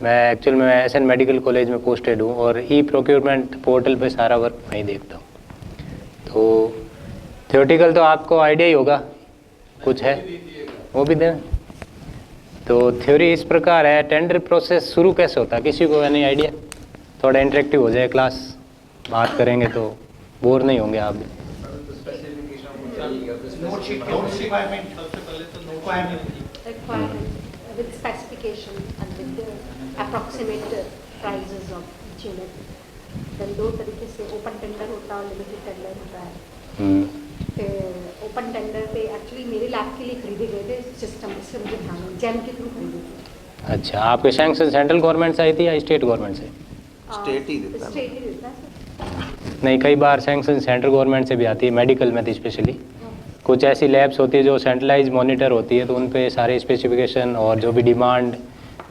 मैं एक्चुअल में SN medical college में पोस्टेड हूँ और ई प्रोक्योरमेंट पोर्टल पे सारा वर्क मैं ही देखता हूँ। तो थ्योरेटिकल तो आपको आइडिया ही होगा, कुछ है वो भी दें। तो थ्योरी इस प्रकार है, टेंडर प्रोसेस शुरू कैसे होता है, किसी को नहीं आइडिया? थोड़ा इंटरेक्टिव हो जाए क्लास, बात करेंगे तो बोर नहीं होंगे आप भी। With specification and with the approximate prices of each unit. Then दो तरीके से ओपन टेंडर होता है और लिमिटेड टेंडर होता है। फिर ओपन टेंडर पे एक्चुअली मेरे लैब के लिए खरीदे गए थे सिस्टम, इससे मुझे ध्यान है, जेम के थ्रू खरीदे थे। अच्छा, आपके सैंक्शन सेंट्रल गवर्नमेंट से आई थी या स्टेट गवर्नमेंट से? स्टेट ही देता है। नहीं, कई बार सैंक्शन सेंट्रल गवर्नमेंट से भी आती है, मेडिकल में तो स्पेशली। कुछ ऐसी लैब्स होती है जो सेंट्रलाइज मॉनिटर होती है, तो उन पे सारे स्पेसिफिकेशन और जो भी डिमांड,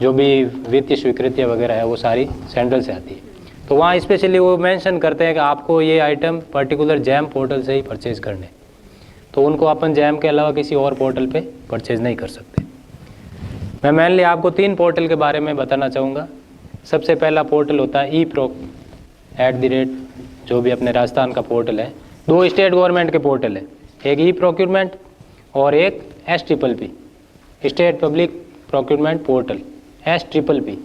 जो भी वित्तीय स्वीकृतियाँ वगैरह है वो सारी सेंट्रल से आती है। तो वहाँ स्पेशली वो मेंशन करते हैं कि आपको ये आइटम पर्टिकुलर जैम पोर्टल से ही परचेज़ करने, तो उनको अपन जैम के अलावा किसी और पोर्टल पे परचेज़ नहीं कर सकते। मैं मेनली आपको 3 पोर्टल के बारे में बताना चाहूँगा। सबसे पहला पोर्टल होता है e-proc@, जो भी अपने राजस्थान का पोर्टल है। 2 स्टेट गवर्नमेंट के पोर्टल है, एक ई प्रोक्योरमेंट और एक SPPP, state public procurement portal SPPP।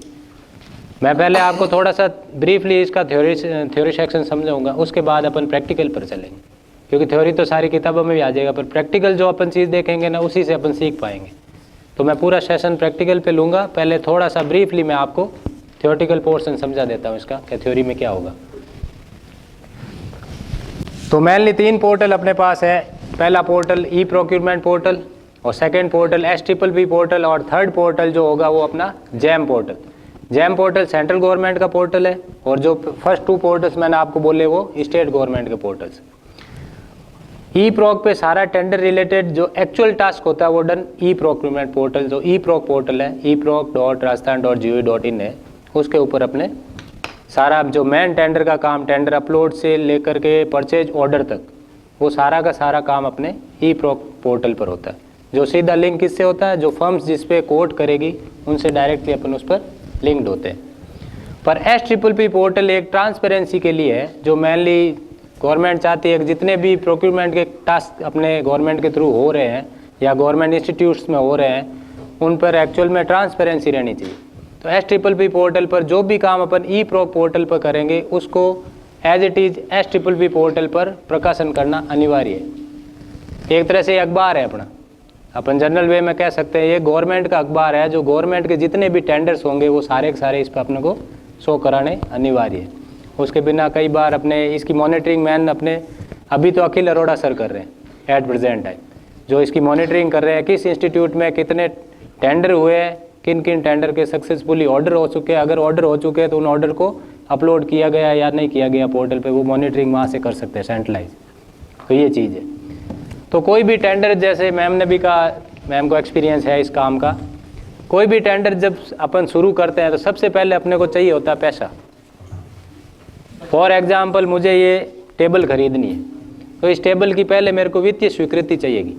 मैं पहले आपको थोड़ा सा ब्रीफली इसका थ्योरी सेक्शन समझाऊंगा, उसके बाद अपन प्रैक्टिकल पर चलेंगे, क्योंकि थ्योरी तो सारी किताबों में भी आ जाएगा, पर प्रैक्टिकल जो अपन चीज़ देखेंगे ना उसी से अपन सीख पाएंगे। तो मैं पूरा सेशन प्रैक्टिकल पे लूँगा। पहले थोड़ा सा ब्रीफली मैं आपको थ्योरेटिकल पोर्शन समझा देता हूँ इसका, कि थ्योरी में क्या होगा। तो मेनली 3 पोर्टल अपने पास है। पहला पोर्टल ई प्रोक्योरमेंट पोर्टल, और सेकंड पोर्टल SPPP पोर्टल, और थर्ड पोर्टल जो होगा वो अपना GeM portal. GeM portal central government का पोर्टल है, और जो फर्स्ट 2 पोर्टल्स मैंने आपको बोले वो स्टेट गवर्नमेंट के पोर्टल्स। ई प्रोक पे सारा टेंडर रिलेटेड जो एक्चुअल टास्क होता है वो डन ई प्रोक्योरमेंट पोर्टल, जो ई प्रोक पोर्टल है eproc.rajasthan.gov.in है, उसके ऊपर अपने सारा जो मेन टेंडर का काम, टेंडर अपलोड से लेकर के परचेज ऑर्डर तक, वो सारा का सारा काम अपने ई प्रोक पोर्टल पर होता है। जो सीधा लिंक किससे होता है, जो फर्म्स जिस पे कोट करेगी उनसे डायरेक्टली अपन उस पर लिंक्ड होते हैं। पर SPPP पोर्टल एक ट्रांसपेरेंसी के लिए है, जो मेनली गवर्नमेंट चाहती है कि जितने भी प्रोक्योरमेंट के टास्क अपने गवर्नमेंट के थ्रू हो रहे हैं या गवर्नमेंट इंस्टीट्यूट्स में हो रहे हैं, उन पर एक्चुअल में ट्रांसपेरेंसी रहनी चाहिए। तो SPPP पोर्टल पर जो भी काम अपन ई प्रोक पोर्टल पर करेंगे उसको as it is SPPP portal पर प्रकाशन करना अनिवार्य है। एक तरह से अखबार है अपना, अपन जनरल वे में कह सकते हैं ये गवर्नमेंट का अखबार है, जो गवर्नमेंट के जितने भी टेंडर्स होंगे वो सारे के सारे इस पर अपने को शो कराने अनिवार्य है। उसके बिना कई बार अपने इसकी मॉनिटरिंग मैन अपने अभी तो अखिल अरोड़ा सर कर रहे हैं एट प्रेजेंट टाइम, जो इसकी मॉनिटरिंग कर रहे हैं किस इंस्टीट्यूट में कितने टेंडर हुए हैं, किन किन टेंडर के सक्सेसफुली ऑर्डर हो चुके हैं, अगर ऑर्डर हो चुके हैं तो उन ऑर्डर को अपलोड किया गया या नहीं किया गया पोर्टल पे, वो मॉनिटरिंग वहाँ से कर सकते हैं सेंट्रलाइज। तो ये चीज़ है। तो कोई भी टेंडर, जैसे मैम ने भी कहा, मैम को एक्सपीरियंस है इस काम का, कोई भी टेंडर जब अपन शुरू करते हैं तो सबसे पहले अपने को चाहिए होता है पैसा। फॉर एग्जाम्पल मुझे ये टेबल खरीदनी है, तो इस टेबल की पहले मेरे को वित्तीय स्वीकृति चाहिएगी,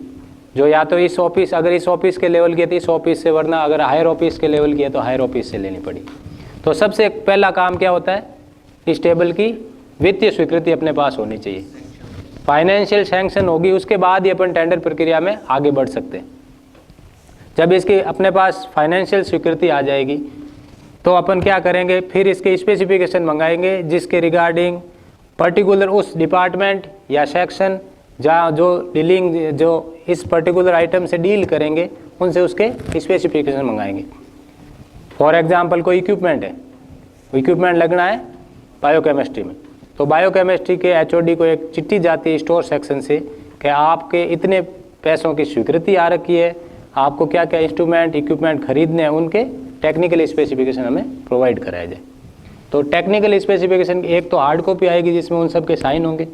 जो या तो इस ऑफिस, अगर इस ऑफिस के लेवल की है तो इस ऑफिस से, वरना अगर हायर ऑफिस के लेवल की है तो हायर ऑफिस से लेनी पड़ी। तो सबसे पहला काम क्या होता है, इस टेबल की वित्तीय स्वीकृति अपने पास होनी चाहिए, फाइनेंशियल सैंक्शन होगी, उसके बाद ही अपन टेंडर प्रक्रिया में आगे बढ़ सकते हैं। जब इसकी अपने पास फाइनेंशियल स्वीकृति आ जाएगी तो अपन क्या करेंगे, फिर इसके स्पेसिफिकेशन मंगाएंगे जिसके रिगार्डिंग पर्टिकुलर उस डिपार्टमेंट या सेक्शन जहाँ जो डीलिंग, जो इस पर्टिकुलर आइटम से डील करेंगे उनसे उसके स्पेसिफिकेशन मंगाएंगे। फॉर एग्जांपल कोई इक्विपमेंट है, इक्विपमेंट लगना है बायोकेमिस्ट्री में, तो बायोकेमिस्ट्री के HOD को एक चिट्ठी जाती है स्टोर सेक्शन से कि आपके इतने पैसों की स्वीकृति आ रखी है, आपको क्या क्या इंस्ट्रूमेंट इक्विपमेंट खरीदने हैं, उनके टेक्निकल स्पेसिफिकेशन हमें प्रोवाइड कराया जाए। तो टेक्निकल स्पेसिफिकेशन एक तो हार्ड कॉपी आएगी जिसमें उन सब के साइन होंगे,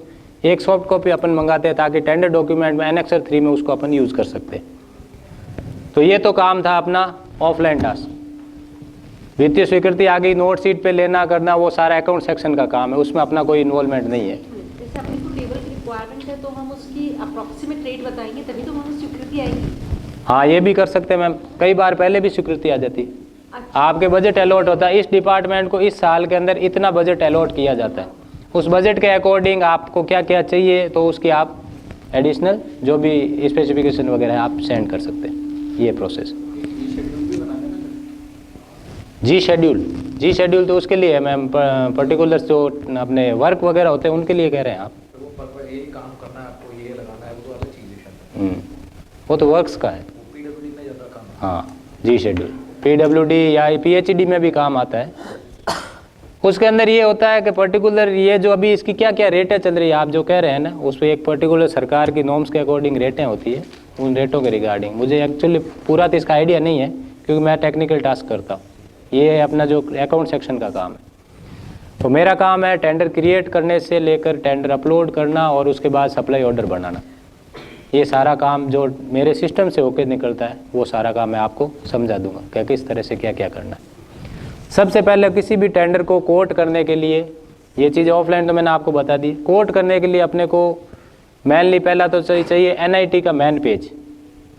एक सॉफ्ट कॉपी अपन मंगाते हैं ताकि टेंडर डॉक्यूमेंट में एनेक्सर 3 में उसको अपन यूज़ कर सकते हैं। तो ये तो काम था अपना ऑफलाइन टास्क। वित्तीय स्वीकृति आ गई, नोट शीट पे लेना करना वो सारा अकाउंट सेक्शन का काम है, उसमें अपना कोई इन्वॉल्वमेंट नहीं है। जैसे अपने को टेबल की रिक्वायरमेंट है तो हम उसकी अप्रॉक्सीमेट रेट बताएंगे तभी तो हमें स्वीकृति आएगी। हाँ, ये भी कर सकते हैं मैम, कई बार पहले भी स्वीकृति आ जाती। अच्छा। आपके बजट अलॉट होता है, इस डिपार्टमेंट को इस साल के अंदर इतना बजट अलॉट किया जाता है, उस बजट के अकॉर्डिंग आपको क्या क्या चाहिए तो उसकी आप एडिशनल जो भी स्पेसिफिकेशन वगैरह है आप सेंड कर सकते हैं। ये प्रोसेस जी शेड्यूल तो उसके लिए है मैम, पर्टिकुलर जो अपने वर्क वगैरह होते हैं उनके लिए कह रहे हैं आप। तो वो पर ये काम करना है आपको, ये लगाना है, वो तो अलग चीज़ है। वो तो वर्क्स का है। पीडब्ल्यूडी में ज़्यादा काम है। हाँ जी शेड्यूल PWD या PhD में भी काम आता है। उसके अंदर ये होता है कि पर्टिकुलर ये जो अभी इसकी क्या क्या रेटें चल रही है आप जो कह रहे हैं ना, उस पर एक पर्टिकुलर सरकार की नॉर्म्स के अकॉर्डिंग रेटें होती है, उन रेटों के रिगार्डिंग मुझे एक्चुअली पूरा तो इसका आइडिया नहीं है क्योंकि मैं टेक्निकल टास्क करता हूँ, ये अपना जो अकाउंट सेक्शन का काम है। तो मेरा काम है टेंडर क्रिएट करने से लेकर टेंडर अपलोड करना और उसके बाद सप्लाई ऑर्डर बनाना, ये सारा काम जो मेरे सिस्टम से होकर निकलता है वो सारा काम मैं आपको समझा दूंगा कि किस तरह से क्या क्या करना है। सबसे पहले किसी भी टेंडर को कोट करने के लिए, ये चीज़ ऑफलाइन तो मैंने आपको बता दी, कोट करने के लिए अपने को मेनली पहला तो चाहिए NIT का मैन पेज।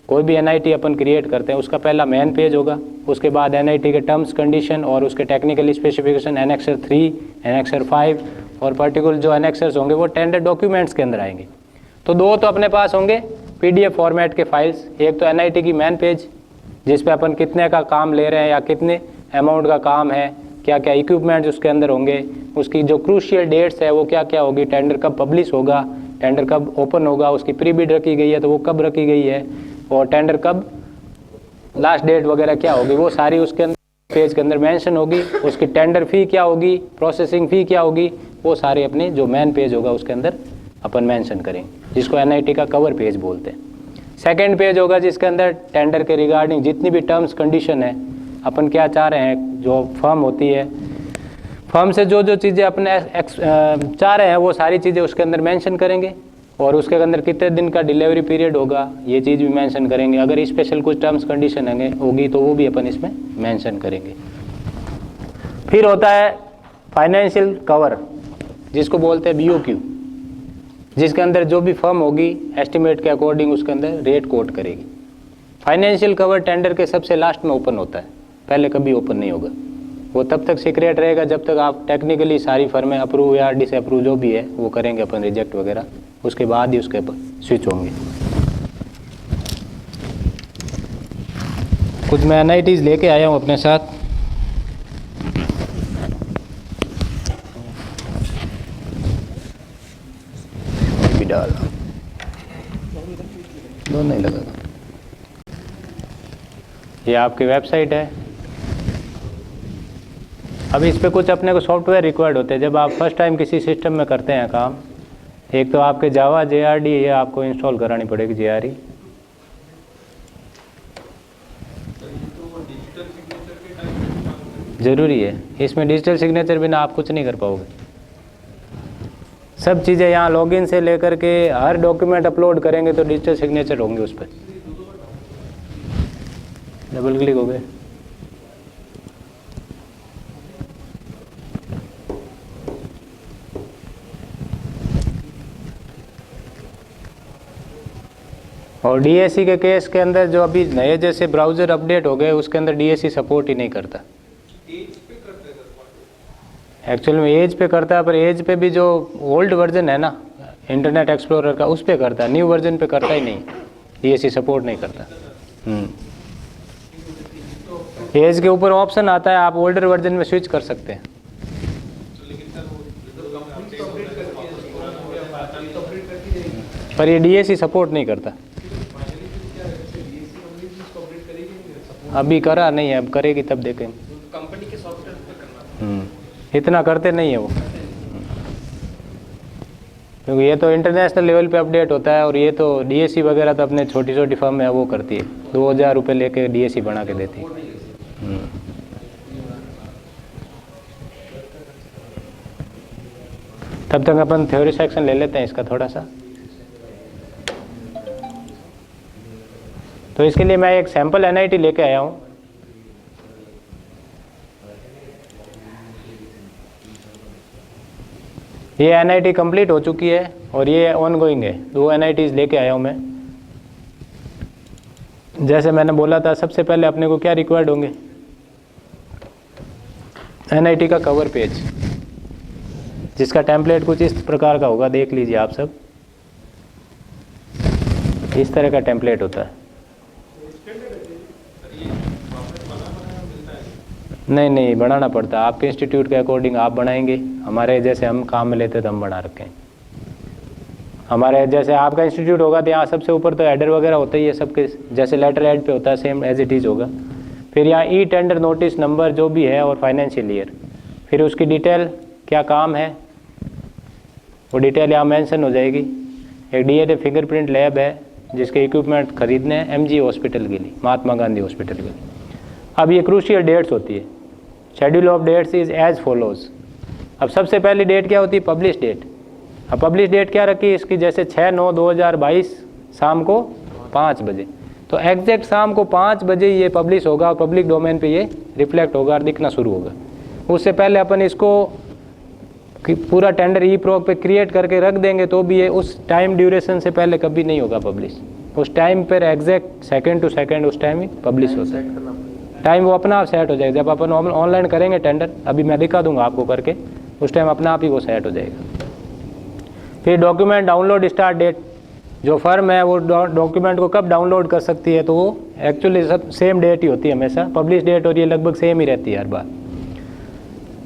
कोई भी NIT अपन क्रिएट करते हैं उसका पहला मैन पेज होगा, उसके बाद NIT के टर्म्स कंडीशन और उसके टेक्निकल स्पेसिफिकेशन एनेक्सर 3, एनेक्सर 5 और पर्टिकुलर जो एनेक्सर्स होंगे वो टेंडर डॉक्यूमेंट्स के अंदर आएंगे। तो दो तो अपने पास होंगे PDF फॉर्मेट के फाइल्स, एक तो NIT की मैन पेज जिस पे अपन कितने का काम ले रहे हैं या कितने अमाउंट का काम है, क्या क्या इक्विपमेंट उसके अंदर होंगे, उसकी जो क्रूशियल डेट्स है वो क्या क्या होगी, टेंडर कब पब्लिश होगा, टेंडर कब ओपन होगा, उसकी प्री बिड रखी गई है तो वो कब रखी गई है और टेंडर कब लास्ट डेट वगैरह क्या होगी, वो सारी उसके अंदर पेज के अंदर मेंशन होगी। उसकी टेंडर फ़ी क्या होगी, प्रोसेसिंग फ़ी क्या होगी, वो सारी अपनी जो मैन पेज होगा उसके अंदर अपन मेंशन करेंगे, जिसको NIT का कवर पेज बोलते हैं। सेकेंड पेज होगा जिसके अंदर टेंडर के रिगार्डिंग जितनी भी टर्म्स कंडीशन है, अपन क्या चाह रहे हैं, जो फर्म होती है फर्म से जो जो चीज़ें अपने चाह रहे हैं वो सारी चीज़ें उसके अंदर मेंशन करेंगे और उसके अंदर कितने दिन का डिलीवरी पीरियड होगा ये चीज़ भी मेंशन करेंगे। अगर स्पेशल कुछ टर्म्स कंडीशन होगी तो वो भी अपन इसमें मेंशन करेंगे। फिर होता है फाइनेंशियल कवर जिसको बोलते हैं BOQ, जिसके अंदर जो भी फर्म होगी एस्टिमेट के अकॉर्डिंग उसके अंदर रेट कोट करेगी। फाइनेंशियल कवर टेंडर के सबसे लास्ट में ओपन होता है, पहले कभी ओपन नहीं होगा, वो तब तक सीक्रेट रहेगा जब तक आप टेक्निकली सारी फर्में अप्रूव या डिसअप्रूव जो भी है वो करेंगे अपन रिजेक्ट वगैरह, उसके बाद ही उसके स्विच होंगे। कुछ मैं NITs लेके आया हूँ अपने साथ, भी डाल दोनों ही लगा। ये आपकी वेबसाइट है। अब इस पे कुछ अपने को सॉफ्टवेयर रिक्वायर्ड होते हैं जब आप फर्स्ट टाइम किसी सिस्टम में करते हैं काम। एक तो आपके जावा JRD ये आपको इंस्टॉल करानी पड़ेगी JRE। ज़रूरी है, इसमें डिजिटल सिग्नेचर बिना आप कुछ नहीं कर पाओगे। सब चीज़ें यहाँ लॉगिन से लेकर के हर डॉक्यूमेंट अपलोड करेंगे तो डिजिटल सिग्नेचर होंगे उस पर। डबल क्लिक हो गए। और DSC के केस के अंदर जो अभी नए जैसे ब्राउज़र अपडेट हो गए उसके अंदर DSC सपोर्ट ही नहीं करता। एक्चुअल में एज पे करता है, पर एज पे भी जो ओल्ड वर्जन है ना इंटरनेट एक्सप्लोरर का उस पे करता है, न्यू वर्जन पे करता ही नहीं, DSC सपोर्ट नहीं करता। एज के ऊपर ऑप्शन आता है, आप ओल्डर वर्जन में स्विच कर सकते हैं। पर ये DSC सपोर्ट नहीं करता। अभी करा नहीं है, अब करेगी तब देखेंगे। कंपनी के सॉफ्टवेयर पे करना, इतना करते नहीं है वो, क्योंकि ये तो इंटरनेशनल लेवल पे अपडेट होता है और ये तो DSC वगैरह तो अपने छोटी छोटी फर्म है वो करती है, 2000 रुपये लेके DSC बना के देती है। तब तक अपन थ्योरी सेक्शन ले लेते हैं इसका थोड़ा सा। तो इसके लिए मैं एक सैम्पल NIT लेके आया हूँ। ये NIT कंप्लीट हो चुकी है और ये ऑनगोइंग है। 2 NITs लेके आया हूँ मैं। जैसे मैंने बोला था सबसे पहले अपने को क्या रिक्वायर्ड होंगे, NIT का कवर पेज, जिसका टेम्पलेट कुछ इस प्रकार का होगा, देख लीजिए आप सब। इस तरह का टेम्पलेट होता है। नहीं बनाना पड़ता है, आपके इंस्टीट्यूट के अकॉर्डिंग आप बनाएंगे। हमारे जैसे हम काम में लेते तो हम बना रखे हैं। हमारे जैसे आपका इंस्टीट्यूट होगा तो यहाँ सबसे ऊपर तो हेडर वगैरह होता ही है सबके, जैसे लेटर हेड पे होता है सेम एज इट इज़ होगा। फिर यहाँ ई टेंडर नोटिस नंबर जो भी है और फाइनेंशियल ईयर, फिर उसकी डिटेल क्या काम है वो डिटेल यहाँ मेंशन हो जाएगी। एक DNA फिंगरप्रिंट लैब है जिसके इक्विपमेंट खरीदने हैं MG हॉस्पिटल के लिए, महात्मा गांधी हॉस्पिटल के लिए। अब ये क्रूशियल डेट्स होती है। Schedule of dates is as follows. अब सबसे पहली डेट क्या होती है? Publish date. अब पब्लिश डेट क्या रखी है इसकी? जैसे 6/9/2022 शाम को 5 बजे, तो एग्जैक्ट शाम को 5 बजे ये पब्लिश होगा और पब्लिक डोमेन पे ये रिफ्लेक्ट होगा और दिखना शुरू होगा। उससे पहले अपन इसको पूरा टेंडर ई-प्रॉक पे क्रिएट करके रख देंगे तो भी ये उस टाइम ड्यूरेशन से पहले कभी नहीं होगा पब्लिश। उस टाइम पर एग्जैक्ट सेकंड टू सेकंड उस टाइम ही पब्लिश होता है। टाइम वो अपना आप सेट हो जाएगा। जब अपन ऑनलाइन करेंगे टेंडर, अभी मैं दिखा दूंगा आपको करके, उस टाइम अपना आप ही वो सेट हो जाएगा। फिर डॉक्यूमेंट डाउनलोड स्टार्ट डेट, जो फर्म है वो डॉक्यूमेंट को कब डाउनलोड कर सकती है, तो वो एक्चुअली सब सेम डेट ही होती है हमेशा, पब्लिश डेट और ये लगभग सेम ही रहती है हर बार।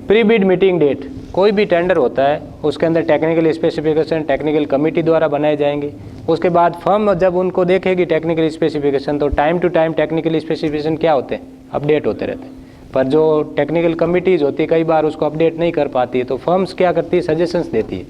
प्री बिड मीटिंग डेट, कोई भी टेंडर होता है उसके अंदर टेक्निकल स्पेसिफिकेशन टेक्निकल कमेटी द्वारा बनाए जाएंगे। उसके बाद फर्म जब उनको देखेगी टेक्निकल स्पेसिफिकेशन, तो time to time technical specification क्या होते हैं? अपडेट होते रहते हैं। पर जो टेक्निकल कमिटीज़ होती है कई बार उसको अपडेट नहीं कर पाती है, तो फर्म्स क्या करती है? सजेशंस देती है।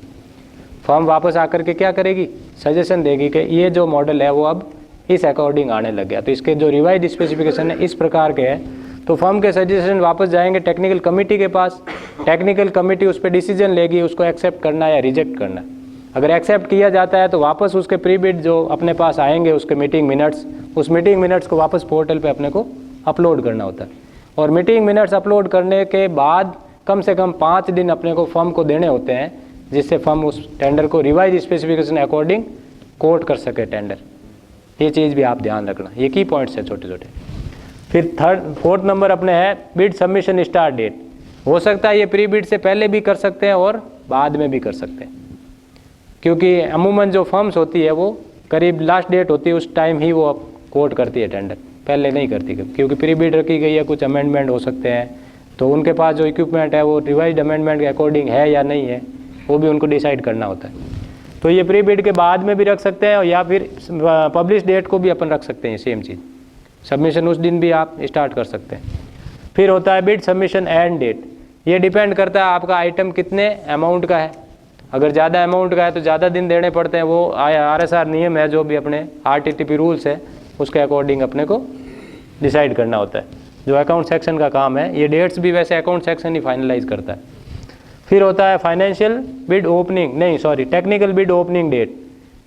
फर्म वापस आकर के क्या करेगी? सजेशन देगी कि ये जो मॉडल है वो अब इस अकॉर्डिंग आने लग गया, तो इसके जो रिवाइज स्पेसिफिकेशन है इस प्रकार के हैं। तो फर्म के सजेशन वापस जाएंगे टेक्निकल कमेटी के पास। टेक्निकल कमेटी उस पर डिसीजन लेगी, उसको एक्सेप्ट करना या रिजेक्ट करना। अगर एक्सेप्ट किया जाता है तो वापस उसके प्री बिड जो अपने पास आएंगे उसके मीटिंग मिनट्स, उस मीटिंग मिनट्स को वापस पोर्टल पे अपने को अपलोड करना होता है। और मीटिंग मिनट्स अपलोड करने के बाद कम से कम 5 दिन अपने को फर्म को देने होते हैं, जिससे फर्म उस टेंडर को रिवाइज स्पेसिफिकेशन अकॉर्डिंग कोट कर सके टेंडर। ये चीज़ भी आप ध्यान रखना, ये की पॉइंट्स है छोटे छोटे। फिर 4th नंबर अपने है बिड सबमिशन स्टार्ट डेट। हो सकता है ये प्री बिड से पहले भी कर सकते हैं और बाद में भी कर सकते हैं, क्योंकि अमूमन जो फर्म्स होती है वो करीब लास्ट डेट होती है उस टाइम ही वो कोट करती है टेंडर, पहले नहीं करती, क्योंकि प्री बिड रखी गई है, कुछ अमेंडमेंट हो सकते हैं, तो उनके पास जो इक्विपमेंट है वो रिवाइज्ड अमेंडमेंट के अकॉर्डिंग है या नहीं है वो भी उनको डिसाइड करना होता है। तो ये प्री बिड के बाद में भी रख सकते हैं, या फिर पब्लिश डेट को भी अपन रख सकते हैं, सेम चीज़। सबमिशन उस दिन भी आप स्टार्ट कर सकते हैं। फिर होता है बिड सबमिशन एंड डेट। ये डिपेंड करता है आपका आइटम कितने अमाउंट का है। अगर ज़्यादा अमाउंट का है तो ज़्यादा दिन देने पड़ते हैं, वो RSR नियम है, जो भी अपने RTTP रूल्स है उसके अकॉर्डिंग अपने को डिसाइड करना होता है, जो अकाउंट सेक्शन का काम है। ये डेट्स भी वैसे अकाउंट सेक्शन ही फाइनलाइज करता है। फिर होता है financial bid opening, technical bid opening date.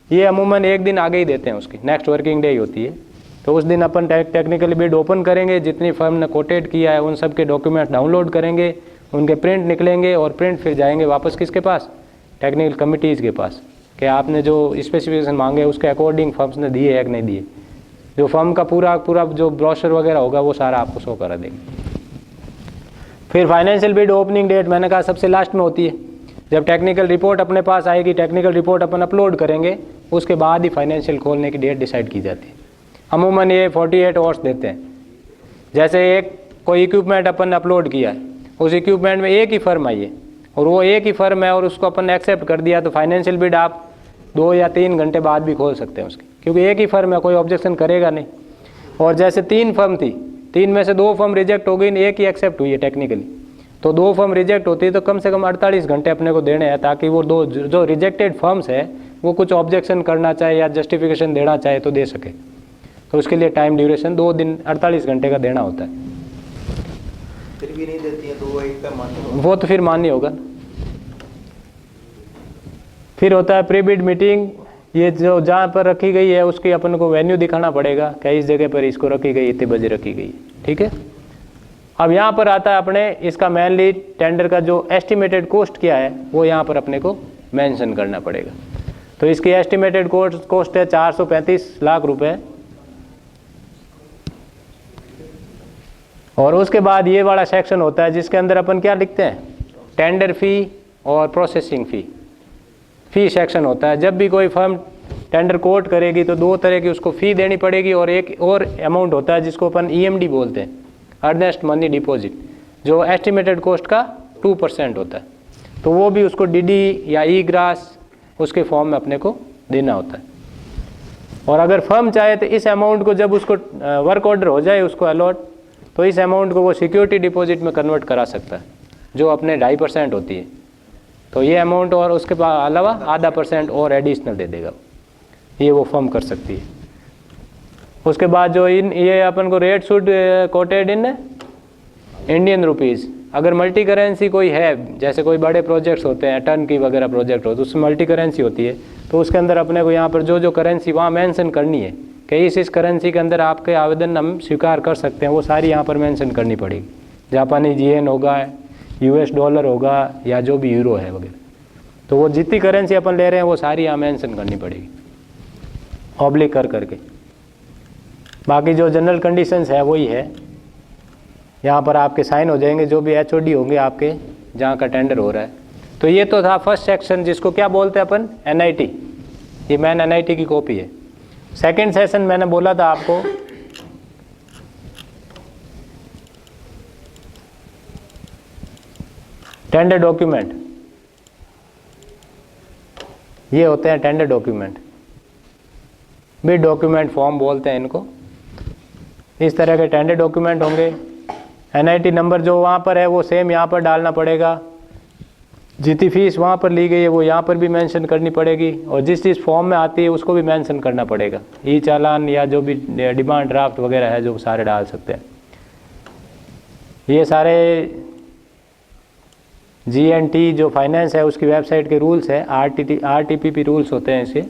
ये अमूमन एक दिन आगे ही देते हैं, उसकी नेक्स्ट वर्किंग डे ही होती है। तो उस दिन अपन टेक्निकल बिड ओपन करेंगे, जितनी फर्म ने कोटेड किया है उन सब के डॉक्यूमेंट डाउनलोड करेंगे, उनके प्रिंट निकलेंगे और प्रिंट फिर जाएंगे वापस किसके पास? टेक्निकल कमिटीज़ के पास, कि आपने जो स्पेसिफिकेशन मांगे उसके अकॉर्डिंग फर्म्स ने दिए है कि नहीं दिए। जो फर्म का पूरा जो ब्रोशर वगैरह होगा वो सारा आपको शो करा देंगे। फिर फाइनेंशियल बिड ओपनिंग डेट मैंने कहा सबसे लास्ट में होती है, जब टेक्निकल रिपोर्ट अपने पास आएगी, टेक्निकल रिपोर्ट अपन अपलोड करेंगे, उसके बाद ही फाइनेंशियल खोलने की डेट डिसाइड की जाती है। अमूमन ये 48 आवर्स देते हैं। जैसे एक कोई इक्विपमेंट अपन अपलोड किया है, उस इक्विपमेंट में एक ही फर्म आई है और वो एक ही फर्म है और उसको अपन ने एक्सेप्ट कर दिया, तो फाइनेंशियल बिड आप 2 या 3 घंटे बाद भी खोल सकते हैं उसकी, क्योंकि एक ही फर्म है, कोई ऑब्जेक्शन करेगा नहीं। और जैसे 3 फर्म थी, 3 में से 2 फर्म रिजेक्ट हो गई, एक ही एक्सेप्ट हुई है टेक्निकली, तो 2 फर्म रिजेक्ट होती है तो कम से कम 48 घंटे अपने को देने हैं, ताकि वो जो रिजेक्टेड फर्म्स है वो कुछ ऑब्जेक्शन करना चाहे या जस्टिफिकेशन देना चाहे तो दे सके। तो उसके लिए टाइम ड्यूरेशन 2 दिन 48 घंटे का देना होता है। फिर भी नहीं देती है तो वो एक पे मान्य होगा, वो तो फिर मान्य होगा। फिर होता है प्री बिड मीटिंग। ये जो जहाँ पर रखी गई है उसकी अपन को वेन्यू दिखाना पड़ेगा कि इस जगह पर इसको रखी गई, इतने बजे रखी गई, ठीक है। अब यहाँ पर आता है अपने इसका मेनली टेंडर का जो एस्टिमेटेड कॉस्ट क्या है वो यहाँ पर अपने को मेंशन करना पड़ेगा। तो इसकी एस्टिमेटेड कॉस्ट है 435 लाख रुपए, और उसके बाद ये वाला सेक्शन होता है जिसके अंदर अपन क्या लिखते हैं, टेंडर फ़ी और प्रोसेसिंग फ़ी सेक्शन होता है। जब भी कोई फर्म टेंडर कोट करेगी तो दो तरह की उसको फ़ी देनी पड़ेगी, और एक और अमाउंट होता है जिसको अपन EMD बोलते हैं, अर्नेस्ट मनी डिपॉजिट, जो एस्टिमेटेड कॉस्ट का 2% होता है। तो वो भी उसको DD या E-ग्रास उसके फॉर्म में अपने को देना होता है। और अगर फर्म चाहे तो इस अमाउंट को जब उसको वर्क ऑर्डर हो जाए उसको अलॉट, तो इस अमाउंट को वो सिक्योरिटी डिपॉजिट में कन्वर्ट करा सकता है, जो अपने 2.5% होती है। तो ये अमाउंट और उसके अलावा 0.5% और एडिशनल दे देगा, ये वो फर्म कर सकती है। उसके बाद जो ये अपन को rate should quoted in Indian rupees. अगर मल्टी करेंसी कोई है, जैसे कोई बड़े प्रोजेक्ट्स होते हैं, टर्न की वगैरह प्रोजेक्ट हो तो उसमें मल्टी करेंसी होती है, तो उसके अंदर अपने को यहाँ पर जो करेंसी वहाँ मेंशन करनी है कि इस करेंसी के अंदर आपके आवेदन हम स्वीकार कर सकते हैं, वो सारी यहाँ पर मेंशन करनी पड़ेगी। जापानी येन होगा, US डॉलर होगा, या जो भी यूरो है वगैरह, तो वो जितनी करेंसी अपन ले रहे हैं वो सारी यहाँ मेंशन करनी पड़ेगी ऑब्लिक कर करके। बाकी जो जनरल कंडीशंस है वही है, यहाँ पर आपके साइन हो जाएंगे जो भी HOD होंगे आपके जहाँ का टेंडर हो रहा है। तो ये तो था फर्स्ट सेक्शन, जिसको क्या बोलते हैं अपन, NIT। ये मैन NIT की कॉपी है। सेकंड सेशन मैंने बोला था आपको, टेंडर डॉक्यूमेंट। ये होते हैं tender document, bid document form बोलते हैं इनको। इस तरह के टेंडर डॉक्यूमेंट होंगे। NIT नंबर जो वहाँ पर है वो सेम यहाँ पर डालना पड़ेगा, जितनी फीस वहाँ पर ली गई है वो यहाँ पर भी मेंशन करनी पड़ेगी, और जिस चीज़ फॉर्म में आती है उसको भी मेंशन करना पड़ेगा। ई चालान या जो भी डिमांड ड्राफ्ट वगैरह है जो सारे डाल सकते हैं। ये सारे GNT जो फाइनेंस है उसकी वेबसाइट के रूल्स है, RTPP रूल्स होते हैं इसके।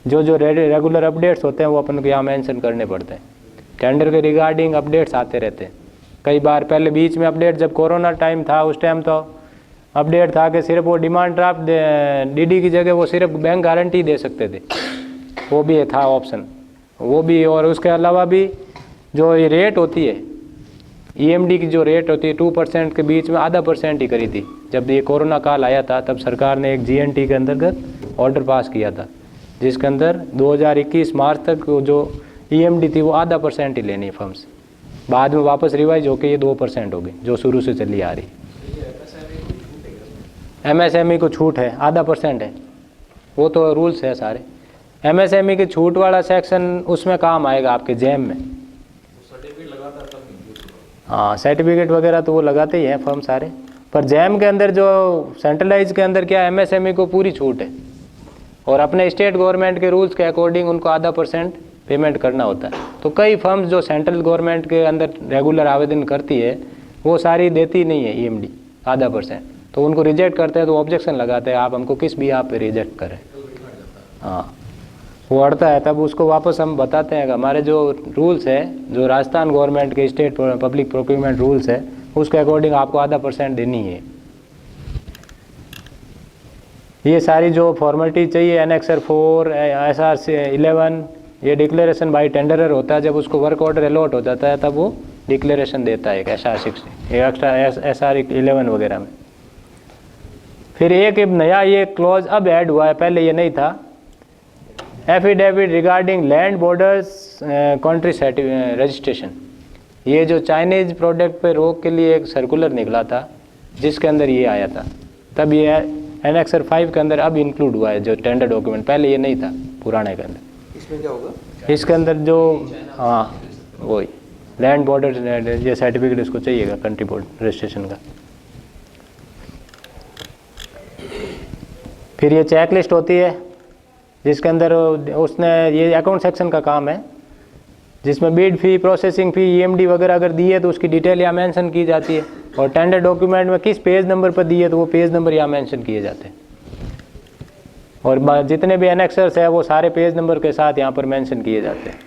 जो रेगुलर अपडेट्स होते हैं वो अपन को यहाँ मेंशन करने पड़ते हैं। टेंडर के रिगार्डिंग अपडेट्स आते रहते हैं। कई बार पहले बीच में अपडेट, जब कोरोना टाइम था उस टाइम तो अपडेट था कि सिर्फ वो डिमांड ड्राफ्ट DD की जगह वो सिर्फ बैंक गारंटी दे सकते थे, वो भी था ऑप्शन, वो भी। और उसके अलावा भी जो ये रेट होती है EMD की जो रेट होती है 2% के बीच में 0.5% ही करी थी। जब ये कोरोना काल आया था तब सरकार ने एक GNT के अंतर्गत ऑर्डर पास किया था, जिसके अंदर 2021 मार्च तक जो EMD थी वो 0.5% ही लेनी है फर्म से। बाद में वापस रिवाइज होकर ये 2% हो गई, जो शुरू से चली आ रही। MSME को छूट है, 0.5% है, वो तो रूल्स है सारे। MSME की छूट वाला सेक्शन उसमें काम आएगा आपके जैम में। हाँ, सर्टिफिकेट वगैरह तो वो लगाते ही हैं फर्म सारे, पर जैम के अंदर जो सेंट्रलाइज के अंदर क्या MSME को पूरी छूट है, और अपने स्टेट गवर्नमेंट के रूल्स के अकॉर्डिंग उनको 0.5% पेमेंट करना होता है। तो कई फर्म्स जो सेंट्रल गवर्नमेंट के अंदर रेगुलर आवेदन करती है वो सारी देती नहीं है EMD 0.5%, तो उनको रिजेक्ट करते हैं, तो ऑब्जेक्शन लगाते हैं आप हमको किस भी आप पे रिजेक्ट करें। हाँ, वो अड़ता है, तब उसको वापस हम बताते हैं कि हमारे जो रूल्स है, जो राजस्थान गवर्नमेंट के स्टेट पब्लिक प्रोक्योरमेंट रूल्स है, उसके अकॉर्डिंग आपको 0.5% देनी है। ये सारी जो फॉर्मेलिटी चाहिए, Annexure 4, SR 11, ये डिक्लेरेशन बाय टेंडरर होता है। जब उसको वर्क ऑर्डर अलॉट हो जाता है तब वो डिक्लेरेशन देता है, एक SR 60, एक एक्स्ट्रा SR 11 वगैरह में। फिर एक नया ये क्लॉज अब ऐड हुआ है, पहले ये नहीं था। Affidavit regarding land borders country registration. ये जो चाइनीज प्रोडक्ट पे रोक के लिए एक सर्कुलर निकला था जिसके अंदर ये आया था, तब ये Annexure 5 के अंदर अब इंक्लूड हुआ है जो टेंडर डॉक्यूमेंट, पहले ये नहीं था पुराने के अंदर। इसमें क्या होगा? इसके अंदर जो हाँ वही लैंड बॉर्डर ये सर्टिफिकेट इसको चाहिएगा कंट्री बोर्ड रजिस्ट्रेशन का। फिर ये चेक लिस्ट होती है जिसके अंदर उसने ये अकाउंट सेक्शन का काम है, जिसमें बीड फी, प्रोसेसिंग फी, EMD वगैरह अगर दी है तो उसकी डिटेल यहाँ मेंशन की जाती है, और टेंडर डॉक्यूमेंट में किस पेज नंबर पर दी है तो वो पेज नंबर यहाँ मेंशन किए जाते हैं, और जितने भी एनेक्सर्स है वो सारे पेज नंबर के साथ यहाँ पर मेंशन किए जाते हैं।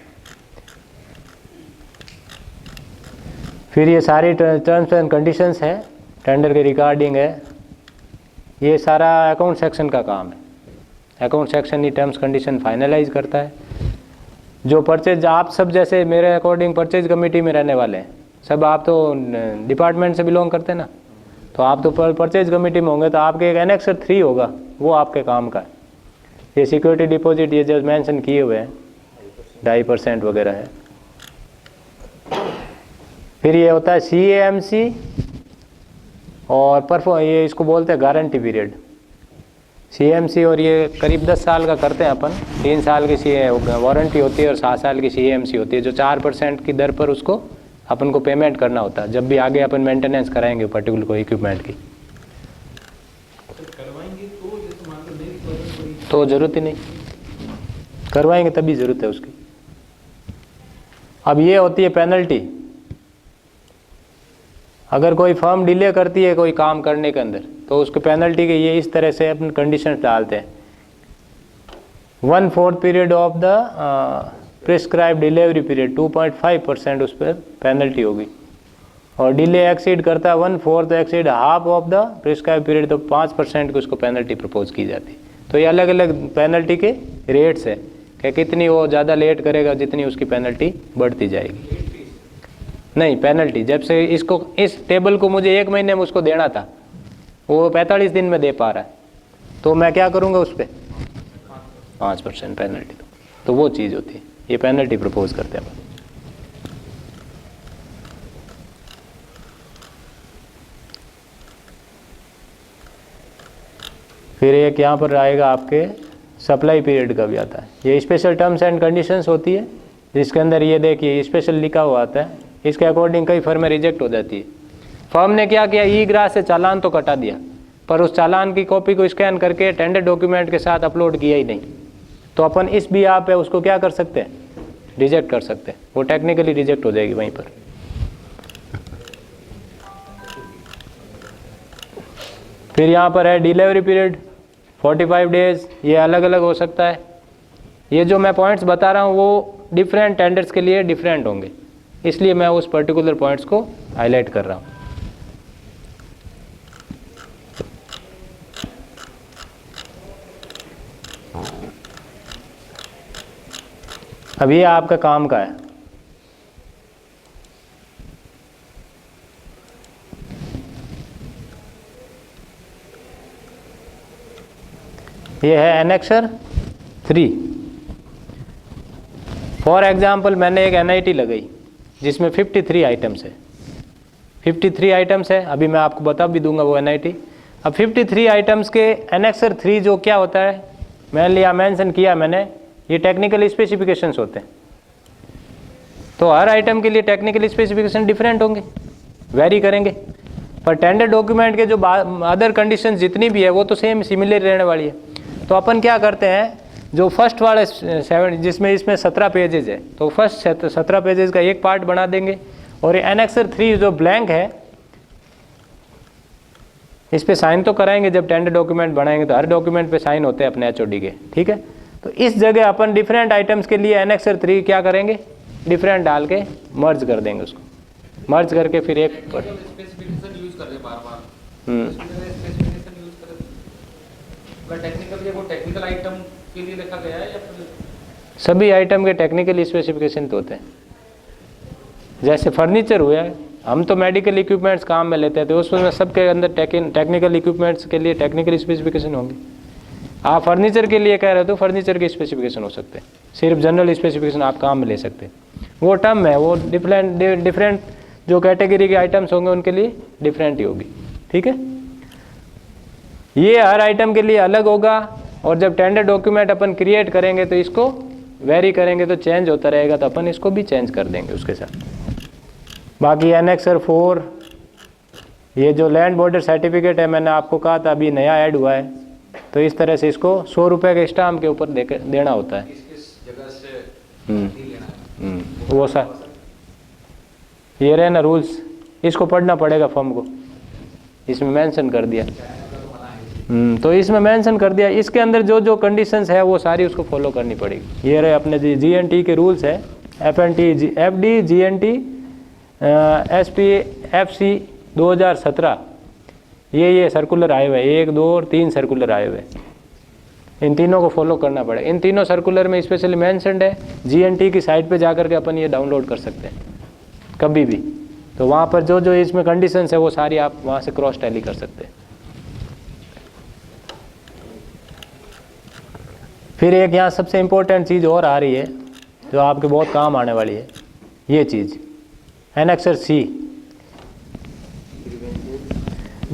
फिर ये सारी टर्म्स एंड कंडीशंस है, टेंडर के रिगार्डिंग है, ये सारा अकाउंट सेक्शन का काम है। अकाउंट सेक्शन ही टर्म्स कंडीशन फाइनलाइज करता है। जो परचेज, आप सब जैसे मेरे अकॉर्डिंग परचेज कमेटी में रहने वाले हैं, सब आप तो डिपार्टमेंट से बिलोंग करते हैं ना, तो आप तो परचेज कमेटी में होंगे, तो आपके एक एनेक्सर 3 होगा, वो आपके काम का है। ये सिक्योरिटी डिपॉजिट ये जो मेंशन किए हुए हैं 2.5% वगैरह है। फिर ये होता है CAMC और ये इसको बोलते हैं गारंटी पीरियड, CAMC, और ये करीब 10 साल का करते हैं अपन। 3 साल की वारंटी होती है और 7 साल की CAMC होती है, जो 4% की दर पर उसको अपन को पेमेंट करना होता है जब भी आगे अपन मेंटेनेंस कराएंगे पर्टिकुलर कोई इक्विपमेंट की। तो ज़रूरत ही नहीं, करवाएंगे तभी ज़रूरत है उसकी। अब ये होती है पेनल्टी। अगर कोई फर्म डिले करती है कोई काम करने के अंदर, तो उसको पेनल्टी के ये इस तरह से अपन कंडीशंस डालते हैं। 1/4 period of the prescribe delivery period 2.5% उस पर पेनल्टी होगी, और डिले एक्सीड करता है 1/4 तो exceed half of the prescribe period, तो 5% की उसको पेनल्टी प्रपोज की जाती है। तो ये अलग अलग पेनल्टी के रेट्स है कि कितनी वो ज़्यादा लेट करेगा जितनी उसकी पेनल्टी बढ़ती जाएगी। नहीं, पेनल्टी जब से इसको इस टेबल को मुझे 1 महीने में उसको देना था, वो 45 दिन में दे पा रहा है, तो मैं क्या करूँगा उस पर 5% पेनल्टी। तो वो चीज़ होती है, ये पेनल्टी प्रपोज करते हैं। फिर एक यहाँ पर आएगा आपके सप्लाई पीरियड का भी आता है। ये स्पेशल टर्म्स एंड कंडीशंस होती है, जिसके अंदर ये देखिए स्पेशल लिखा हुआ आता है। इसके अकॉर्डिंग कई फर्में रिजेक्ट हो जाती है। फर्म ने क्या किया, ई-ग्रास से चालान तो कटा दिया, पर उस चालान की कॉपी को स्कैन करके टेंडर डॉक्यूमेंट के साथ अपलोड किया ही नहीं, तो अपन इस भी आप है उसको क्या कर सकते हैं, रिजेक्ट कर सकते हैं। वो टेक्निकली रिजेक्ट हो जाएगी वहीं पर। फिर यहाँ पर है डिलीवरी पीरियड 45 डेज, ये अलग अलग हो सकता है। ये जो मैं पॉइंट्स बता रहा हूँ वो डिफरेंट टेंडर्स के लिए डिफरेंट होंगे, इसलिए मैं उस पर्टिकुलर पॉइंट्स को हाईलाइट कर रहा हूँ। अब ये आपका काम का है। ये है एनेक्सर 3। फॉर एग्जाम्पल मैंने एक NIT लगाई जिसमें 53 आइटम्स है। 53 आइटम्स है, अभी मैं आपको बता भी दूंगा वो NIT। अब 53 आइटम्स के एनेक्सर 3 जो क्या होता है, मैंने लिया मेंशन किया मैंने, ये टेक्निकल स्पेसिफिकेशंस होते हैं। तो हर आइटम के लिए टेक्निकल स्पेसिफिकेशन डिफरेंट होंगे, वेरी करेंगे, पर टेंडर डॉक्यूमेंट के जो अदर कंडीशंस जितनी भी है वो तो सेम सिमिलर रहने वाली है। तो अपन क्या करते हैं, जो फर्स्ट वाले 7 जिसमें इसमें 17 पेजेज है, तो फर्स्ट 17 पेजेज का एक पार्ट बना देंगे, और ये एनेक्सर 3 जो ब्लैंक है इस पे साइन तो कराएंगे। जब टेंडर डॉक्यूमेंट बनाएंगे तो हर डॉक्यूमेंट पे साइन होते हैं अपने HOD के, ठीक है। तो इस जगह अपन डिफरेंट आइटम्स के लिए एनेक्सर 3 क्या करेंगे, डिफरेंट डाल के मर्ज कर देंगे उसको, मर्ज करके फिर एक स्पेसिफिकेशन यूज कर रहे बार-बार। स्पेसिफिकेशन यूज कर रहे, टेक्निकल, ये वो टेक्निकल आइटम के लिए लिखा गया है या फिर सभी आइटम के टेक्निकल स्पेसिफिकेशन तो होते हैं। जैसे फर्नीचर हुआ है, हम तो मेडिकल इक्विपमेंट्स काम में लेते हैं, तो उसमें सबके अंदर टेक्निकल इक्विपमेंट्स के लिए टेक्निकल स्पेसिफिकेशन होंगे। आप फर्नीचर के लिए कह रहे हो तो फर्नीचर के स्पेसिफिकेशन हो सकते हैं, सिर्फ जनरल स्पेसिफिकेशन आप काम में ले सकते हैं। वो टर्म है, वो डिफरेंट जो कैटेगरी के आइटम्स होंगे उनके लिए डिफरेंट ही होगी, ठीक है। ये हर आइटम के लिए अलग होगा, और जब टेंडर डॉक्यूमेंट अपन क्रिएट करेंगे तो इसको वेरी करेंगे तो चेंज होता रहेगा, तो अपन इसको भी चेंज कर देंगे उसके साथ। बाकी एनेक्सर 4, ये जो लैंड बॉर्डर सर्टिफिकेट है, मैंने आपको कहा था अभी नया ऐड हुआ है, तो इस तरह से इसको 100 रुपये के स्टाम्प के ऊपर देना होता है। किस जगह से लेना है वो सा ये रहे ना रूल्स, इसको पढ़ना पड़ेगा फॉर्म को, इसमें मेंशन कर दिया। तो इसमें मेंशन कर दिया, इसके अंदर जो जो कंडीशंस है वो सारी उसको फॉलो करनी पड़ेगी। ये रहे अपने GNT के रूल्स है, FNT FD GNT SP FC 2017, ये सर्कुलर आए हुए, 1, 2 और 3 सर्कुलर आए हुए, इन तीनों को फॉलो करना पड़ेगा। इन तीनों सर्कुलर में स्पेशली मेंशनड है, GNT की साइट पे जाकर के अपन ये डाउनलोड कर सकते हैं कभी भी, तो वहाँ पर जो जो इसमें कंडीशंस है वो सारी आप वहाँ से क्रॉस टैली कर सकते हैं। फिर एक यहाँ सबसे इम्पोर्टेंट चीज़ और आ रही है जो आपके बहुत काम आने वाली है, ये चीज़ annexure C,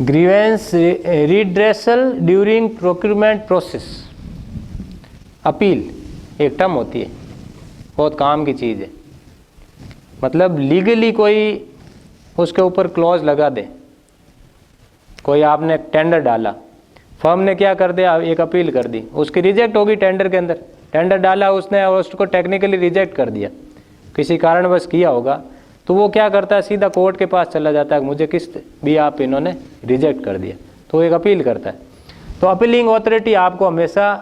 grievance redressal during procurement process. Appeal एक टर्म होती है, बहुत काम की चीज़ है। मतलब लीगली कोई उसके ऊपर क्लॉज लगा दे, कोई आपने टेंडर डाला, फर्म ने क्या कर दिया, एक अपील कर दी, उसकी रिजेक्ट होगी टेंडर के अंदर। टेंडर डाला उसने और उसको टेक्निकली रिजेक्ट कर दिया, किसी कारणवश किया होगा, तो वो क्या करता है, सीधा कोर्ट के पास चला जाता है, मुझे किस्त भी आप इन्होंने रिजेक्ट कर दिया, तो एक अपील करता है। तो अपीलिंग अथॉरिटी आपको हमेशा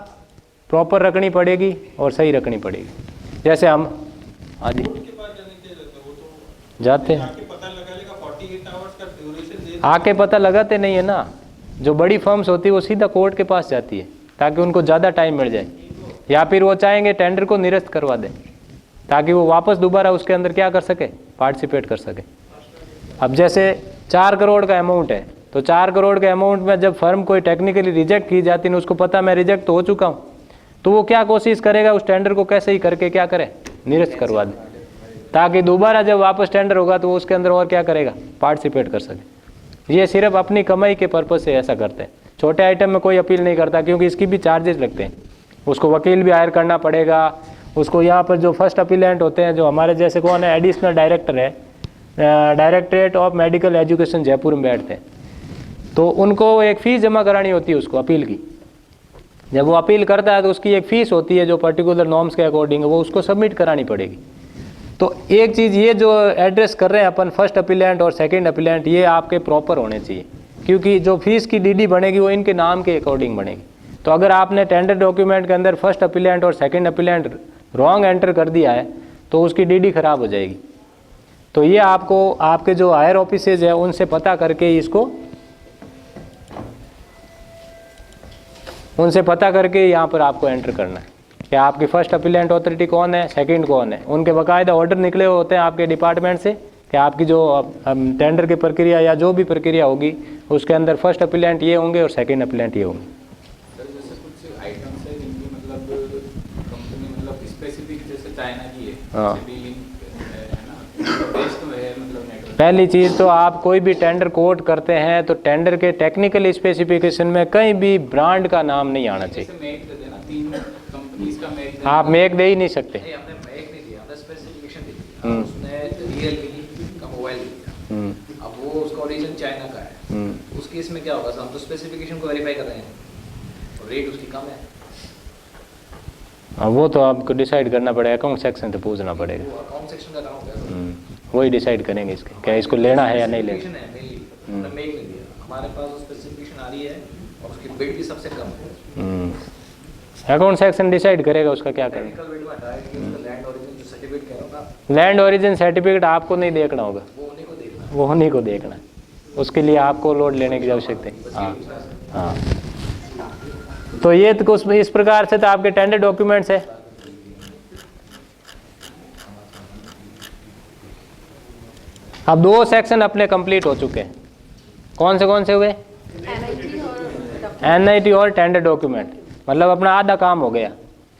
प्रॉपर रखनी पड़ेगी और सही रखनी पड़ेगी। जैसे हम हाँ जी जाते हैं, आके पता लगाते नहीं है ना। जो बड़ी फर्म्स होती है वो सीधा कोर्ट के पास जाती है ताकि उनको ज़्यादा टाइम मिल जाए, या फिर वो चाहेंगे टेंडर को निरस्त करवा दें ताकि वो वापस दोबारा उसके अंदर क्या कर सके, पार्टिसिपेट कर सके। अब जैसे 4 करोड़ का अमाउंट है, तो 4 करोड़ के अमाउंट में जब फर्म कोई टेक्निकली रिजेक्ट की जाती है, उसको पता मैं रिजेक्ट तो हो चुका हूँ, तो वो क्या कोशिश करेगा, उस टेंडर को कैसे ही करके क्या करे, निरस्त करवा दे, ताकि दोबारा जब वापस टेंडर होगा तो वो उसके अंदर और क्या करेगा, पार्टिसिपेट कर सके। ये सिर्फ अपनी कमाई के पर्पज़ से ऐसा करते हैं। छोटे आइटम में कोई अपील नहीं करता क्योंकि इसकी भी चार्जेस लगते हैं, उसको वकील भी हायर करना पड़ेगा, उसको यहाँ पर जो फर्स्ट अपीलेंट होते हैं, जो हमारे जैसे कौन है, एडिशनल डायरेक्टर है, directorate of medical education Jaipur में बैठते हैं, तो उनको एक फ़ीस जमा करानी होती है उसको अपील की। जब वो अपील करता है तो उसकी एक फ़ीस होती है जो पर्टिकुलर नॉर्म्स के अकॉर्डिंग वो उसको सबमिट करानी पड़ेगी। तो एक चीज़ ये जो एड्रेस कर रहे हैं अपन, फर्स्ट अपीलेंट और सेकंड अपीलेंट, ये आपके प्रॉपर होने चाहिए, क्योंकि जो फीस की डीडी बनेगी वो इनके नाम के अकॉर्डिंग बनेगी। तो अगर आपने टेंडर डॉक्यूमेंट के अंदर फर्स्ट अपीलेंट और सेकंड अपीलेंट रॉन्ग एंटर कर दिया है तो उसकी डीडी खराब हो जाएगी। तो ये आपको आपके जो हायर ऑफिसेज है उनसे पता करके उनसे पता करके यहाँ पर आपको एंटर करना है कि आपकी फर्स्ट अपीलेंट अथॉरिटी कौन है, सेकंड कौन है। उनके बाकायदा ऑर्डर निकले होते हैं आपके डिपार्टमेंट से कि आपकी जो टेंडर की प्रक्रिया या जो भी प्रक्रिया होगी उसके अंदर फर्स्ट अपीलेंट ये होंगे और सेकंड अपीलेंट ये होंगे। सर जैसे कुछ आइटम्स है जिनकी मतलब कंपनी मतलब स्पेसिफिक, जैसे चाइना की है, हाँ। डीलिंग है ना, बेस्ट है मतलब नेटवर्क। पहली चीज़ तो आप कोई भी टेंडर कोट करते हैं तो टेंडर के टेक्निकल स्पेसिफिकेशन में कहीं भी ब्रांड का नाम नहीं आना चाहिए। जैसे मेक दे देना, 3 कंपनीज का मेक, आप मेक दे ही नहीं सकते। नहीं हमने मेक नहीं दिया, हमने स्पेसिफिकेशन दी थी। उसने रियलमी का मोबाइल दिया, अब वो उसका ओरिजिन चाइना का है, उस केस में क्या होगा सर, हम तो स्पेसिफिकेशन को वेरीफाई कर रहे हैं और रेट उसकी कम है। हाँ, वो तो आपको डिसाइड करना पड़ेगा, अकाउंट सेक्शन से पूछना पड़ेगा, वो अकाउंट सेक्शन का काम होगा, वही डिसाइड करेंगे इसके क्या इसको लेना है या नहीं लेना। स्पेसिफिकेशन है मेनली, हमने मेक नहीं दिया, हमारे पास स्पेसिफिकेशन आ रही है और उसकी बिड भी सबसे कम है। अकाउंट सेक्शन डिसाइड करेगा उसका क्या करना। टेक्निकल बिड में हटाया कि उसका लैंड ओरिजिन जो सर्टिफिकेट कह रहा हूँ ना, लैंड ओरिजिन सर्टिफिकेट आपको नहीं देखना होगा, वो उन्हीं को देखना है। वो उन्हीं को देखना है, उसके लिए आपको लोड लेने की आवश्यकता है। हाँ हाँ, तो ये तो कुछ इस प्रकार से तो आपके टेंडर डॉक्यूमेंट्स है। अब 2 सेक्शन अपने कंप्लीट हो चुके हैं। कौन से हुए? NIT और टेंडर डॉक्यूमेंट, मतलब अपना आधा काम हो गया।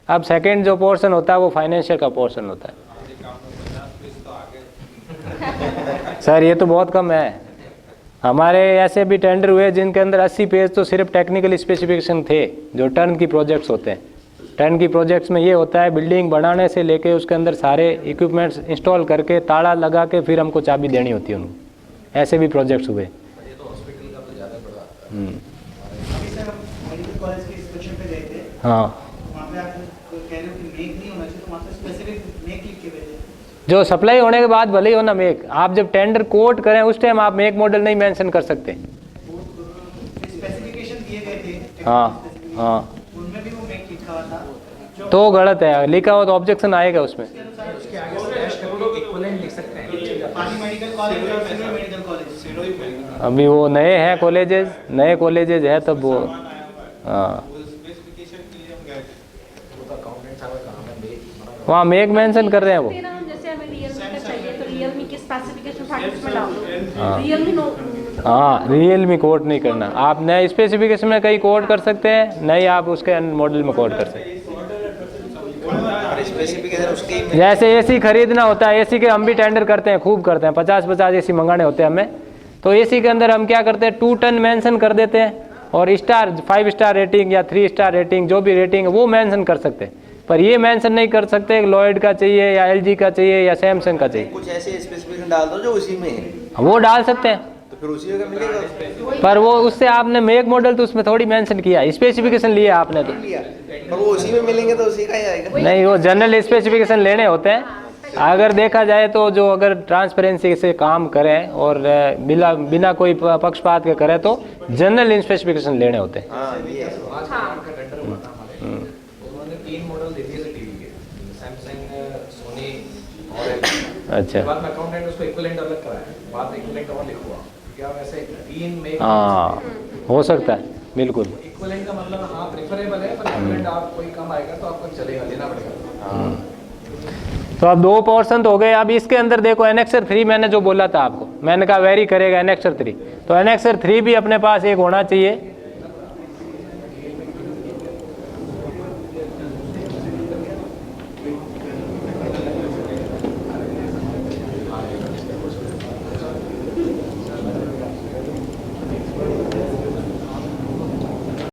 अब सेकंड जो पोर्शन होता है वो फाइनेंशियल का पोर्शन होता है। सर ये तो बहुत कम है, हमारे ऐसे भी टेंडर हुए जिनके अंदर 80 पेज तो सिर्फ टेक्निकल स्पेसिफिकेशन थे, जो टर्न की प्रोजेक्ट्स होते हैं। टर्न की प्रोजेक्ट्स में ये होता है बिल्डिंग बनाने से लेके उसके अंदर सारे इक्विपमेंट्स इंस्टॉल करके ताला लगा के फिर हमको चाबी देनी होती है उनको, ऐसे भी प्रोजेक्ट्स हुए। हाँ, जो सप्लाई होने के बाद भले ही हो ना मेक, आप जब टेंडर कोट करें उस टाइम आप मेक मॉडल नहीं मेंशन कर सकते। स्पेसिफिकेशन दिए गए थे, हाँ हाँ, उनमें भी वो मेक लिखा हुआ था। तो गलत है, लिखा हो तो ऑब्जेक्शन आएगा उसमें। उसके आगे स्लैश करके इक्विवेलेंट लिख सकते हैं। पानी मेडिकल कॉलेज और सिनो मेडिकल कॉलेज, अभी वो नए हैं कॉलेजेस, नए कॉलेजेस है तब वो। हाँ, वहाँ मेक मेंशन कर रहे हैं वो। जैसे हमें रियलमी का चाहिए तो रियलमी की स्पेसिफिकेशन फैक्टर्स में डाल रियली नो हाँ, रियल में कोड नहीं करना। आप नए स्पेसिफिकेशन में कहीं कोड कर सकते हैं, नहीं आप उसके मॉडल में कोड कर सकते हैं। स्पेसिफिकेशन उसकी में जैसे एसी खरीदना होता है, एसी के हम भी टेंडर करते हैं, खूब करते हैं, 50-50 एसी मंगाने होते हैं हमें, तो एसी के अंदर हम क्या करते हैं 2 टन मेंशन कर देते हैं और स्टार 5 स्टार रेटिंग या 3 स्टार रेटिंग जो भी रेटिंग है वो मेंशन कर सकते हैं, पर ये मेंशन नहीं कर सकते लॉयड का चाहिए या एलजी का चाहिए या सैमसंग का चाहिए। कुछ ऐसे स्पेसिफिकेशन डाल दो जो उसी में है, वो डाल सकते हैं, तो फिर उसी का मिलेगा। पर वो उससे आपने मेक मॉडल तो उसमें थोड़ी मेंशन किया, स्पेसिफिकेशन लिया आपने तो लिया पर वो उसी में मिलेंगे तो उसी का ही आएगा। नहीं, वो जनरल स्पेसिफिकेशन लेने होते हैं। अगर देखा जाए तो जो अगर ट्रांसपेरेंसी से काम करें और बिना कोई पक्षपात के करें तो जनरल स्पेसिफिकेशन लेने होते हैं। हाँ ये है। आज का टेंडर हुआ था हमारे, उन्होंने 3 मॉडल दे दिए थे टीवी के, सैमसंग, सोनी और LG। अच्छा, बाद में अकाउंटेंट उसको इक्विवेलेंट अलग कराया, बाद में इक्विवेलेंट और लिखवा, क्या वैसे 3 में हाँ हो सकता है, बिल्कुल। इक्विवेलेंट का मतलब हाँ प्रेफरेबल है, पर इक्विवेलेंट आप कोई कम आएगा तो आपको चलेगा, लेना पड़ेगा। तो अब 2 पोर्शन हो गए। अब इसके अंदर देखो एनेक्सर 3 मैंने जो बोला था आपको, मैंने कहा वेरी करेगा एनेक्सर 3, तो एनेक्सर 3 भी अपने पास एक होना चाहिए।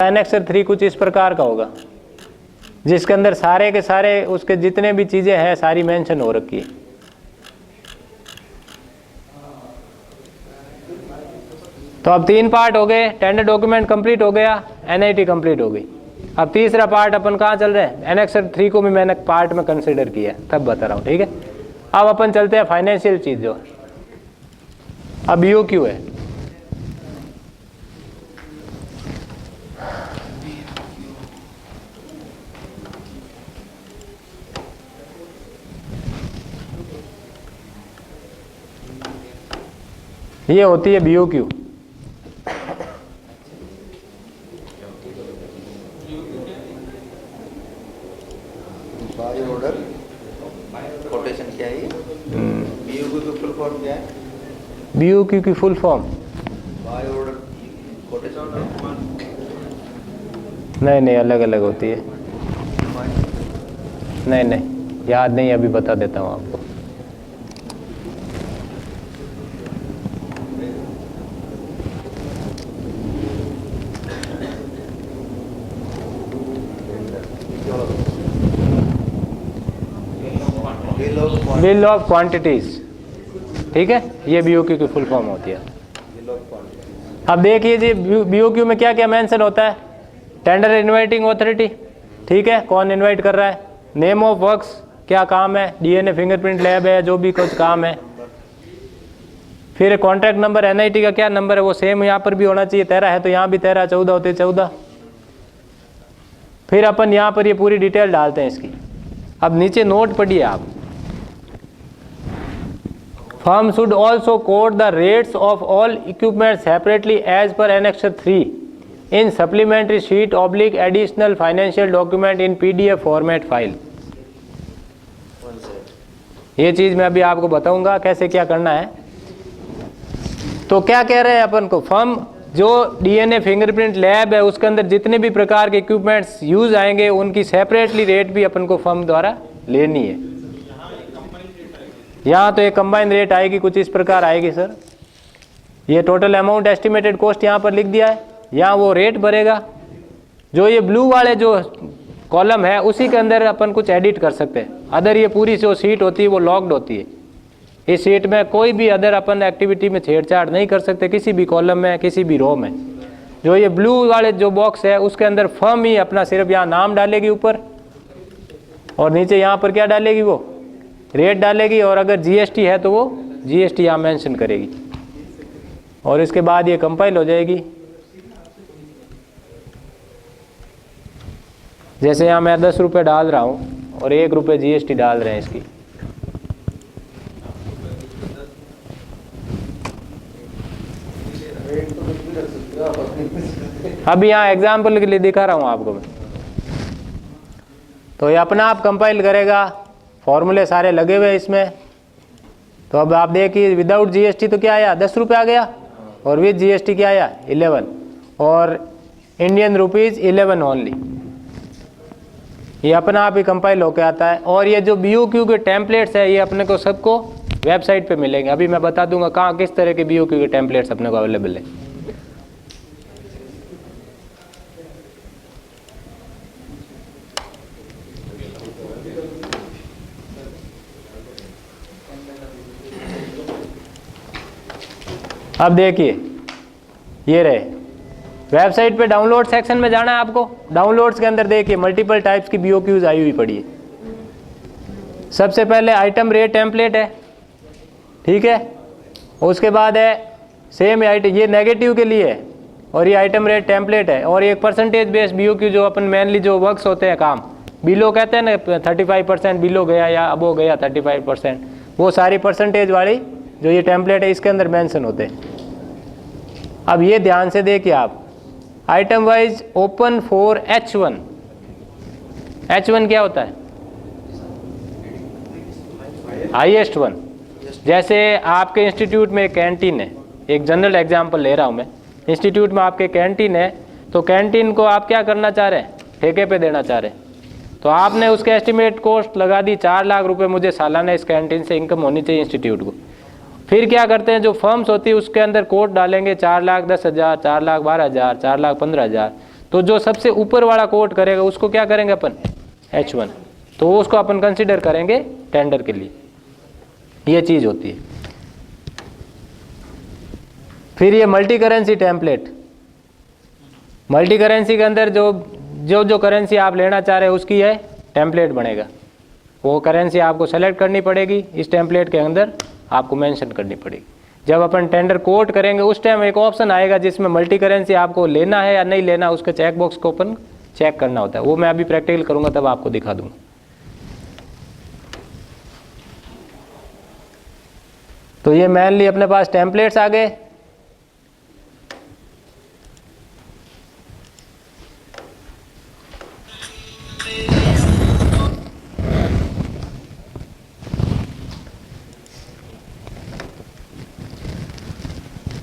एनेक्सर 3 कुछ इस प्रकार का होगा जिसके अंदर सारे के सारे उसके जितने भी चीज़ें हैं सारी मेंशन हो रखी है। तो अब 3 पार्ट हो गए, टेंडर डॉक्यूमेंट कंप्लीट हो गया, एनआईटी कंप्लीट हो गई। अब तीसरा पार्ट अपन कहाँ चल रहे हैं, एनेक्सर 3 को भी मैंने पार्ट में कंसिडर किया है, तब बता रहा हूँ, ठीक है। अब अपन चलते हैं फाइनेंशियल चीज़ जो है। अब BOQ है, ये होती है BOQ। बाय ऑर्डर कोटेशन क्या है? BOQ की फुल फॉर्म क्या है? BOQ की full form by order quotation नहीं अलग अलग होती है। नहीं याद नहीं, अभी बता देता हूँ आपको। बिल ऑफ क्वांटिटीज, ठीक है, ये BOQ की फुल फॉर्म होती है। अब देखिए जी BOQ में क्या क्या मेंशन होता है, टेंडर इन्वाइटिंग अथॉरिटी, ठीक है, कौन इनवाइट कर रहा है, नेम ऑफ वर्क्स क्या काम है, DNA फिंगरप्रिंट लैब है, जो भी कुछ काम है, फिर कॉन्ट्रैक्ट नंबर NIT का क्या नंबर है वो सेम यहाँ पर भी होना चाहिए, 13 है तो यहाँ भी 13, 14 होते 14। फिर अपन यहाँ पर ये पूरी डिटेल डालते हैं इसकी। अब नीचे नोट पढ़िए आप, Firm should also quote the rates of all equipment separately as per Annexure 3 in supplementary sheet / additional financial document in PDF format file। ये चीज़ मैं अभी आपको बताऊंगा कैसे क्या करना है। तो क्या कह रहे हैं अपन को, फर्म जो DNA फिंगरप्रिंट लैब है उसके अंदर जितने भी प्रकार के इक्विपमेंट्स यूज आएंगे उनकी सेपरेटली रेट भी अपन को फर्म द्वारा लेनी है। यहाँ तो एक कंबाइन रेट आएगी, कुछ इस प्रकार आएगी सर, ये टोटल अमाउंट एस्टिमेटेड कॉस्ट यहाँ पर लिख दिया है, यहाँ वो रेट भरेगा। जो ये ब्लू वाले जो कॉलम है उसी के अंदर अपन कुछ एडिट कर सकते हैं। अदर ये पूरी जो सीट होती है वो लॉक्ड होती है, इस सीट में कोई भी अदर अपन एक्टिविटी में छेड़छाड़ नहीं कर सकते, किसी भी कॉलम में किसी भी रो में। जो ये ब्लू वाले जो बॉक्स है उसके अंदर फर्म ही अपना सिर्फ यहाँ नाम डालेगी ऊपर, और नीचे यहाँ पर क्या डालेगी, वो रेट डालेगी, और अगर GST है तो वो GST यहाँ मेंशन करेगी, और इसके बाद ये कंपाइल हो जाएगी। जैसे यहाँ मैं 10 रुपये डाल रहा हूँ और 1 रुपये GST डाल रहे हैं इसकी, अभी यहाँ एग्जाम्पल के लिए दिखा रहा हूँ आपको मैं। तो ये अपना आप कंपाइल करेगा, फॉर्मूले सारे लगे हुए इसमें, तो अब आप देखिए विदाउट जीएसटी तो क्या आया 10 रुपये आ गया, और विद जीएसटी क्या आया 11, और इंडियन रुपीज़ 11 ओनली। ये अपना आप ही कंपाइल होके आता है। और ये जो BOQ के टेम्पलेट्स है ये अपने को सबको वेबसाइट पे मिलेंगे। अभी मैं बता दूंगा कहाँ किस तरह के BOQ के टेम्पलेट्स अपने को अवेलेबल है। अब देखिए ये रहे वेबसाइट पे डाउनलोड सेक्शन में जाना है आपको। डाउनलोड्स के अंदर देखिए मल्टीपल टाइप्स की BOQs आई हुई पड़ी है। सबसे पहले आइटम रेट टेम्पलेट है, ठीक है। उसके बाद है सेम आइटम, ये नेगेटिव के लिए है, और ये आइटम रेट टेम्पलेट है। और एक परसेंटेज बेस्ड BOQ जो अपन मेनली जो वर्क्स होते हैं काम बिलो कहते हैं ना, 35% बिलो गया या अबो गया 35%, वो सारी परसेंटेज वाली जो ये टेम्पलेट है इसके अंदर मेंशन होते हैं। अब ये ध्यान से देखिए आप, item wise open for H1। H1 क्या होता है? Highest one. जैसे आपके इंस्टीट्यूट में कैंटीन है, एक जनरल एग्जांपल ले रहा हूँ मैं, इंस्टीट्यूट में आपके कैंटीन है, तो कैंटीन को आप क्या करना चाह रहे हैं? ठेके पे देना चाह रहे हैं। तो आपने उसके एस्टिमेट कॉस्ट लगा दी 4 लाख रुपए मुझे सालाना इस कैंटीन से इनकम होनी चाहिए इंस्टीट्यूट को। फिर क्या करते हैं, जो फर्म्स होती है उसके अंदर कोट डालेंगे 4,10,000, 4,12,000, 4,15,000। तो जो सबसे ऊपर वाला कोट करेगा उसको क्या करेंगे अपन? H1। तो उसको अपन कंसिडर करेंगे टेंडर के लिए। ये चीज़ होती है। फिर ये multi currency template, multi currency के अंदर जो करेंसी आप लेना चाह रहे हैं उसकी है टेम्पलेट बनेगा। वो करेंसी आपको सेलेक्ट करनी पड़ेगी, इस टेम्पलेट के अंदर आपको मेंशन करनी पड़ेगी। जब अपन टेंडर कोट करेंगे उस टाइम एक ऑप्शन आएगा जिसमें मल्टी करेंसी आपको लेना है या नहीं लेना, उसके चेक बॉक्स को अपन चेक करना होता है। वो मैं अभी प्रैक्टिकल करूंगा तब आपको दिखा दूंगा। तो ये मेनली अपने पास टेम्पलेट्स आ गए।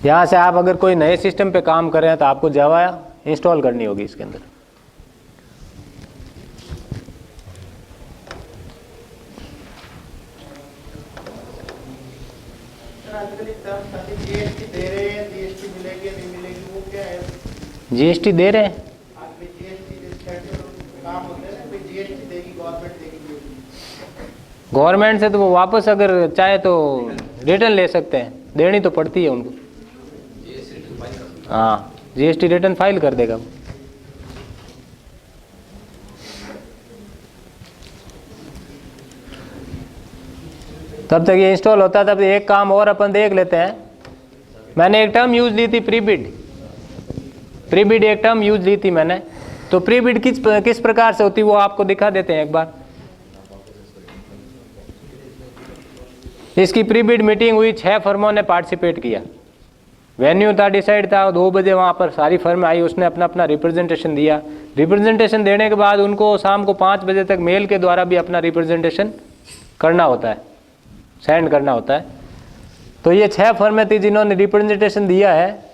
यहाँ से आप अगर कोई नए सिस्टम पे काम कर रहे हैं तो आपको जावा इंस्टॉल करनी होगी इसके अंदर। जीएसटी दे रहे हैं, जीएसटी मिलेगी नहीं मिलेगी, वो क्या है? जीएसटी दे रहे हैं, काम होते हैं ना, जीएसटी देगी गवर्नमेंट देगी। गवर्नमेंट से तो वो वापस अगर चाहे तो रिटर्न ले सकते हैं, देनी तो पड़ती है उनको। हाँ, जीएसटी रिटर्न फाइल कर देगा वो। तब तक ये इंस्टॉल होता है, तब एक काम और अपन देख लेते हैं। मैंने एक टर्म यूज ली थी प्रीबिड। प्रीबिड एक टर्म यूज ली थी मैंने। तो प्रीबिड किस प्रकार से होती है वो आपको दिखा देते हैं एक बार। इसकी प्रीबिड मीटिंग हुई, 6 फर्मों ने पार्टिसिपेट किया। वेन्यू था, डिसाइड था, 2 बजे वहाँ पर सारी फर्म आई, उसने अपना अपना रिप्रेजेंटेशन दिया। रिप्रेजेंटेशन देने के बाद उनको शाम को 5 बजे तक मेल के द्वारा भी अपना रिप्रेजेंटेशन करना होता है, सेंड करना होता है। तो ये 6 फर्में थी जिन्होंने रिप्रेजेंटेशन दिया है।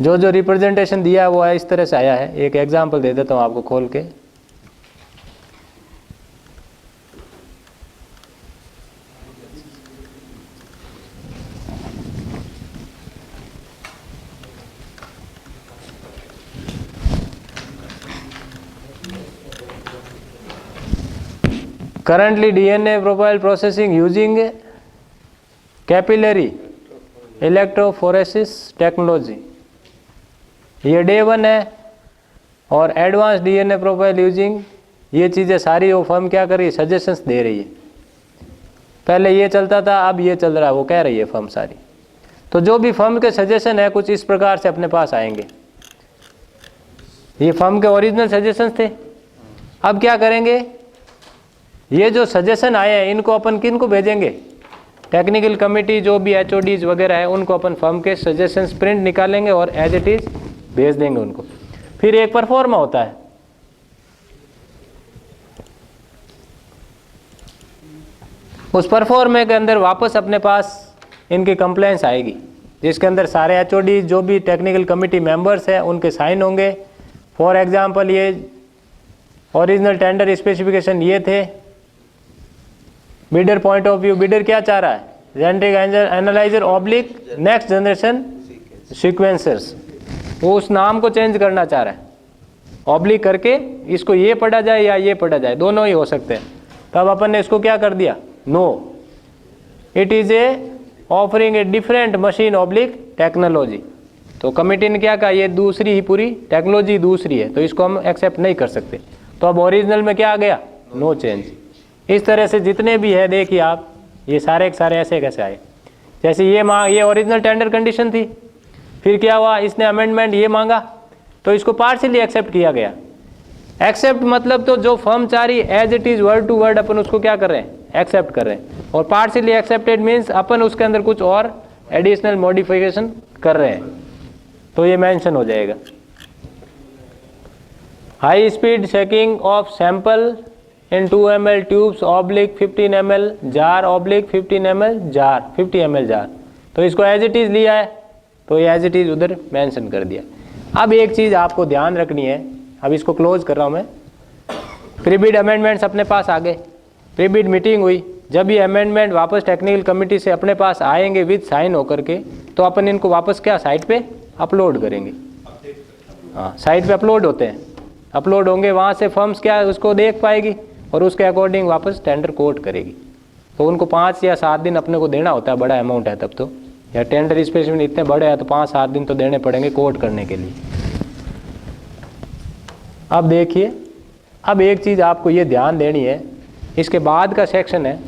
जो रिप्रेजेंटेशन दिया है वो इस तरह से आया है। एक एग्जांपल दे देता हूँ आपको खोल के। Currently DNA profile processing using capillary electrophoresis technology, ये डे 1 है। और एडवांस DNA प्रोफाइल यूजिंग, ये चीज़ें सारी वो फर्म क्या कर रही है, सजेशंस दे रही है। पहले ये चलता था, अब ये चल रहा है, वो कह रही है फर्म सारी। तो जो भी फर्म के सजेशन है कुछ इस प्रकार से अपने पास आएंगे। ये फर्म के ओरिजिनल सजेशंस थे। अब क्या करेंगे, ये जो सजेशन आए हैं इनको अपन किन को भेजेंगे? टेक्निकल कमेटी, जो भी HODs वगैरह है उनको अपन फर्म के सजेशंस प्रिंट निकालेंगे और एज इट इज़ भेज देंगे उनको। फिर एक परफॉर्मा होता है। उस परफॉर्मे के अंदर वापस अपने पास इनकी कंप्लेंट्स आएगी, जिसके अंदर सारे एचओडी जो भी टेक्निकल कमेटी मेंबर्स हैं उनके साइन होंगे। फॉर एग्जांपल ये ओरिजिनल टेंडर स्पेसिफिकेशन ये थे, bidder point of view, bidder क्या चाह रहा है, genetic analyser oblique next generation sequencers, वो उस नाम को चेंज करना चाह रहा है, ऑब्लिक करके इसको ये पढ़ा जाए या ये पढ़ा जाए, दोनों ही हो सकते हैं। तब अपन ने इसको क्या कर दिया, no, it is a offering a different machine oblique technology. तो कमेटी ने क्या कहा, ये दूसरी ही पूरी टेक्नोलॉजी दूसरी है, तो इसको हम एक्सेप्ट नहीं कर सकते। तो अब ओरिजिनल में क्या आ गया, नो चेंज। इस तरह से जितने भी है देखिए आप, ये सारे के सारे ऐसे कैसे आए। जैसे ये ओरिजिनल टेंडर कंडीशन थी, फिर क्या हुआ, इसने अमेंडमेंट ये मांगा तो इसको पार्शियली एक्सेप्ट किया गया। एक्सेप्ट मतलब तो जो फर्म चाह रही as it is word to word अपन उसको क्या कर रहे हैं, एक्सेप्ट कर रहे हैं। और पार्शियली एक्सेप्टेड मीन्स अपन उसके अंदर कुछ और एडिशनल मॉडिफिकेशन कर रहे हैं, तो ये मेंशन हो जाएगा। High speed checking of sample in 2 ml tubes oblique 15 ml jar oblique 15 ml jar 50 ml jar, तो इसको एज इट इज लिया है, तो ये एज इट इज उधर मेंशन कर दिया। अब एक चीज़ आपको ध्यान रखनी है, अब इसको क्लोज कर रहा हूँ मैं। प्रीबिड अमेंडमेंट्स अपने पास आ गए, प्रीबिड मीटिंग हुई, जब ये अमेंडमेंट वापस टेक्निकल कमेटी से अपने पास आएंगे विद साइन होकर के, तो अपन इनको वापस क्या साइट पे अपलोड करेंगे। हाँ, साइट पे अपलोड होते हैं, अपलोड होंगे, वहाँ से फर्म्स क्या उसको देख पाएगी और उसके अकॉर्डिंग वापस टेंडर कोट करेगी। तो उनको 5 या 7 दिन अपने को देना होता है, बड़ा अमाउंट है तब तो, या टेंडर स्पेसिफिक इतने बड़े हैं तो 5-7 दिन तो देने पड़ेंगे कोट करने के लिए। अब देखिए, अब एक चीज़ आपको ये ध्यान देनी है, इसके बाद का सेक्शन है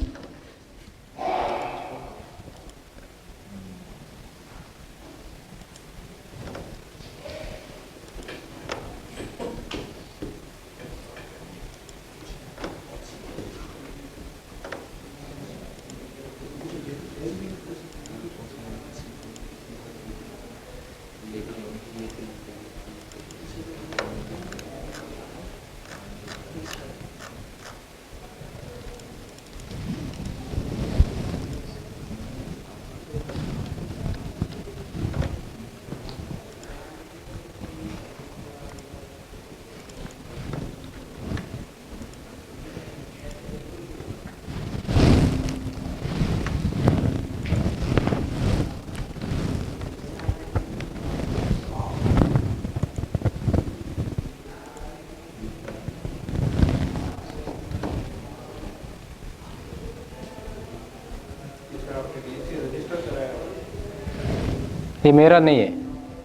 ये मेरा नहीं है,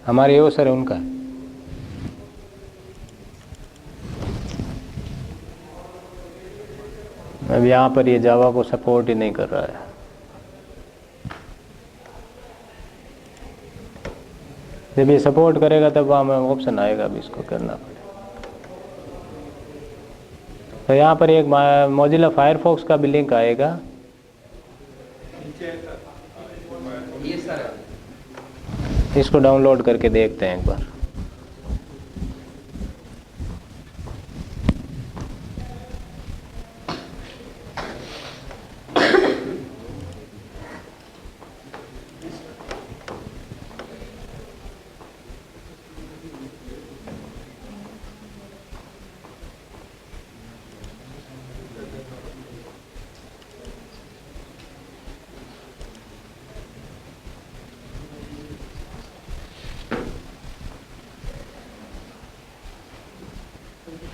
हमारे यो सर है उनका है। अब यहाँ पर ये जावा को सपोर्ट ही नहीं कर रहा है। जब ये सपोर्ट करेगा तब वहाँ में ऑप्शन आएगा, अभी इसको करना पड़ेगा। तो यहाँ पर एक मोजिला फायरफॉक्स का भी लिंक आएगा, इसको डाउनलोड करके देखते हैं एक बार।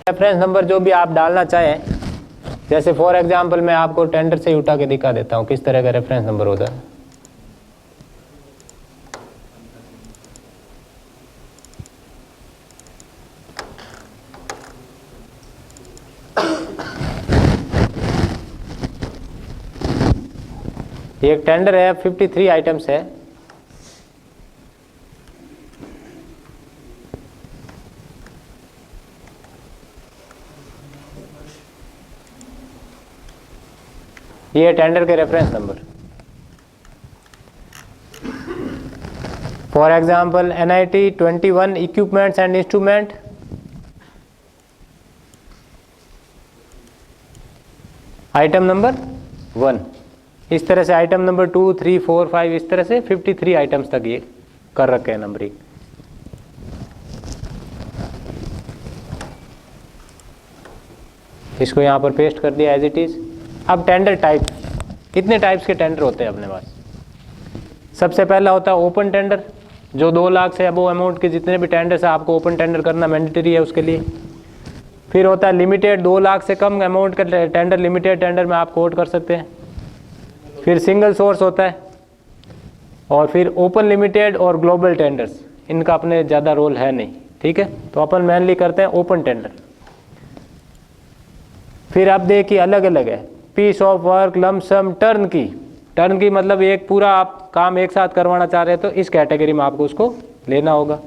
रेफरेंस नंबर जो भी आप डालना चाहें, जैसे फॉर एग्जांपल मैं आपको टेंडर से ही उठा के दिखा देता हूं किस तरह का रेफरेंस नंबर होता है। ये एक टेंडर है, 53 आइटम्स है। ये टेंडर के reference number, for example NIT 21 equipments and instrument, item number 1। इस तरह से आइटम नंबर 2, 3, 4, 5 इस तरह से 53 आइटम्स तक ये कर रखे हैं नंबरिंग। इसको यहाँ पर पेस्ट कर दिया एज इट इज़। अब टेंडर टाइप, कितने टाइप्स के टेंडर होते हैं अपने पास? सबसे पहला होता है ओपन टेंडर, जो 2 लाख से अबो अमाउंट के जितने भी टेंडर्स है आपको ओपन टेंडर करना मैंडेटरी है उसके लिए। फिर होता है लिमिटेड, 2 लाख से कम अमाउंट का टेंडर लिमिटेड टेंडर में आप कोट कर सकते हैं। फिर सिंगल सोर्स होता है, और फिर ओपन लिमिटेड और ग्लोबल टेंडर्स, इनका अपने ज़्यादा रोल है नहीं, ठीक है। तो अपन मेनली करते हैं ओपन टेंडर। फिर आप देखिए अलग अलग है, piece of work, lump sum, turnkey. Turnkey मतलब एक पूरा आप काम एक साथ करवाना चाह रहे हैं तो इस कैटेगरी में आपको उसको लेना होगा।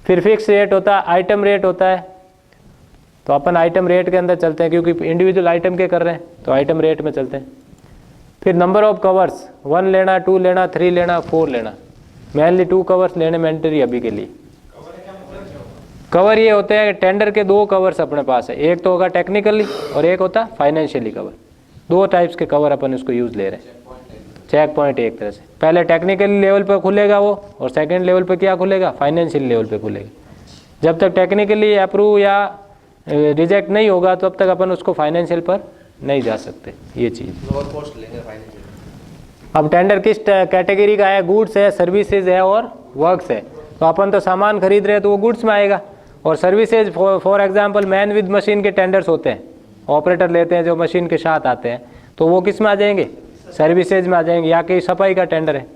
फिर फिक्स रेट होता है, आइटम रेट होता है, तो अपन आइटम रेट के अंदर चलते हैं क्योंकि इंडिविजुअल आइटम के कर रहे हैं तो आइटम रेट में चलते हैं। फिर नंबर ऑफ कवर्स, 1 लेना, 2 लेना, 3 लेना, 4 लेना। मेनली 2 कवर्स लेने मैंडेटरी अभी के लिए। कवर ये होते हैं टेंडर के 2 कवर्स अपने पास है, एक तो होगा टेक्निकली और एक होता फाइनेंशियली कवर। 2 टाइप्स के कवर अपन इसको यूज़ ले रहे हैं। चेक पॉइंट एक तरह से, पहले टेक्निकली लेवल पर खुलेगा वो, और सेकंड लेवल पर क्या खुलेगा? फाइनेंशियल लेवल पे खुलेगा। जब तक टेक्निकली अप्रूव या रिजेक्ट नहीं होगा तब तक अपन उसको फाइनेंशियल पर नहीं जा सकते, ये चीज़। लोअर कॉस्ट लेंगे फाइनेंशियल। अब टेंडर किस कैटेगरी का है? गुड्स है, सर्विसेज है और वर्क्स है। तो अपन तो सामान खरीद रहे हैं तो वो गुड्स में आएगा। और services for example man with machine के टेंडर्स होते हैं, ऑपरेटर लेते हैं जो मशीन के साथ आते हैं, तो वो किस में आ जाएंगे? सर्विसेज में आ जाएंगे। या कि सफाई का टेंडर है,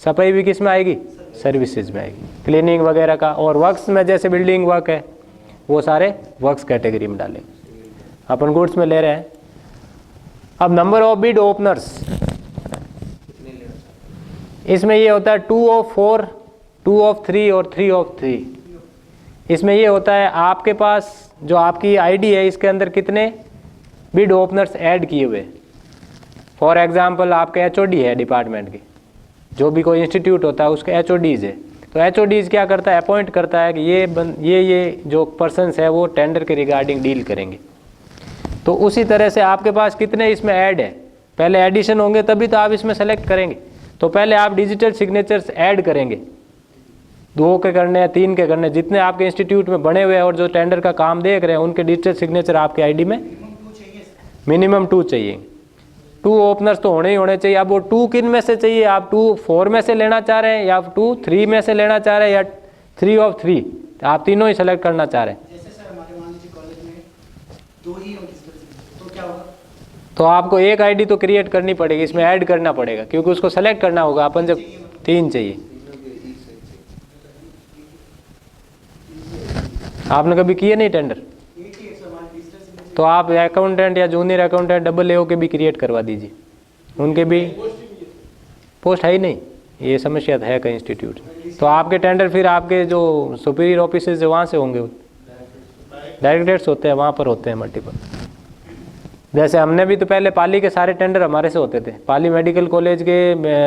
सफाई भी किस में आएगी? सर्विसेज में आएगी। क्लीनिंग वगैरह का, और वर्क्स में जैसे बिल्डिंग वर्क है वो सारे वर्क्स कैटेगरी में डालेंगे। अपन गुड्स में ले रहे हैं। अब नंबर ऑफ बिड ओपनर्स, इसमें ये होता है 2 of 4, 2 of 3 और 3 of 3। इसमें ये होता है आपके पास जो आपकी आईडी है इसके अंदर कितने बिड ओपनर्स ऐड किए हुए। फॉर एग्जांपल आपके एचओडी है डिपार्टमेंट के, जो भी कोई इंस्टीट्यूट होता है उसके एचओडीज़ है, तो एचओडीज़ क्या करता है? अपॉइंट करता है कि ये जो पर्सन्स है वो टेंडर के रिगार्डिंग डील करेंगे। तो उसी तरह से आपके पास कितने इसमें ऐड है, पहले एडिशन होंगे तभी तो आप इसमें सेलेक्ट करेंगे। तो पहले आप डिजिटल सिग्नेचर्स ऐड करेंगे, 2 के करने हैं, 3 के करने, जितने आपके इंस्टीट्यूट में बने हुए हैं और जो टेंडर का काम देख रहे हैं उनके डिजिटल सिग्नेचर आपके आईडी में मिनिमम 2 चाहिए। 2 ओपनर्स तो होने ही होने चाहिए। अब वो 2 किन में से चाहिए? आप 2 4 में से लेना चाह रहे हैं, या 2 3 में से लेना चाह रहे हैं, या 3 of 3? आप तीनों ही सेलेक्ट करना चाह रहे हैं। जैसे सर हमारे मान लीजिए कॉलेज में 2 ही हो तो क्या होगा? तो आपको एक आईडी तो क्रिएट करनी पड़ेगी, इसमें ऐड करना पड़ेगा क्योंकि उसको सेलेक्ट करना होगा। अपन जब 3 चाहिए, आपने कभी किए नहीं टेंडर? तो आप अकाउंटेंट या जूनियर अकाउंटेंट AA के भी क्रिएट करवा दीजिए, उनके भी पोस्ट है ही नहीं। ये समस्या है कई इंस्टीट्यूट। तो आपके टेंडर फिर आपके जो सुपीरियर ऑफिसेज है वहाँ से होंगे, डायरेक्टरेट्स होते हैं वहाँ पर होते हैं मल्टीपल। जैसे हमने भी तो पहले पाली के सारे टेंडर हमारे से होते थे, पाली मेडिकल कॉलेज के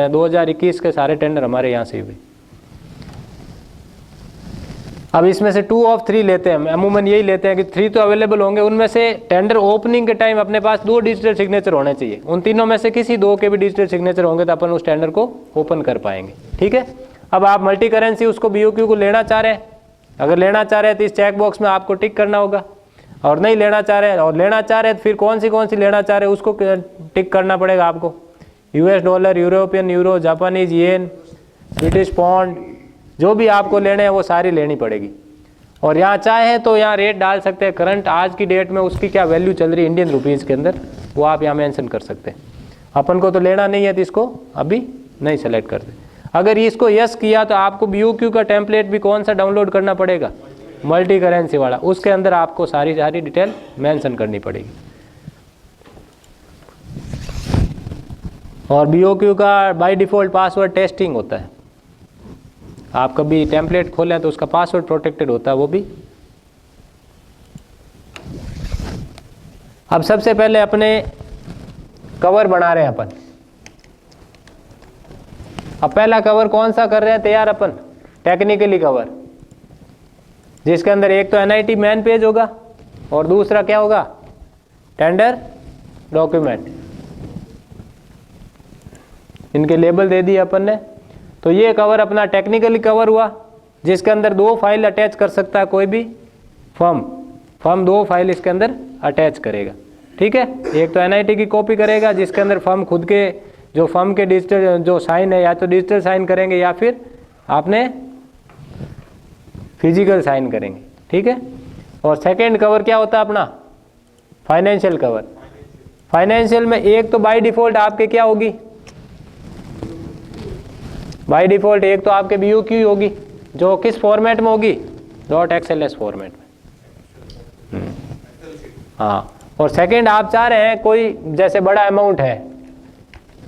2021 के सारे टेंडर हमारे यहाँ से हुए। अब इसमें से 2 of 3 लेते हैं, अमूमन यही लेते हैं कि 3 तो अवेलेबल होंगे, उनमें से टेंडर ओपनिंग के टाइम अपने पास 2 डिजिटल सिग्नेचर होने चाहिए। उन तीनों में से किसी 2 के भी डिजिटल सिग्नेचर होंगे तो अपन उस टेंडर को ओपन कर पाएंगे, ठीक है। अब आप मल्टी करेंसी उसको BOQ को लेना चाह रहे हैं, अगर लेना चाह रहे हैं तो इस चेक बॉक्स में आपको टिक करना होगा, और नहीं लेना चाह रहे हैं और लेना चाह रहे हैं तो फिर कौन सी लेना चाह रहे हैं उसको टिक करना पड़ेगा आपको। US dollar, European euro, Japanese yen, British pound, जो भी आपको लेने हैं वो सारी लेनी पड़ेगी। और यहाँ चाहे तो यहाँ रेट डाल सकते हैं, करंट आज की डेट में उसकी क्या वैल्यू चल रही है इंडियन रुपीज़ के अंदर, वो आप यहाँ मेंशन कर सकते हैं। अपन को तो लेना नहीं है तो इसको अभी नहीं सेलेक्ट करते। अगर इसको यस किया तो आपको BOQ का टेम्पलेट भी कौन सा डाउनलोड करना पड़ेगा? मल्टी करेंसी वाला। उसके अंदर आपको सारी डिटेल मेंशन करनी पड़ेगी। और BOQ का बाय डिफ़ॉल्ट पासवर्ड टेस्टिंग होता है। आप कभी टेम्पलेट खोलें तो उसका पासवर्ड प्रोटेक्टेड होता है वो भी। अब सबसे पहले अपने कवर बना रहे हैं अपन। अब पहला कवर कौन सा कर रहे हैं तैयार अपन? टेक्निकली कवर, जिसके अंदर एक तो NIT मेन पेज होगा और दूसरा क्या होगा? Tender document. इनके लेबल दे दिए अपन ने। तो ये कवर अपना टेक्निकली कवर हुआ, जिसके अंदर 2 फाइल अटैच कर सकता है कोई भी फर्म 2 फाइल इसके अंदर अटैच करेगा, ठीक है। एक तो NIT की कॉपी करेगा जिसके अंदर फर्म खुद के जो फर्म के डिजिटल जो साइन है, या तो डिजिटल साइन करेंगे या फिर आपने फिजिकल साइन करेंगे, ठीक है। और सेकंड कवर क्या होता है अपना, फाइनेंशियल कवर। फाइनेंशियल में एक तो बाय डिफॉल्ट आपके क्या होगी, बाय डिफॉल्ट एक तो आपके BOQ होगी, जो किस फॉर्मेट में होगी, .XLS फॉर्मेट में। हाँ, और सेकंड आप चाह रहे हैं कोई जैसे बड़ा अमाउंट है,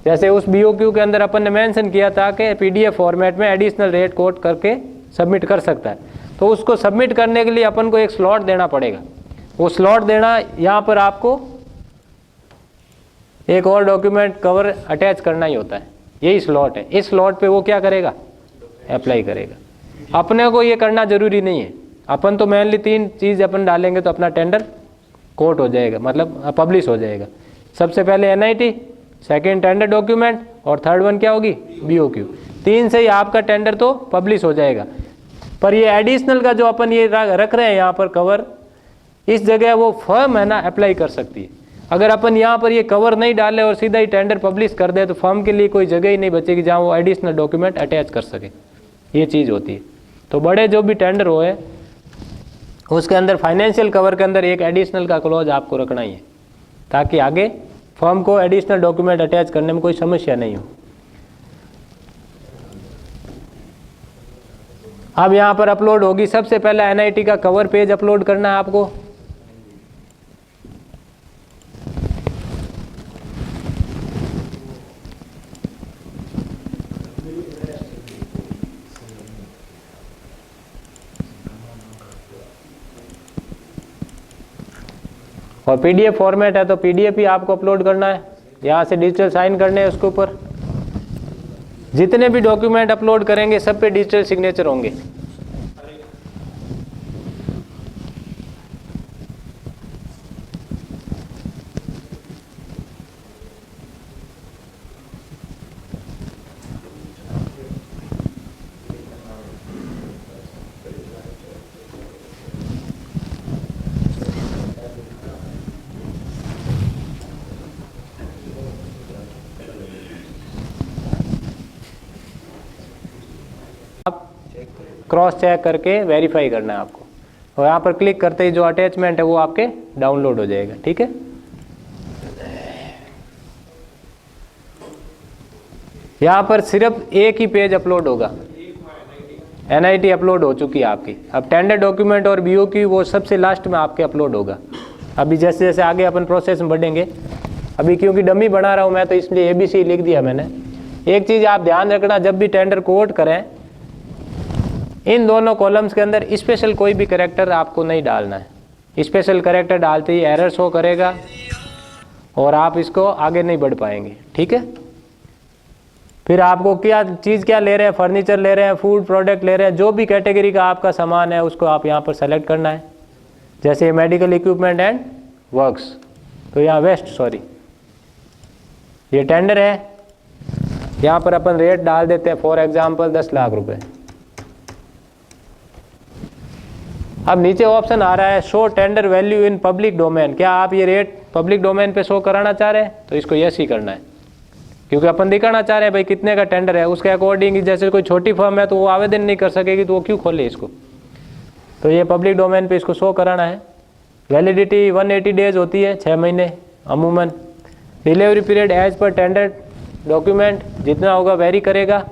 जैसे उस BOQ के अंदर अपन ने मेंशन किया था कि PDF फॉर्मेट में एडिशनल रेट कोट करके सबमिट कर सकता है, तो उसको सबमिट करने के लिए अपन को एक स्लॉट देना पड़ेगा। वो स्लॉट देना, यहाँ पर आपको एक और डॉक्यूमेंट कवर अटैच करना ही होता है, यही स्लॉट है। इस स्लॉट पे वो क्या करेगा, अप्लाई करेगा। अपने को ये करना जरूरी नहीं है, अपन तो मेनली 3 चीज़ अपन डालेंगे तो अपना टेंडर कोट हो जाएगा, मतलब पब्लिश हो जाएगा। सबसे पहले NIT, सेकेंड टेंडर डॉक्यूमेंट, और थर्ड वन क्या होगी, BOQ। 3 से ही आपका टेंडर तो पब्लिश हो जाएगा। पर ये एडिशनल का जो अपन ये रख रहे हैं यहाँ पर कवर, इस जगह वो फर्म है ना अप्लाई कर सकती है। अगर अपन यहाँ पर ये कवर नहीं डाले और सीधा ही टेंडर पब्लिश कर दे तो फर्म के लिए कोई जगह ही नहीं बचेगी जहाँ वो एडिशनल डॉक्यूमेंट अटैच कर सके, ये चीज़ होती है। तो बड़े जो भी टेंडर होए उसके अंदर फाइनेंशियल कवर के अंदर एक एडिशनल का क्लॉज आपको रखना ही है, ताकि आगे फर्म को एडिशनल डॉक्यूमेंट अटैच करने में कोई समस्या नहीं हो। अब यहाँ पर अपलोड होगी, सबसे पहले NIT का कवर पेज अपलोड करना है आपको। और PDF फॉर्मेट है तो PDF ही आपको अपलोड करना है, यहाँ से डिजिटल साइन करने हैं उसके ऊपर। जितने भी डॉक्यूमेंट अपलोड करेंगे सब पे डिजिटल सिग्नेचर होंगे। क्रॉस चेक करके वेरीफाई करना है आपको, और यहाँ पर क्लिक करते ही जो अटैचमेंट है वो आपके डाउनलोड हो जाएगा, ठीक है। यहाँ पर सिर्फ एक ही पेज अपलोड होगा, NIT अपलोड हो चुकी है आपकी। अब टेंडर डॉक्यूमेंट और BOQ वो सबसे लास्ट में आपके अपलोड होगा। अभी जैसे जैसे आगे अपन प्रोसेस में बढ़ेंगे, अभी क्योंकि डमी बना रहा हूँ मैं तो इसलिए ABC लिख दिया मैंने। एक चीज़ आप ध्यान रखना, जब भी टेंडर कोट करें इन दोनों कॉलम्स के अंदर स्पेशल कोई भी कैरेक्टर आपको नहीं डालना है। स्पेशल कैरेक्टर डालते ही एरर शो करेगा और आप इसको आगे नहीं बढ़ पाएंगे, ठीक है। फिर आपको क्या चीज़ क्या ले रहे हैं, फर्नीचर ले रहे हैं, फूड प्रोडक्ट ले रहे हैं, जो भी कैटेगरी का आपका सामान है उसको आप यहाँ पर सेलेक्ट करना है। जैसे मेडिकल इक्विपमेंट एंड वर्क्स, तो यहाँ ये टेंडर है, यहाँ पर अपन रेट डाल देते हैं, फॉर एग्जाम्पल 10 लाख रुपए। अब नीचे ऑप्शन आ रहा है show tender value in public domain. क्या आप ये रेट पब्लिक डोमेन पे शो कराना चाह रहे हैं, तो इसको यस ही करना है, क्योंकि अपन दिखाना चाह रहे हैं भाई कितने का टेंडर है। उसके अकॉर्डिंग जैसे कोई छोटी फर्म है तो वो आवेदन नहीं कर सकेगी, तो वो क्यों खोले इसको। तो ये पब्लिक डोमेन पे इसको शो कराना है। वैलिडिटी 180 डेज होती है, 6 महीने अमूमन। Delivery period as per tender document जितना होगा वेरी करेगा।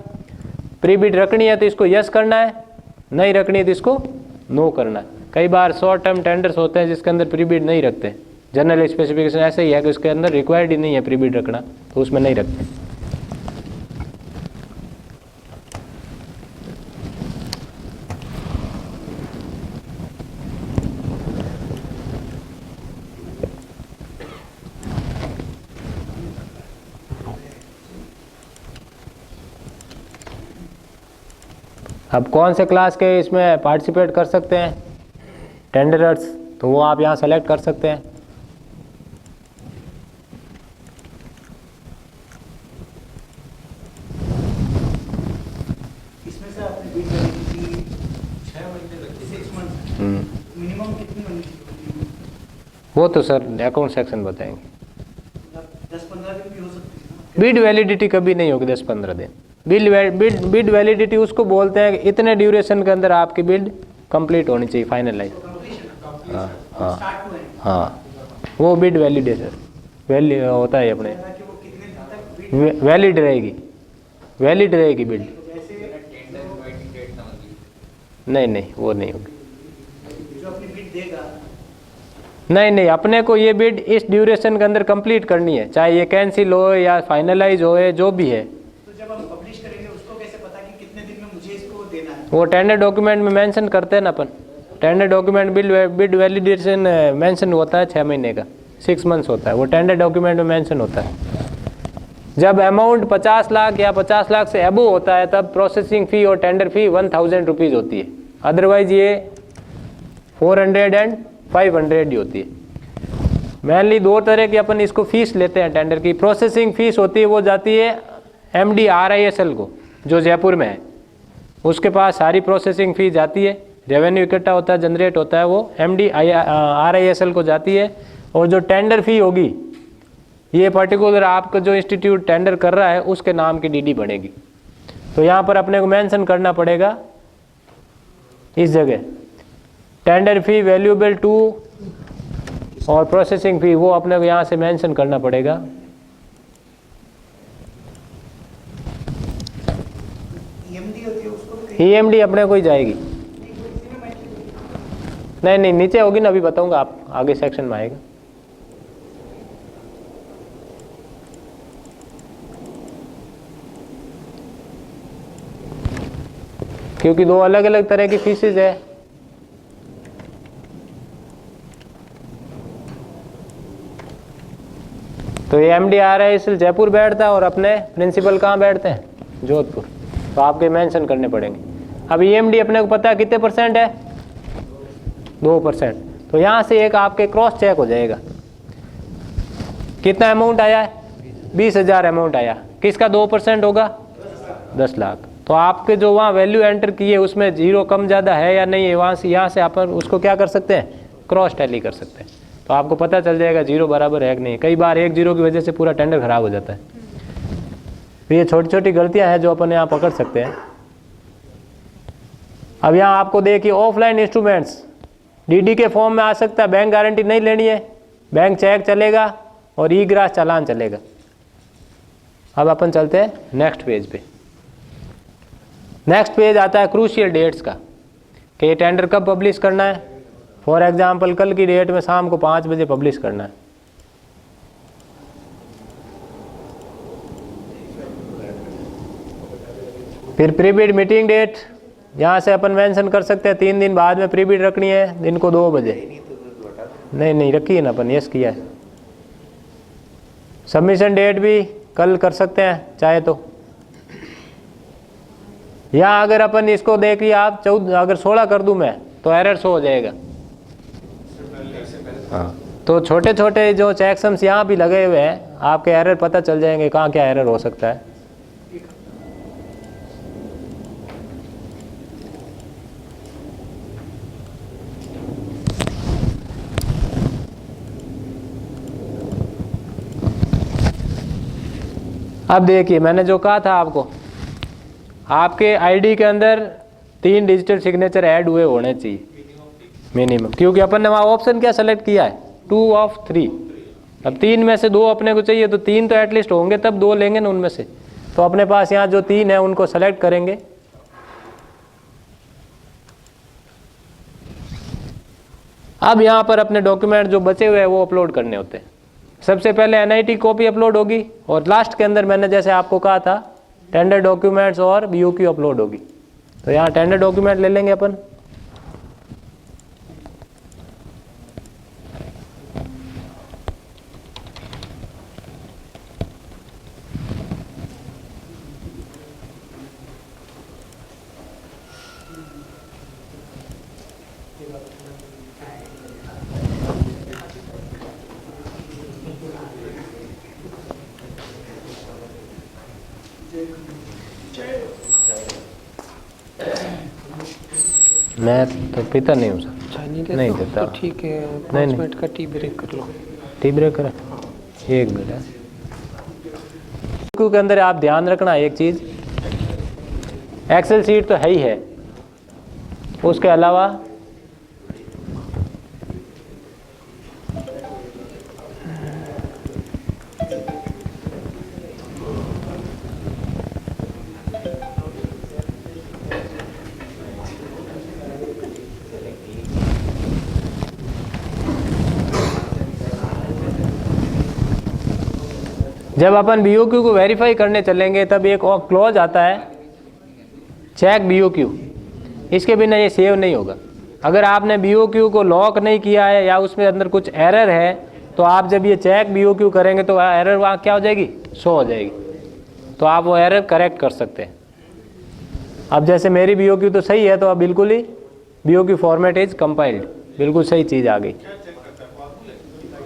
प्री बिड रखनी है तो इसको यस करना है, नहीं रखनी है तो इसको नो करना है। कई बार शॉर्ट टर्म टेंडर्स होते हैं जिसके अंदर प्री बिड नहीं रखते। जनरल स्पेसिफिकेशन ऐसे ही है कि उसके अंदर रिक्वायर्ड ही नहीं है प्री बिड रखना, तो उसमें नहीं रखते। अब कौन से क्लास के इसमें पार्टिसिपेट कर सकते हैं टेंडरर्स, तो वो आप यहाँ सेलेक्ट कर सकते हैं। 6 months हम्म, मिनिमम कितनी होनी चाहिए? वो तो सर अकाउंट सेक्शन बताएंगे। 10-15 दिन भी हो सकती है ना? बिड वैलिडिटी कभी नहीं होगी 10-15 दिन। बिड वैलिडिटी उसको बोलते हैं कि इतने ड्यूरेशन के अंदर आपकी बिड कंप्लीट होनी चाहिए, फाइनलाइज। कंप्लीशन हाँ हाँ स्टार्ट हुए हैं हाँ, वो बिड वैलिडेशन वैलिड होता है अपने, कि वो कितने दिन तक वैलिड रहेगी, वैलिड रहेगी बिड। जैसे टेंडर इनवाइटिंग डेट ना होगी। नहीं नहीं, वो नहीं होगी। जो अपनी बिड देगा नहीं नहीं, अपने को ये बिड इस ड्यूरेशन के अंदर कंप्लीट करनी है, चाहे ये कैंसिल हो या फाइनलाइज हो, जो भी है। तो जब हम पब्लिश करेंगे उसको कैसे पता कि कितने दिन में मुझे इसको देना है? वो टेंडर डॉक्यूमेंट में मेंशन करते हैं ना अपन। Tender document bid validation mention होता है 6 महीने का, 6 मंथ्स होता है, वो टेंडर डॉक्यूमेंट में मेंशन होता है। जब अमाउंट 50 लाख या 50 लाख से अबव होता है तब प्रोसेसिंग फ़ी और टेंडर फ़ी 1000 रुपीज़ होती है, अदरवाइज ये 400 एंड 500 ही होती है। मेनली 2 तरह की अपन इसको फीस लेते हैं टेंडर की। प्रोसेसिंग फ़ीस होती है, वो जाती है MD RISL को, जो जयपुर में है, उसके पास सारी प्रोसेसिंग फ़ी जाती है, रेवेन्यू इकट्ठा होता है, जनरेट होता है, वो MD RISL को जाती है। और जो टेंडर फ़ी होगी ये पर्टिकुलर आपका जो इंस्टीट्यूट टेंडर कर रहा है उसके नाम की DD बनेगी। तो यहाँ पर अपने को मेंशन करना पड़ेगा इस जगह टेंडर फ़ी वैल्यूएबल टू और प्रोसेसिंग फ़ी, वो अपने को यहाँ से मेंशन करना पड़ेगा। EMD होती है उसको भी EMD अपने को ही जाएगी। नहीं नहीं, नीचे होगी ना, अभी बताऊंगा, आप आगे सेक्शन में आएगा। क्योंकि 2 अलग अलग तरह की फीसेस है। तो ये MD RISL जयपुर बैठता है और अपने प्रिंसिपल कहाँ बैठते हैं? जोधपुर। तो आपके मेंशन करने पड़ेंगे। अब EMD अपने को पता है कितने % है? 2%। तो यहाँ से एक आपके क्रॉस चेक हो जाएगा, कितना अमाउंट आया है? 20,000 अमाउंट आया। किसका 2% होगा? 10 लाख। तो आपके जो वहाँ वैल्यू एंटर किए उसमें 0 कम ज़्यादा है या नहीं है, वहाँ से यहाँ से आप उसको क्या कर सकते हैं? क्रॉस टैली कर सकते हैं। तो आपको पता चल जाएगा 0 बराबर है कि नहीं। कई बार 1 0 की वजह से पूरा टेंडर खराब हो जाता है। तो ये छोटी छोटी गलतियाँ हैं जो अपन यहाँ पकड़ सकते हैं। अब यहाँ आपको देखिए ऑफलाइन इंस्ट्रूमेंट्स DD के फॉर्म में आ सकता है, बैंक गारंटी नहीं लेनी है, बैंक चेक चलेगा और ई-ग्रास चालान चलेगा। अब अपन चलते हैं नेक्स्ट पेज पे। नेक्स्ट पेज आता है क्रूशियल डेट्स का, कि ये टेंडर कब पब्लिश करना है। फॉर एग्जांपल कल की डेट में शाम को 5 बजे पब्लिश करना है। फिर प्रीबिड मीटिंग डेट, यहाँ से अपन मेंशन कर सकते हैं 3 दिन बाद में प्रीबिड रखनी है, दिन को 2 बजे। नहीं नहीं रखी है ना अपन, यस किया है। सबमिशन डेट भी कल कर सकते हैं चाहे तो। यहाँ अगर अपन इसको देखिए आप 14, अगर 16 कर दूं मैं तो एरर शो हो जाएगा। हाँ, तो छोटे छोटे जो चेकसम्स यहाँ भी लगे हुए हैं, आपके एरर पता चल जाएंगे कहाँ क्या एरर हो सकता है। अब देखिए मैंने जो कहा था आपको, आपके आईडी के अंदर 3 डिजिटल सिग्नेचर ऐड हुए होने चाहिए मिनिमम, क्योंकि अपन ने वहाँ ऑप्शन क्या सेलेक्ट किया है? 2 of 3। अब 3 में से 2 अपने को चाहिए, तो 3 तो एटलीस्ट होंगे, तब 2 लेंगे ना उनमें से। तो अपने पास यहाँ जो 3 है उनको सेलेक्ट करेंगे। अब यहाँ पर अपने डॉक्यूमेंट जो बचे हुए हैं वो अपलोड करने होते हैं। सबसे पहले NIT कॉपी अपलोड होगी और लास्ट के अंदर मैंने जैसे आपको कहा था टेंडर डॉक्यूमेंट्स और BOQ अपलोड होगी। तो यहाँ टेंडर डॉक्यूमेंट ले लेंगे अपन। मैं तो पीता नहीं हूँ सर। अच्छा नहीं देता नहीं हो? देता। तो ठीक है, नहीं, 5 नहीं। मिनट का टी ब्रेक कर लो। टी ब्रेक करें, 1 मिनट है। के अंदर आप ध्यान रखना एक चीज़, एक्सेल सीट तो है ही है, उसके अलावा जब अपन BOQ को वेरीफाई करने चलेंगे तब एक और क्लॉज आता है, चेक BOQ। इसके बिना ये सेव नहीं होगा। अगर आपने BOQ को लॉक नहीं किया है या उसमें अंदर कुछ एरर है, तो आप जब ये चेक BOQ करेंगे तो एरर वहाँ क्या हो जाएगी, शो हो जाएगी, तो आप वो एरर करेक्ट कर सकते हैं। अब जैसे मेरी BOQ तो सही है, तो अब बिल्कुल ही BOQ फॉर्मेट इज कंपाइल्ड, बिल्कुल सही चीज़ आ गई।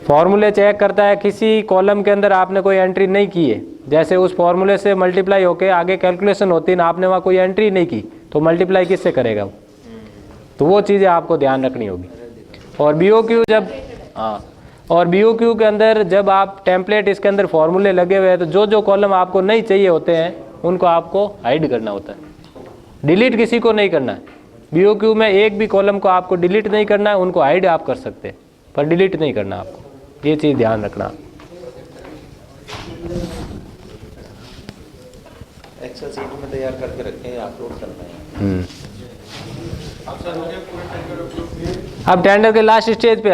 फॉर्मूले चेक करता है, किसी कॉलम के अंदर आपने कोई एंट्री नहीं की है, जैसे उस फॉर्मूले से मल्टीप्लाई होके आगे कैलकुलेशन होती है ना, आपने वहाँ कोई एंट्री नहीं की, तो मल्टीप्लाई किससे करेगा वो, तो वो चीज़ें आपको ध्यान रखनी होगी। और BOQ जब, हाँ, और BOQ के अंदर जब आप टेम्पलेट इसके अंदर फॉर्मूले लगे हुए हैं, तो जो जो कॉलम आपको नहीं चाहिए होते हैं उनको आपको हाइड करना होता है, डिलीट किसी को नहीं करना है। BOQ में एक भी कॉलम को आपको डिलीट नहीं करना है, उनको हाइड आप कर सकते हैं पर डिलीट नहीं करना आपको, ये चीज़ ध्यान रखना। एक्सेल सीट में तैयार करके रखें, अपलोड करना है। अब टेंडर के लास्ट स्टेज पे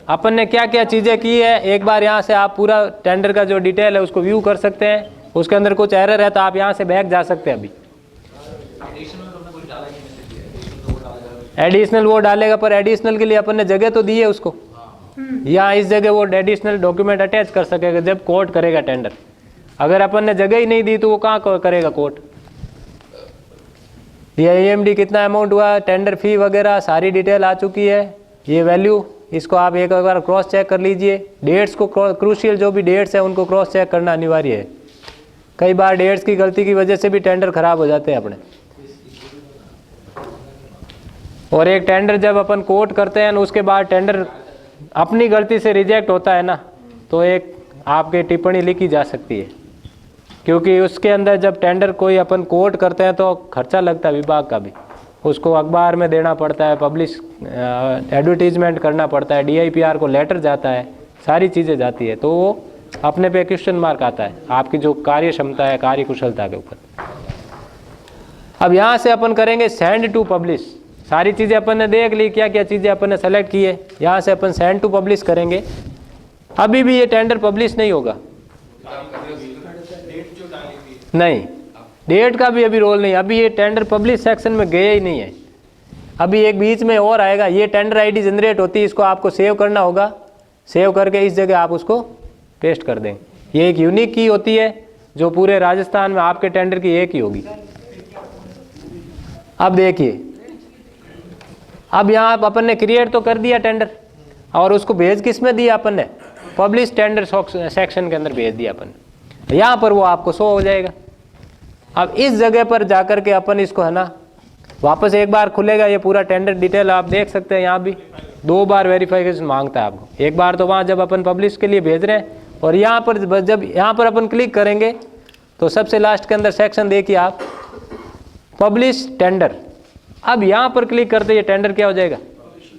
अपन ने क्या क्या चीज़ें की है, एक बार यहाँ से आप पूरा टेंडर का जो डिटेल है उसको व्यू कर सकते हैं। उसके अंदर कुछ एरर है तो आप यहाँ से बैक जा सकते हैं। अभी एडिशनल वो डालेगा, पर एडिशनल के लिए अपन ने जगह तो दी है उसको, यहाँ इस जगह वो एडिशनल डॉक्यूमेंट अटैच कर सकेगा जब कोर्ट करेगा टेंडर। अगर अपन ने जगह ही नहीं दी तो वो कहाँ करेगा कोर्ट। ये EMD कितना अमाउंट हुआ, टेंडर फी वगैरह सारी डिटेल आ चुकी है, ये वैल्यू, इसको आप एक बार क्रॉस चेक कर लीजिए। डेट्स को क्रूशियल जो भी डेट्स है उनको क्रॉस चेक करना अनिवार्य है। कई बार डेट्स की गलती की वजह से भी टेंडर खराब हो जाते हैं अपने। और एक टेंडर जब अपन कोर्ट करते हैं उसके बाद टेंडर अपनी गलती से रिजेक्ट होता है ना, तो एक आपके टिप्पणी लिखी जा सकती है, क्योंकि उसके अंदर जब टेंडर कोई अपन कोर्ट करते हैं तो खर्चा लगता है विभाग का भी, उसको अखबार में देना पड़ता है, पब्लिश एडवर्टीजमेंट करना पड़ता है, DIPR को लेटर जाता है, सारी चीज़ें जाती है, तो वो अपने पे क्वेश्चन मार्क आता है आपकी जो कार्य क्षमता है, कार्य कुशलता के ऊपर। अब यहाँ से अपन करेंगे सेंड टू पब्लिश। सारी चीज़ें अपन ने देख ली, क्या क्या चीज़ें अपन ने सेलेक्ट की है। यहाँ से अपन सेंड टू पब्लिश करेंगे। अभी भी ये टेंडर पब्लिश नहीं होगा, नहीं, डेट का भी अभी रोल नहीं, अभी ये टेंडर पब्लिश सेक्शन में गया ही नहीं है। अभी एक बीच में और आएगा, ये टेंडर ID जनरेट होती है, इसको आपको सेव करना होगा। सेव करके इस जगह आप उसको पेस्ट कर देंगे। ये एक यूनिक की होती है जो पूरे राजस्थान में आपके टेंडर की एक ही होगी। अब देखिए, अब यहाँ अपन ने क्रिएट तो कर दिया टेंडर, और उसको भेज किस में दिया अपन ने, पब्लिश टेंडर सेक्शन के अंदर भेज दिया अपन। यहाँ पर वो आपको शो हो जाएगा। अब इस जगह पर जाकर के अपन इसको है ना वापस एक बार खुलेगा, ये पूरा टेंडर डिटेल आप देख सकते हैं। यहाँ भी 2 बार वेरिफिकेशन मांगता है आपको, एक बार तो वहाँ जब अपन पब्लिश के लिए भेज रहे हैं, और यहाँ पर जब यहाँ पर अपन क्लिक करेंगे तो सबसे लास्ट के अंदर सेक्शन देखिए आप, पब्लिश टेंडर। अब यहाँ पर क्लिक करते ये टेंडर क्या हो जाएगा,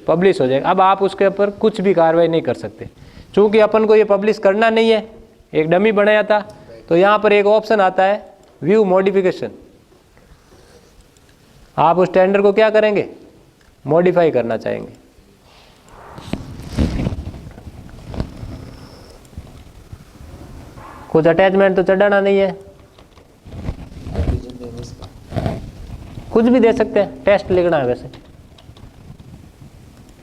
पब्लिश हो जाएगा। अब आप उसके ऊपर कुछ भी कार्रवाई नहीं कर सकते, चूँकि अपन को ये पब्लिश करना नहीं है, एक डमी बनाया था। तो यहाँ पर एक ऑप्शन आता है व्यू मॉडिफिकेशन, आप उस टेंडर को क्या करेंगे, मॉडिफाई करना चाहेंगे। कुछ अटैचमेंट तो चढ़ाना नहीं है, कुछ भी दे सकते हैं, टेस्ट लिखना है। वैसे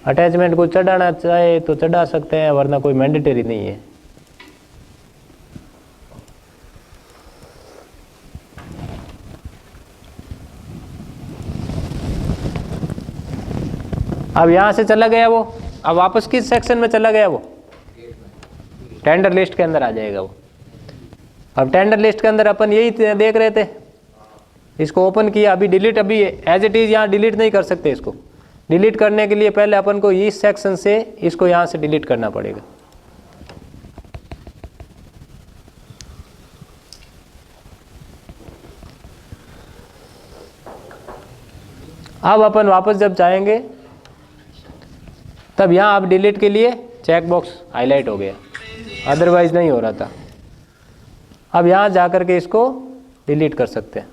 अटैचमेंट को चढ़ाना चाहे तो चढ़ा सकते हैं, वरना कोई मैंडेटरी नहीं है। अब यहाँ से चला गया वो, अब वापस किस सेक्शन में चला गया वो, टेंडर लिस्ट के अंदर आ जाएगा वो। अब टेंडर लिस्ट के अंदर अपन यही देख रहे थे, इसको ओपन किया, अभी डिलीट, अभी एज इट इज यहाँ डिलीट नहीं कर सकते इसको। डिलीट करने के लिए पहले अपन को इस सेक्शन से इसको यहाँ से डिलीट करना पड़ेगा। अब अपन वापस जब चाहेंगे तब यहाँ आप डिलीट के लिए चेक बॉक्स हाईलाइट हो गया, अदरवाइज नहीं हो रहा था। अब यहाँ जा कर के इसको डिलीट कर सकते हैं।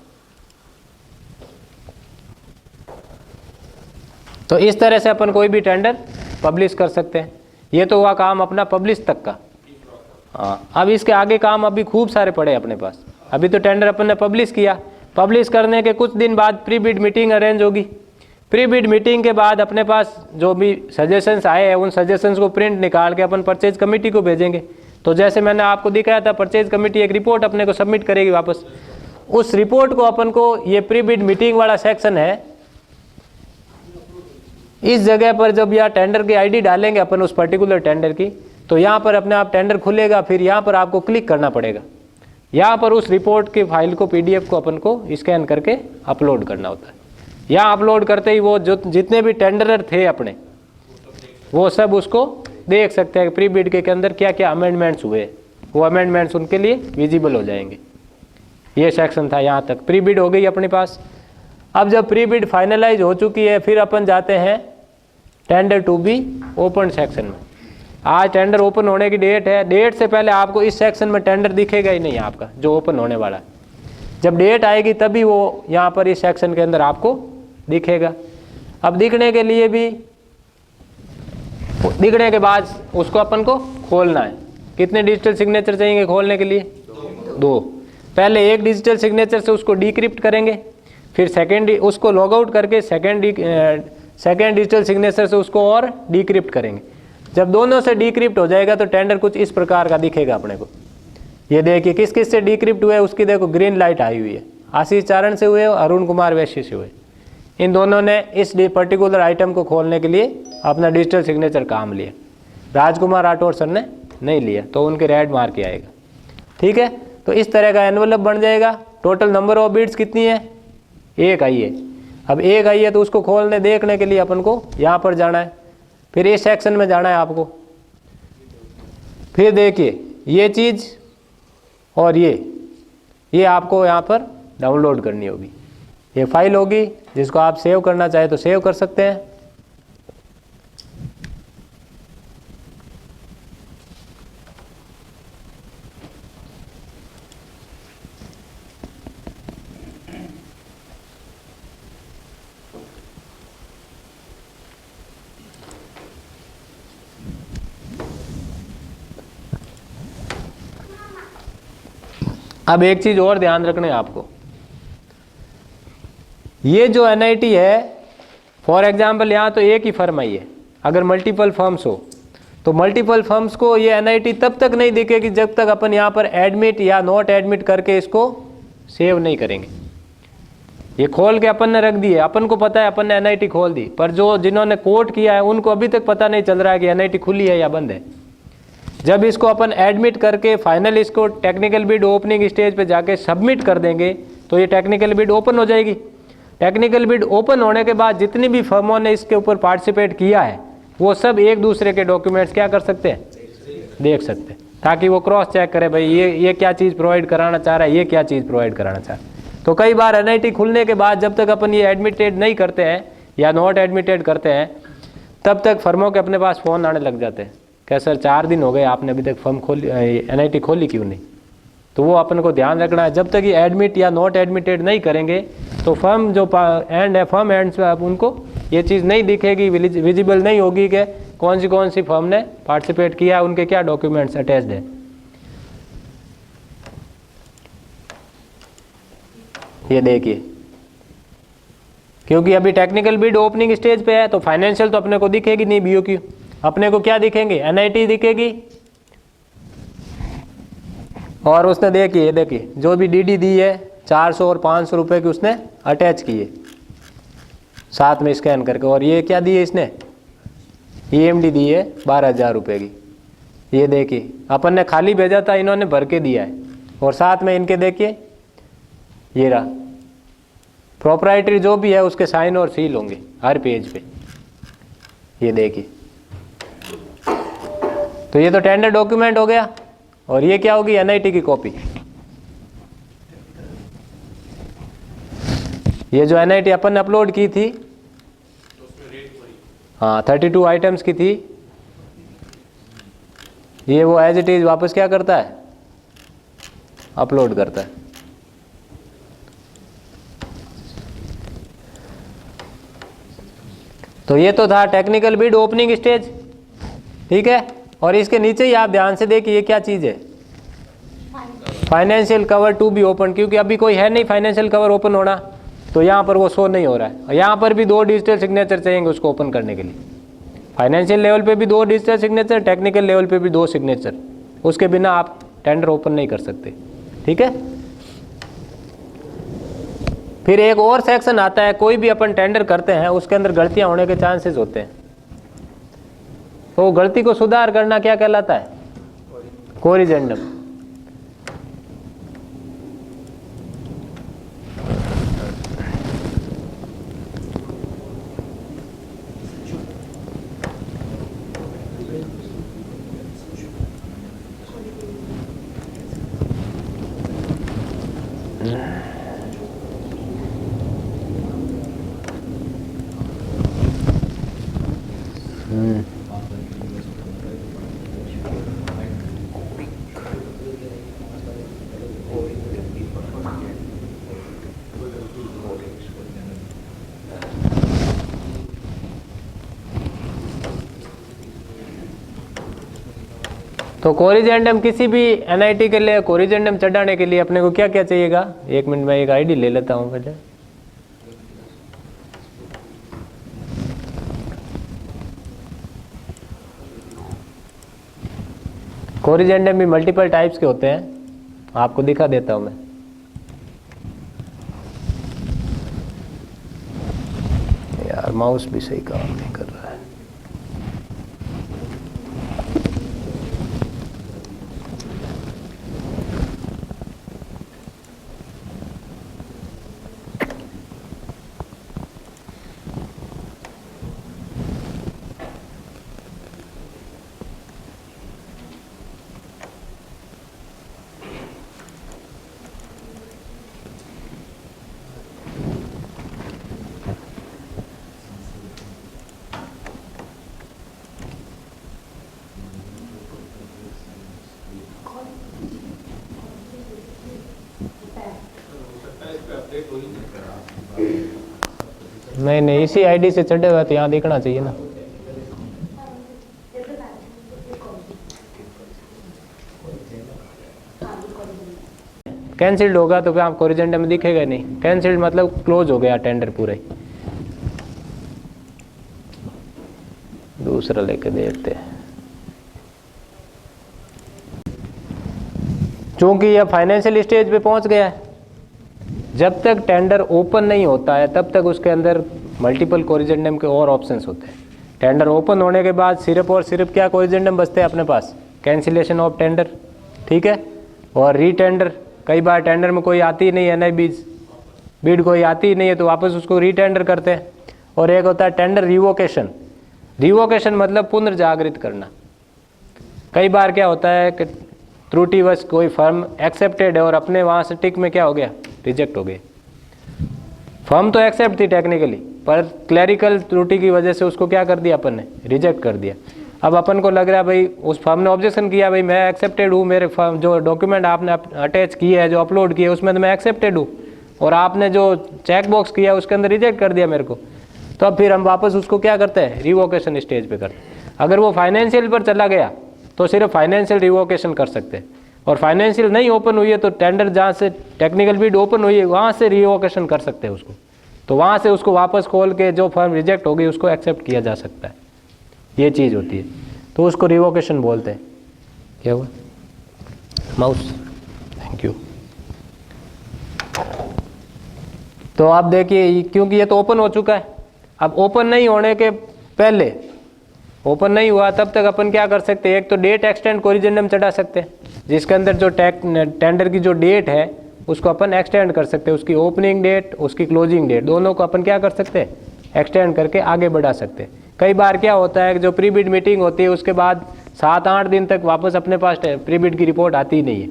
तो इस तरह से अपन कोई भी टेंडर पब्लिश कर सकते हैं। ये तो हुआ काम अपना पब्लिश तक का। हाँ, अब इसके आगे काम अभी खूब सारे पड़े अपने पास। अभी तो टेंडर अपन ने पब्लिश किया, पब्लिश करने के कुछ दिन बाद प्री बिड मीटिंग अरेंज होगी। प्री बिड मीटिंग के बाद अपने पास जो भी सजेशंस आए हैं उन सजेशंस को प्रिंट निकाल के अपन परचेज कमेटी को भेजेंगे। तो जैसे मैंने आपको दिखाया था, परचेज कमेटी एक रिपोर्ट अपने को सबमिट करेगी वापस। उस रिपोर्ट को अपन को, ये प्री बिड मीटिंग वाला सेक्शन है, इस जगह पर जब यह टेंडर की आईडी डालेंगे अपन उस पर्टिकुलर टेंडर की, तो यहाँ पर अपने आप टेंडर खुलेगा। फिर यहाँ पर आपको क्लिक करना पड़ेगा। यहाँ पर उस रिपोर्ट की फाइल को, पीडीएफ को अपन को स्कैन करके अपलोड करना होता है। यहाँ अपलोड करते ही वो जो जितने भी टेंडरर थे अपने, वो सब उसको देख सकते हैं प्री बिड के अंदर क्या क्या अमेंडमेंट्स हुए। वो अमेंडमेंट्स उनके लिए विजिबल हो जाएंगे। ये सेक्शन था, यहाँ तक प्री बिड हो गई अपने पास। अब जब प्री बिड फाइनलाइज हो चुकी है, फिर अपन जाते हैं tender to be open section में। आज टेंडर ओपन होने की डेट है। डेट से पहले आपको इस सेक्शन में टेंडर दिखेगा ही नहीं आपका जो ओपन होने वाला है। जब डेट आएगी तभी वो यहाँ पर इस सेक्शन के अंदर आपको दिखेगा। अब दिखने के लिए भी, दिखने के बाद उसको अपन को खोलना है। कितने डिजिटल सिग्नेचर चाहिए खोलने के लिए? 2। पहले एक डिजिटल सिग्नेचर से उसको डिक्रिप्ट करेंगे, फिर सेकेंड उसको लॉग आउट करके सेकेंड डिजिटल सिग्नेचर से उसको और डिक्रिप्ट करेंगे। जब दोनों से डिक्रिप्ट हो जाएगा तो टेंडर कुछ इस प्रकार का दिखेगा अपने को। ये देखिए किस किस से डिक्रिप्ट हुए उसकी देखो ग्रीन लाइट आई हुई है। आशीष चारण से हुए, अरुण कुमार वैश्य से हुए। इन दोनों ने इस पर्टिकुलर आइटम को खोलने के लिए अपना डिजिटल सिग्नेचर काम लिया। राजकुमार राठौर सर ने नहीं लिया, तो उनके रेड मार्क ही आएगा। ठीक है, तो इस तरह का एनवलप बन जाएगा। टोटल नंबर ऑफ बिड्स कितनी है? 1 आई है। अब 1 आई है तो उसको खोलने देखने के लिए अपन को यहाँ पर जाना है, फिर इस सेक्शन में जाना है आपको। फिर देखिए ये चीज़ और ये आपको यहाँ पर डाउनलोड करनी होगी। ये फाइल होगी जिसको आप सेव करना चाहे तो सेव कर सकते हैं। अब एक चीज और ध्यान रखना है आपको, ये जो एनआईटी है, फॉर एग्जाम्पल यहाँ तो एक ही फर्म आई है। अगर मल्टीपल फर्म्स हो तो मल्टीपल फर्म्स को ये एनआईटी तब तक नहीं दिखेगी जब तक अपन यहाँ पर एडमिट या नॉट एडमिट करके इसको सेव नहीं करेंगे। ये खोल के अपन ने रख दी है, अपन को पता है अपन ने एनआईटी खोल दी, पर जो जिन्होंने कोट किया है उनको अभी तक पता नहीं चल रहा है कि एनआईटी खुली है या बंद है। जब इसको अपन एडमिट करके फाइनल इसको टेक्निकल बिड ओपनिंग स्टेज पे जाके सबमिट कर देंगे तो ये टेक्निकल बिड ओपन हो जाएगी। टेक्निकल बिड ओपन होने के बाद जितनी भी फर्मों ने इसके ऊपर पार्टिसिपेट किया है वो सब एक दूसरे के डॉक्यूमेंट्स क्या कर सकते हैं, देख सकते हैं, ताकि वो क्रॉस चेक करे भाई ये क्या चीज़ प्रोवाइड कराना चाह रहा है, ये क्या चीज़ प्रोवाइड कराना चाह रहा है। तो कई बार एनआईटी खुलने के बाद जब तक अपन ये एडमिटेड नहीं करते हैं या नॉट एडमिटेड करते हैं तब तक फर्मों के अपने पास फ़ोन आने लग जाते हैं, क्या सर 4 दिन हो गए आपने अभी तक फर्म खोली, एनआईटी खोली क्यों नहीं। तो वो अपन को ध्यान रखना है, जब तक ये एडमिट या नॉट एडमिटेड नहीं करेंगे तो फर्म जो एंड है, फर्म एंड पे आप उनको ये चीज़ नहीं दिखेगी, विजिबल नहीं होगी कि कौन सी फर्म ने पार्टिसिपेट किया है, उनके क्या डॉक्यूमेंट्स अटैच्ड है। ये देखिए, क्योंकि अभी टेक्निकल बिड ओपनिंग स्टेज पे है तो फाइनेंशियल तो अपने को दिखेगी नहीं, बीओक्यू अपने को क्या दिखेंगे, एनआईटी दिखेगी। और उसने देखिए जो भी डीडी दी है 400 और 500 रुपए की उसने अटैच किए साथ में स्कैन करके। और ये क्या दी है इसने, ईएमडी दी है 12,000 रुपये की। ये देखिए अपन ने खाली भेजा था, इन्होंने भर के दिया है। और साथ में इनके देखिए ये रहा प्रोप्राइटरी जो भी है उसके साइन और सील होंगे हर पेज पे। ये देखिए, तो ये तो टेंडर डॉक्यूमेंट हो गया और ये क्या होगी, एनआईटी की कॉपी। ये जो एनआईटी अपन ने अपलोड की थी, हाँ 32 आइटम्स की थी, ये वो एज इट इज वापस क्या करता है, अपलोड करता है। तो ये तो था टेक्निकल बिड ओपनिंग स्टेज, ठीक है। और इसके नीचे ही आप ध्यान से देखिए ये क्या चीज़ है, financial cover to be open, क्योंकि अभी कोई है नहीं फाइनेंशियल कवर ओपन होना, तो यहाँ पर वो शो नहीं हो रहा है। और यहाँ पर भी 2 डिजिटल सिग्नेचर चाहिए उसको ओपन करने के लिए। फाइनेंशियल लेवल पे भी 2 डिजिटल सिग्नेचर, टेक्निकल लेवल पे भी 2 सिग्नेचर, उसके बिना आप टेंडर ओपन नहीं कर सकते, ठीक है। फिर एक और सेक्शन आता है, कोई भी अपन टेंडर करते हैं उसके अंदर गलतियां होने के चांसेस होते हैं, तो गलती को सुधार करना क्या कहलाता है, कोरिजेंडम। तो कोरिजेंडम किसी भी एनआईटी के लिए कोरिजेंडम चढ़ाने के लिए अपने को क्या क्या चाहिएगा, 1 मिनट में एक आईडी ले लेता हूँ पहले। कोरिजेंडम भी मल्टीपल टाइप्स के होते हैं, आपको दिखा देता हूँ मैं। यार माउस भी सही काम नहीं कर रहा है। नहीं, इसी आईडी से चढ़े हुआ तो यहाँ देखना चाहिए ना। कैंसिल्ड होगा तो फिर आप कोरिजेंडम में दिखेगा नहीं। कैंसिल्ड मतलब क्लोज हो गया टेंडर पूरा ही। दूसरा लेके देखते हैं। चूंकि यह फाइनेंशियल स्टेज पे पहुंच गया है, जब तक टेंडर ओपन नहीं होता है तब तक उसके अंदर मल्टीपल कोरिजेंडम के और ऑप्शंस होते हैं। टेंडर ओपन होने के बाद सिर्फ और सिर्फ क्या कोरिजेंडम बचते हैं अपने पास, कैंसिलेशन ऑफ टेंडर, ठीक है, और रीटेंडर। कई बार टेंडर में कोई आती ही नहीं है, नई बीड कोई आती ही नहीं है तो वापस उसको रीटेंडर करते हैं। और एक होता है टेंडर रिवोकेशन। रिवोकेशन मतलब पुनर्जागृत करना। कई बार क्या होता है कि त्रुटिवश कोई फर्म एक्सेप्टेड है और अपने वहाँ से टिक में क्या हो गया, रिजेक्ट हो गए। फर्म तो एक्सेप्ट थी टेक्निकली, पर क्लैरिकल त्रुटि की वजह से उसको क्या कर दिया अपन ने, रिजेक्ट कर दिया। अब अपन को लग रहा है भाई उस फर्म ने ऑब्जेक्शन किया, भाई मैं एक्सेप्टेड हूँ, मेरे फर्म जो डॉक्यूमेंट आपने अटैच किए है, जो अपलोड किए उसमें तो मैं एक्सेप्टेड हूँ, और आपने जो चेक बॉक्स किया उसके अंदर रिजेक्ट कर दिया मेरे को। तो अब फिर हम वापस उसको क्या करते हैं, रिवोकेशन स्टेज पे करते हैं। अगर वो फाइनेंशियल पर चला गया तो सिर्फ फाइनेंशियल रिवोकेशन कर सकते हैं, और फाइनेंशियल नहीं ओपन हुई है तो टेंडर जहाँ से टेक्निकल बिड ओपन हुई है वहाँ से रिवोकेशन कर सकते हैं उसको। तो वहाँ से उसको वापस खोल के जो फर्म रिजेक्ट हो गई उसको एक्सेप्ट किया जा सकता है। ये चीज़ होती है, तो उसको रिवोकेशन बोलते हैं। क्या हुआ माउस, थैंक यू। तो आप देखिए, क्योंकि ये तो ओपन हो चुका है, अब ओपन नहीं होने के पहले, ओपन नहीं हुआ तब तक अपन क्या कर सकते हैं, एक तो डेट एक्सटेंड कोरिजेंडम चढ़ा सकते हैं, जिसके अंदर जो टेंडर की जो डेट है उसको अपन एक्सटेंड कर सकते हैं। उसकी ओपनिंग डेट, उसकी क्लोजिंग डेट, दोनों को अपन क्या कर सकते हैं, एक्सटेंड करके आगे बढ़ा सकते हैं। कई बार क्या होता है कि जो प्री बिड मीटिंग होती है उसके बाद 7-8 दिन तक वापस अपने पास प्री बिड की रिपोर्ट आती ही नहीं है,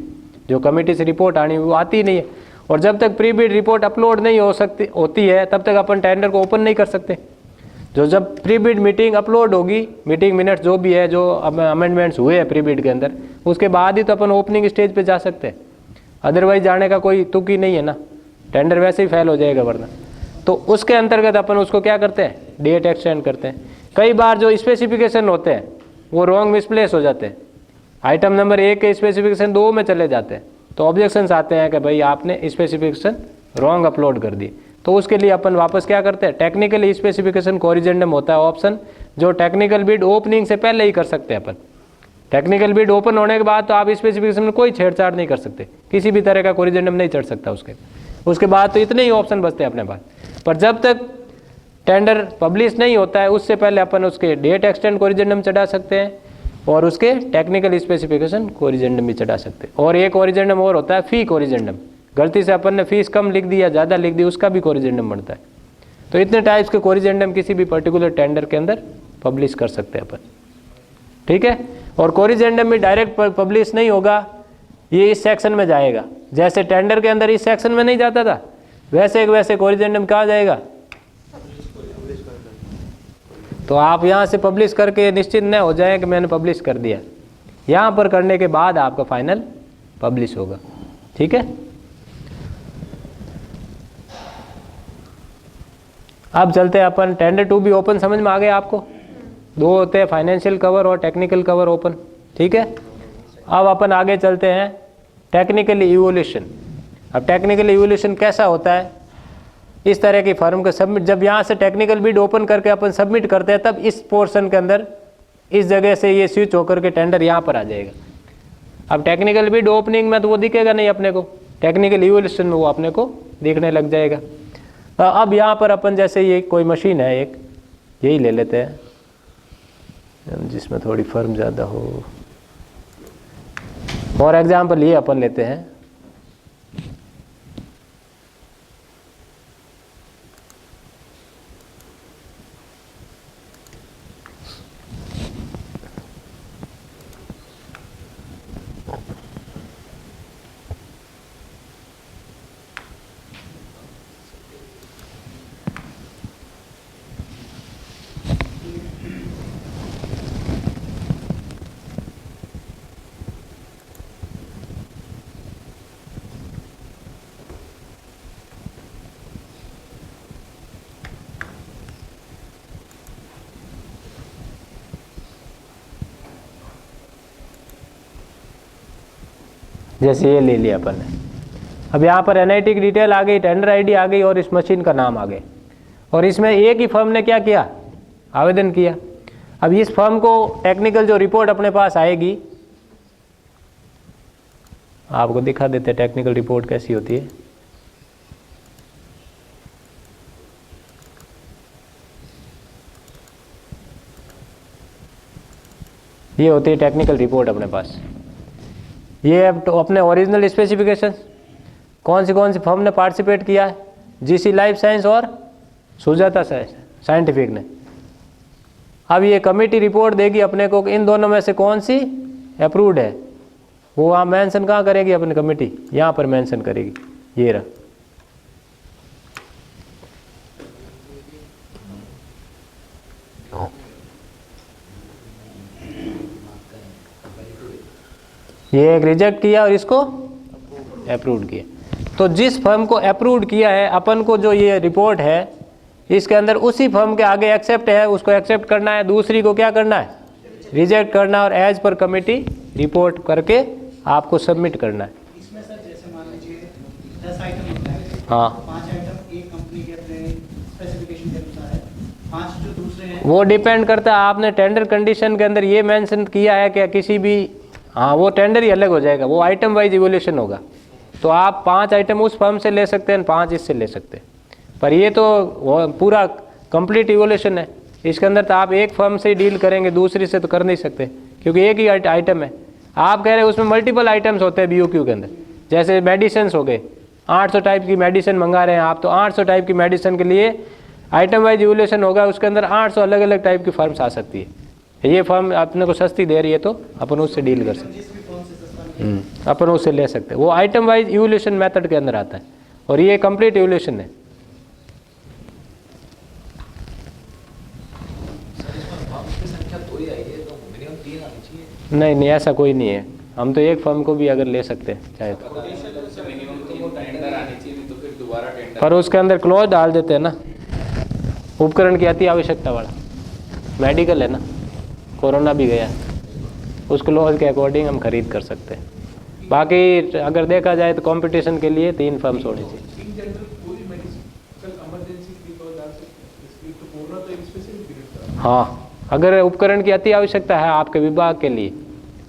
जो कमेटी से रिपोर्ट आनी वो आती ही नहीं है। और जब तक प्री बिड रिपोर्ट अपलोड नहीं होती है तब तक अपन टेंडर को ओपन नहीं कर सकते। जब प्री बिड मीटिंग अपलोड होगी, मीटिंग मिनट्स जो भी है, जो अमेंडमेंट्स हुए हैं प्री बिड के अंदर, उसके बाद ही तो अपन ओपनिंग स्टेज पे जा सकते हैं, अदरवाइज जाने का कोई तुक ही नहीं है ना, टेंडर वैसे ही फेल हो जाएगा वरना। तो उसके अंतर्गत अपन उसको क्या करते हैं, डेट एक्सटेंड करते हैं। कई बार जो स्पेसिफिकेशन होते हैं वो रॉन्ग मिसप्लेस हो जाते हैं, आइटम नंबर 1 के स्पेसिफिकेशन 2 में चले जाते हैं, तो ऑब्जेक्शंस आते हैं कि भाई आपने स्पेसिफिकेशन रॉन्ग अपलोड कर दी। तो उसके लिए अपन वापस क्या करते हैं, टेक्निकल स्पेसिफिकेशन कोरिजेंडम होता है ऑप्शन, जो टेक्निकल बिड ओपनिंग से पहले ही कर सकते हैं अपन। टेक्निकल बिड ओपन होने के बाद तो आप स्पेसिफिकेशन में कोई छेड़छाड़ नहीं कर सकते, किसी भी तरह का कोरिजेंडम नहीं चढ़ सकता उसके बाद तो इतने ही ऑप्शन बचते हैं अपने पास। पर जब तक टेंडर पब्लिश नहीं होता है उससे पहले अपन उसके डेट एक्सटेंड कोरिजेंडम चढ़ा सकते हैं और उसके टेक्निकल स्पेसिफिकेशन कोरिजेंडम भी चढ़ा सकते हैं। और एक कोरिजेंडम और होता है फी कोरिजेंडम, गलती से अपन ने फीस कम लिख दी या ज़्यादा लिख दी, उसका भी कोरिजेंडम बनता है। तो इतने टाइप्स के कोरिजेंडम किसी भी पर्टिकुलर टेंडर के अंदर पब्लिश कर सकते हैं अपन, ठीक है। और कोरिजेंडम भी डायरेक्ट पब्लिश नहीं होगा, ये इस सेक्शन में जाएगा, जैसे टेंडर के अंदर इस सेक्शन में नहीं जाता था वैसे कोरिजेंडम कहाँ जाएगा, तो आप यहाँ से पब्लिश करके निश्चित न हो जाए कि मैंने पब्लिश कर दिया, यहाँ पर करने के बाद आपका फाइनल पब्लिश होगा, ठीक है। अब चलते हैं अपन टेंडर 2 भी ओपन समझ में आ गया आपको, 2 होते हैं फाइनेंशियल कवर और टेक्निकल कवर ओपन, ठीक है। अब अपन आगे चलते हैं टेक्निकल इवोल्यूशन। अब टेक्निकल इवोल्यूशन कैसा होता है, इस तरह की फर्म को सबमिट, जब यहाँ से टेक्निकल बिड ओपन करके अपन सबमिट करते हैं तब इस पोर्शन के अंदर इस जगह से ये स्विच होकर के टेंडर यहाँ पर आ जाएगा। अब टेक्निकल बिड ओपनिंग में तो वो दिखेगा नहीं अपने को, टेक्निकल इवोल्यूशन में वो अपने को दिखने लग जाएगा। अब यहाँ पर अपन जैसे ये कोई मशीन है एक, यही ले लेते हैं जिसमें थोड़ी फर्म ज़्यादा हो, फॉर एग्जाम्पल ये अपन लेते हैं, जैसे ये ले लिया अपन ने। अब यहाँ पर एनआईटी की डिटेल आ गई, टेंडर आईडी आ गई और इस मशीन का नाम आ गया, और इसमें एक ही फर्म ने क्या किया, आवेदन किया। अब इस फर्म को टेक्निकल जो रिपोर्ट अपने पास आएगी, आपको दिखा देते हैं टेक्निकल रिपोर्ट कैसी होती है। ये होती है टेक्निकल रिपोर्ट अपने पास। ये अब तो अपने ओरिजिनल स्पेसिफिकेशन, कौन सी फर्म ने पार्टिसिपेट किया है, जीसी लाइफ साइंस और सुजाता साइंटिफिक ने। अब ये कमेटी रिपोर्ट देगी अपने को इन दोनों में से कौन सी अप्रूव्ड है, वो वहाँ मेंशन कहाँ करेगी अपनी कमेटी, यहाँ पर मेंशन करेगी, ये रहा। ये एक रिजेक्ट किया और इसको अप्रूव्ड किया। तो जिस फर्म को अप्रूव्ड किया है अपन को, जो ये रिपोर्ट है इसके अंदर उसी फर्म के आगे एक्सेप्ट है, उसको एक्सेप्ट करना है, दूसरी को क्या करना है, रिजेक्ट करना है, और एज पर कमेटी रिपोर्ट करके आपको सबमिट करना है। इसमें सर जैसे मान लीजिए 10 आइटम होता है, हाँ, 5 आइटम एक कंपनी के अपने स्पेसिफिकेशन के अनुसार है, 5 जो दूसरे हैं वो डिपेंड करता है आपने टेंडर कंडीशन के अंदर ये मेंशन किया है कि किसी भी, हाँ वो टेंडर ही अलग हो जाएगा, वो आइटम वाइज इवोल्यूशन होगा। तो आप 5 आइटम उस फर्म से ले सकते हैं, 5 इससे ले सकते हैं, पर ये तो पूरा कंप्लीट इवोल्यूशन है। इसके अंदर तो आप एक फर्म से डील करेंगे, दूसरी से तो कर नहीं सकते, क्योंकि एक ही आइटम है। आप कह रहे हैं उसमें मल्टीपल आइटम्स होते हैं BOQ के अंदर, जैसे मेडिसिन हो गए, 800 टाइप की मेडिसिन मंगा रहे हैं आप, तो 800 टाइप की मेडिसिन के लिए आइटम वाइज इवोल्यूशन होगा, उसके अंदर 800 अलग अलग टाइप की फर्म्स आ सकती है। ये फर्म अपने को सस्ती दे रही है तो अपन उससे डील कर सकते जिस भी फॉर्म से सस्ता अपन उससे ले सकते हैं। वो आइटम वाइज इवोल्यूशन मेथड के अंदर आता है और ये कंप्लीट इवोल्यूशन है। संख्या 2 ही आई है तो मिनिमम 3 आनी चाहिए। नहीं नहीं, ऐसा कोई नहीं है, हम तो एक फर्म को भी अगर ले सकते हैं चाहे तो, पर उसके अंदर क्लॉज डाल देते हैं ना, उपकरण की अति आवश्यकता वाला। मेडिकल है ना, कोरोना भी गया, उस क्लॉज के अकॉर्डिंग हम खरीद कर सकते हैं। बाकी अगर देखा जाए तो कंपटीशन के लिए 3 फर्म्स होनी चाहिए। हाँ, अगर उपकरण की अति आवश्यकता है आपके विभाग के लिए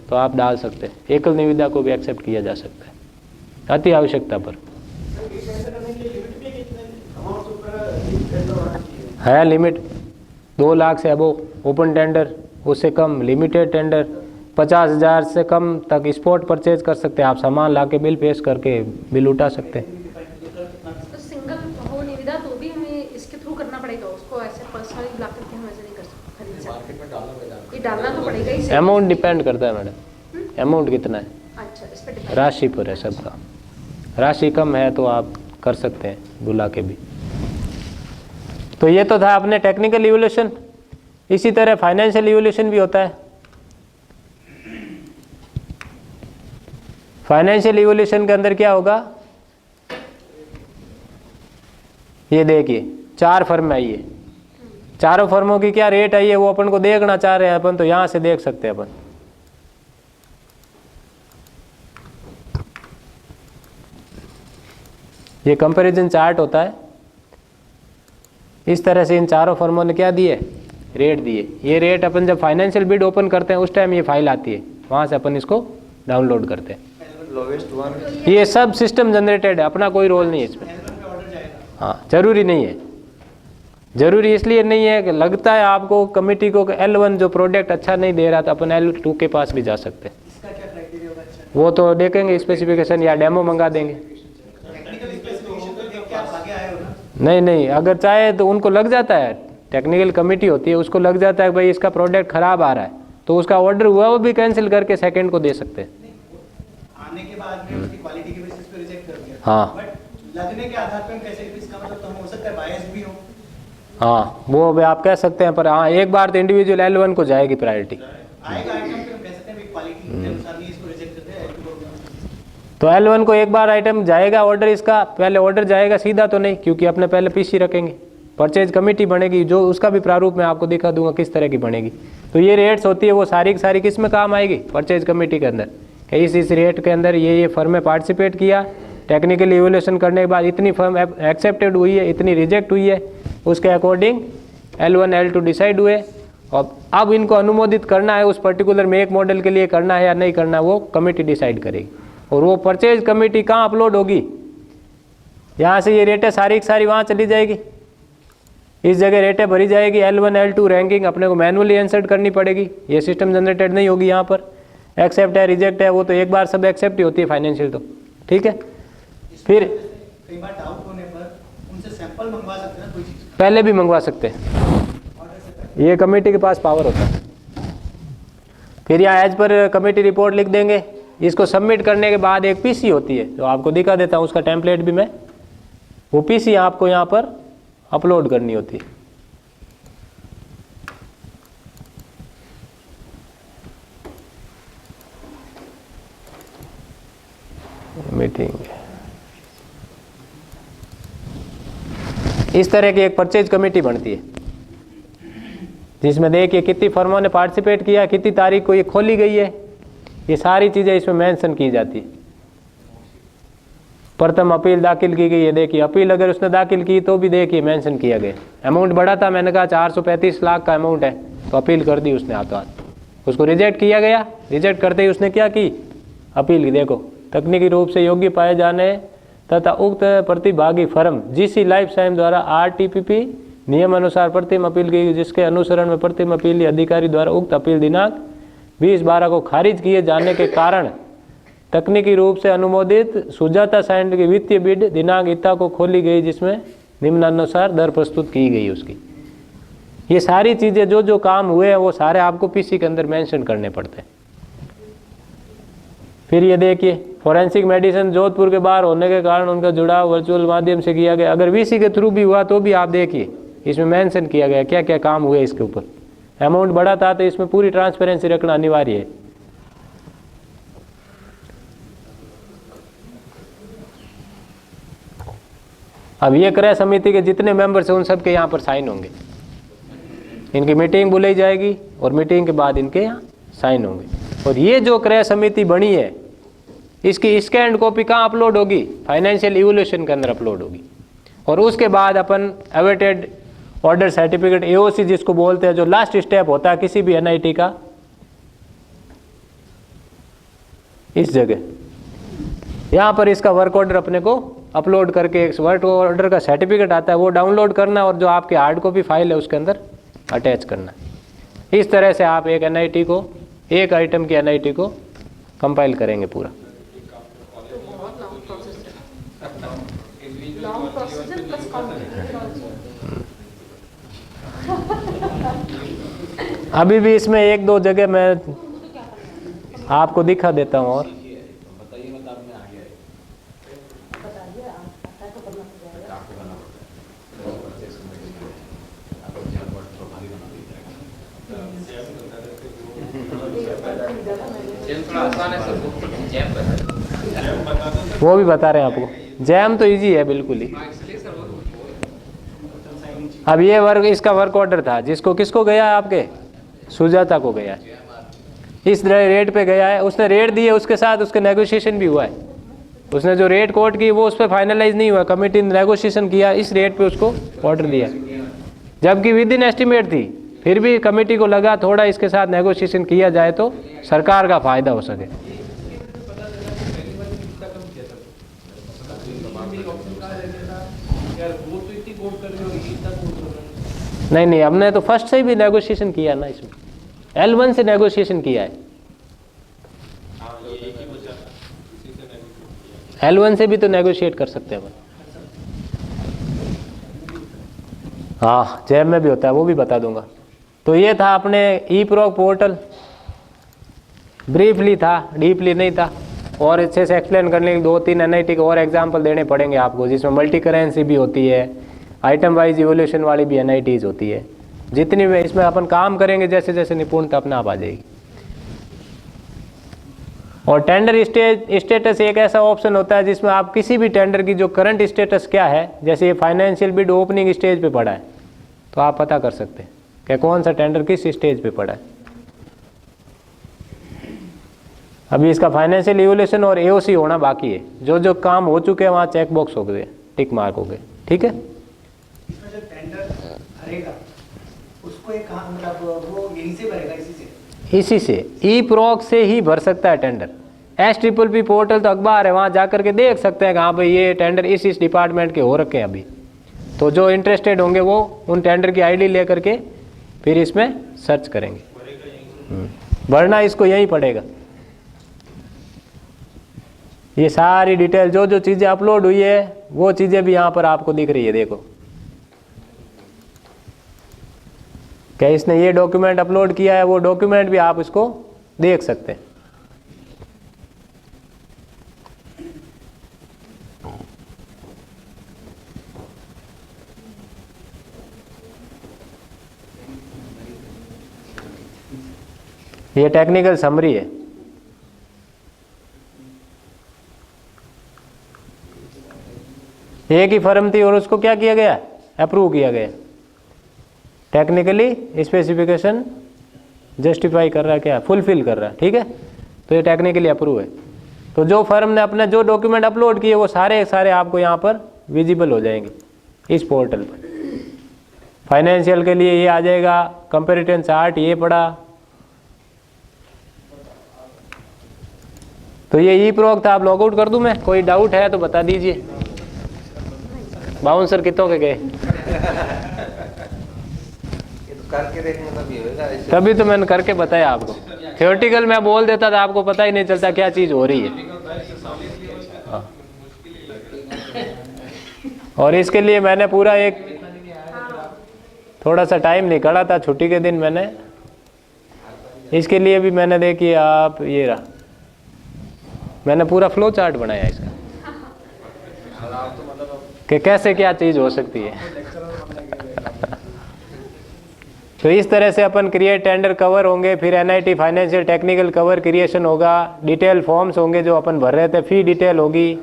तो आप डाल सकते हैं। एकल निविदा को भी एक्सेप्ट किया जा सकता है अति आवश्यकता पर। है लिमिट 2 लाख से अबोव ओपन टेंडर, उससे कम लिमिटेड टेंडर, 50,000 से कम तक स्पॉट परचेज कर सकते हैं। आप सामान ला के बिल पेश करके बिल उठा सकते हैं। तो सिंगल हो निविदा तो भी हमें इसके थ्रू करना पड़ेगा, उसको ऐसे पर्सनली ला करके हम ऐसे नहीं कर सकते, खरीद सकते। मार्केट में डालना पड़ेगा, ये डालना तो पड़ेगा ही। अमाउंट डिपेंड करता है मैडम, अमाउंट कितना है, अच्छा, इस पे डिपेंड। राशि पर है सबका। राशि कम है तो आप कर सकते हैं बुला के भी। तो ये तो था अपने टेक्निकल इवोल्यूशन। इसी तरह फाइनेंशियल इवोल्यूशन भी होता है। फाइनेंशियल इवोल्यूशन के अंदर क्या होगा, ये देखिए 4 फर्म आई है, चारों फर्मों की क्या रेट आई है वो अपन को देखना चाह रहे हैं अपन, तो यहां से देख सकते हैं अपन। ये कंपैरिजन चार्ट होता है। इस तरह से इन चारों फर्मों ने क्या दिए, रेट दिए। ये रेट अपन जब फाइनेंशियल बिड ओपन करते हैं उस टाइम ये फाइल आती है, वहां से अपन इसको डाउनलोड करते हैं। लोवेस्ट वन ये सब सिस्टम जनरेटेड है, अपना कोई रोल नहीं है इसमें। हाँ, जरूरी नहीं है। जरूरी इसलिए नहीं है कि लगता है आपको कमेटी को कि L1 जो प्रोडक्ट अच्छा नहीं दे रहा था, अपन L2 के पास भी जा सकते हैं। इसका क्या क्राइटेरिया होगा? अच्छा, वो तो देखेंगे स्पेसिफिकेशन या डेमो मंगा देंगे। टेक्निकल स्पेसिफिकेशन तो देख के आप आगे आए हो ना। नहीं नहीं, अगर चाहे तो उनको लग जाता है, टेक्निकल कमेटी होती है उसको लग जाता है भाई इसका प्रोडक्ट खराब आ रहा है, तो उसका ऑर्डर हुआ वो भी कैंसिल करके सेकंड को दे सकते हैं। आने के बाद में उसकी क्वालिटी के बेसिस पे रिजेक्ट कर दिया। हाँ। बट लगने के आधार पर हम कैसे, इसका मतलब तो हम हो सकता है बायस भी हो। हाँ, वो भी आप कह सकते हैं, पर हाँ एक बार तो इंडिविजुअल L1 को जाएगी प्रायोरिटी। आएगा आइटम फिर हम कह सकते हैं क्वालिटी के अनुसार नहीं इसको रिजेक्ट करते हैं, L2 को। तो L1 को एक बार आइटम जाएगा ऑर्डर, इसका पहले ऑर्डर जाएगा सीधा तो नहीं, क्योंकि अपने पहले पीसी रखेंगे। परचेज कमेटी बनेगी, जो उसका भी प्रारूप मैं आपको दिखा दूंगा किस तरह की बनेगी। तो ये रेट्स होती है वो सारी की सारी किस में काम आएगी, परचेज कमेटी के अंदर। इस रेट के अंदर ये फर्में पार्टिसिपेट किया, टेक्निकल इवोल्यूशन करने के बाद इतनी फर्म एक्सेप्टेड हुई है, इतनी रिजेक्ट हुई है, उसके अकॉर्डिंग L1 L2 डिसाइड हुए। और अब इनको अनुमोदित करना है उस पर्टिकुलर में, एक मॉडल के लिए करना है या नहीं करना है वो कमेटी डिसाइड करेगी। और वो परचेज कमेटी कहाँ अपलोड होगी, यहाँ से ये रेटें सारी की सारी वहाँ चली जाएगी, इस जगह रेटें भरी जाएगी। L1 L2 रैंकिंग अपने को मैनुअली इंसर्ट करनी पड़ेगी, ये सिस्टम जनरेटेड नहीं होगी। यहाँ पर एक्सेप्ट है रिजेक्ट है वो तो एक बार सब एक्सेप्ट ही होती है फाइनेंशियल, तो ठीक है। फिर कई बार डाउट होने पर उनसे सैंपल मंगवा सकते हैं ना, कोई चीज़ पहले भी मंगवा सकते हैं, ऑर्डर से पहले। ये कमेटी के पास पावर होता है। फिर यहाँ एज पर कमेटी रिपोर्ट लिख देंगे। इसको सबमिट करने के बाद एक पीसी होती है जो आपको दिखा देता हूँ, उसका टेम्पलेट भी मैं, वो पीसी आपको यहाँ पर अपलोड करनी होती है। मीटिंग इस तरह की एक परचेज कमेटी बनती है, जिसमें देखिए कितनी फर्मों ने पार्टिसिपेट किया, कितनी तारीख को ये खोली गई है, ये सारी चीज़ें इसमें मेंशन की जाती है। प्रथम अपील दाखिल की गई है, देखिए अपील अगर उसने दाखिल की तो भी देखिए मेंशन किया गया। अमाउंट बढ़ा था, मैंने कहा 435 लाख का अमाउंट है, तो अपील कर दी उसने हाथों हाथ, उसको रिजेक्ट किया गया। रिजेक्ट करते ही उसने क्या की, अपील की। देखो, तकनीकी रूप से योग्य पाए जाने तथा उक्त प्रतिभागी फर्म GC लाइफ साइंस द्वारा RTPP नियम अनुसार प्रतिम अपील की, जिसके अनुसरण में प्रतिम अपीली अधिकारी द्वारा उक्त अपील दिनांक 20/12 को खारिज किए जाने के कारण तकनीकी रूप से अनुमोदित सुजाता साइंड की वित्तीय बिड दिनांक इता को खोली गई, जिसमें निम्नानुसार दर प्रस्तुत की गई उसकी। ये सारी चीज़ें जो जो काम हुए हैं वो सारे आपको पीसी के अंदर मेंशन करने पड़ते हैं। फिर ये देखिए, फॉरेंसिक मेडिसिन जोधपुर के बाहर होने के कारण उनका जुड़ाव वर्चुअल माध्यम से किया गया। अगर वीसी के थ्रू भी हुआ तो भी आप देखिए इसमें मेंशन किया गया क्या क्या काम हुए इसके ऊपर। अमाउंट बड़ा था तो इसमें पूरी ट्रांसपेरेंसी रखना अनिवार्य है। अब ये क्रय समिति के जितने मेंबर्स हैं उन सब के यहाँ पर साइन होंगे। इनकी मीटिंग बुलाई जाएगी और मीटिंग के बाद इनके यहाँ साइन होंगे। और ये जो क्रय समिति बनी है इसकी स्कैन कॉपी कहाँ अपलोड होगी? फाइनेंशियल इवोल्यूशन के अंदर अपलोड होगी। और उसके बाद अपन अवेटेड ऑर्डर सर्टिफिकेट एओसी जिसको बोलते हैं, जो लास्ट स्टेप होता है किसी भी एनआईटी का, इस जगह यहाँ पर इसका वर्क ऑर्डर अपने को अपलोड करके एक वर्क ऑर्डर का सर्टिफिकेट आता है वो डाउनलोड करना और जो आपकी हार्ड कॉपी फाइल है उसके अंदर अटैच करना। इस तरह से आप एक एनआईटी को, एक आइटम की एनआईटी को कंपाइल करेंगे पूरा। Long procedure plus complicated also. अभी भी इसमें एक दो जगह मैं आपको दिखा देता हूँ और वो भी बता रहे हैं आपको। जैम तो इजी है बिल्कुल ही। अब ये वर्क, इसका वर्क ऑर्डर था जिसको किसको गया है? आपके सुजाता को गया है। इस रेट पे गया है, उसने रेट दी है, उसके साथ उसके नेगोशिएशन भी हुआ है। उसने जो रेट कोट की वो उस पर फाइनलाइज नहीं हुआ, कमेटी ने नेगोशिएशन किया, इस रेट पे उसको ऑर्डर दिया, जबकि विद इन एस्टिमेट थी। फिर भी कमेटी को लगा थोड़ा इसके साथ नेगोशिएशन किया जाए तो सरकार का फायदा हो सके। नहीं, हमने तो फर्स्ट से भी नेगोशिएशन किया ना, इसमें L1 से नेगोशिएशन किया है। L1 से भी तो नेगोशिएट कर सकते हैं। हाँ, जैम में भी होता है, वो भी बता दूंगा। तो ये था अपने ई-प्रॉक पोर्टल, ब्रीफली था, डीपली नहीं था। और अच्छे से एक्सप्लेन करने के 2-3 एनआईटी के और एग्जाम्पल देने पड़ेंगे आपको, जिसमें मल्टी करेंसी भी होती है, आइटम वाइज इवोल्यूशन वाली भी एनआईटीज होती है। जितनी भी इसमें अपन काम करेंगे जैसे जैसे निपुणता अपना आप आ जाएगी। और टेंडर स्टेटस एक ऐसा ऑप्शन होता है जिसमें आप किसी भी टेंडर की जो करंट स्टेटस क्या है, जैसे ये फाइनेंशियल बिड ओपनिंग स्टेज पे पड़ा है तो आप पता कर सकते हैं कि कौन सा टेंडर किस स्टेज पे पड़ा है। अभी इसका फाइनेंशियल इवोल्यूशन और एओसी होना बाकी है। जो जो काम हो चुके हैं वहाँ चेक बॉक्स हो गए, टिक मार्क हो गए। ठीक है, इसमें जो टेंडर भरेगा उसको एक कहाँ, मतलब वो यहीं से भरेगा? इसी से ई-प्रॉक से ही भर सकता है टेंडर। SPPP पोर्टल तो अखबार है, वहाँ जा करके देख सकते हैं कि हाँ भाई ये टेंडर इस डिपार्टमेंट के हो रखे हैं अभी। तो जो इंटरेस्टेड होंगे वो उन टेंडर की आईडी लेकर के फिर इसमें सर्च करेंगे। भरना इसको यहीं पड़ेगा। ये सारी डिटेल जो जो चीज़ें अपलोड हुई है वो चीज़ें भी यहाँ पर आपको दिख रही है। देखो क्या इसने ये डॉक्यूमेंट अपलोड किया है, वो डॉक्यूमेंट भी आप इसको देख सकते हैं। ये टेक्निकल समरी है। एक ही फर्म थी और उसको क्या किया गया? अप्रूव किया गया। टेक्निकली स्पेसिफिकेशन जस्टिफाई कर रहा है, क्या फुलफिल कर रहा है। ठीक है, तो ये टेक्निकली अप्रूव है। तो जो फर्म ने अपने जो डॉक्यूमेंट अपलोड किए वो सारे सारे आपको यहाँ पर विजिबल हो जाएंगे इस पोर्टल पर। फाइनेंशियल के लिए ये आ जाएगा, कंपेरिटिव चार्ट ये पड़ा। तो ये ई-प्रॉक था। आप लॉग आउट कर दूं मैं? कोई डाउट है तो बता दीजिए। बाउंसर कितों के गए? करके देखने तभी होगा। तभी तो मैंने करके बताया आपको। थियोरेटिकल मैं बोल देता था आपको पता ही नहीं चलता क्या चीज़ हो रही है। हाँ। और इसके लिए मैंने पूरा एक थोड़ा सा टाइम निकाला था छुट्टी के दिन, मैंने इसके लिए भी मैंने देखिए आप ये रहा, मैंने पूरा फ्लो चार्ट बनाया इसका कि कैसे क्या चीज़ हो सकती है। तो इस तरह से अपन क्रिएट टेंडर कवर होंगे, फिर NIT financial technical cover creation होगा, डिटेल फॉर्म्स होंगे जो अपन भर रहे थे, फी डिटेल होगी,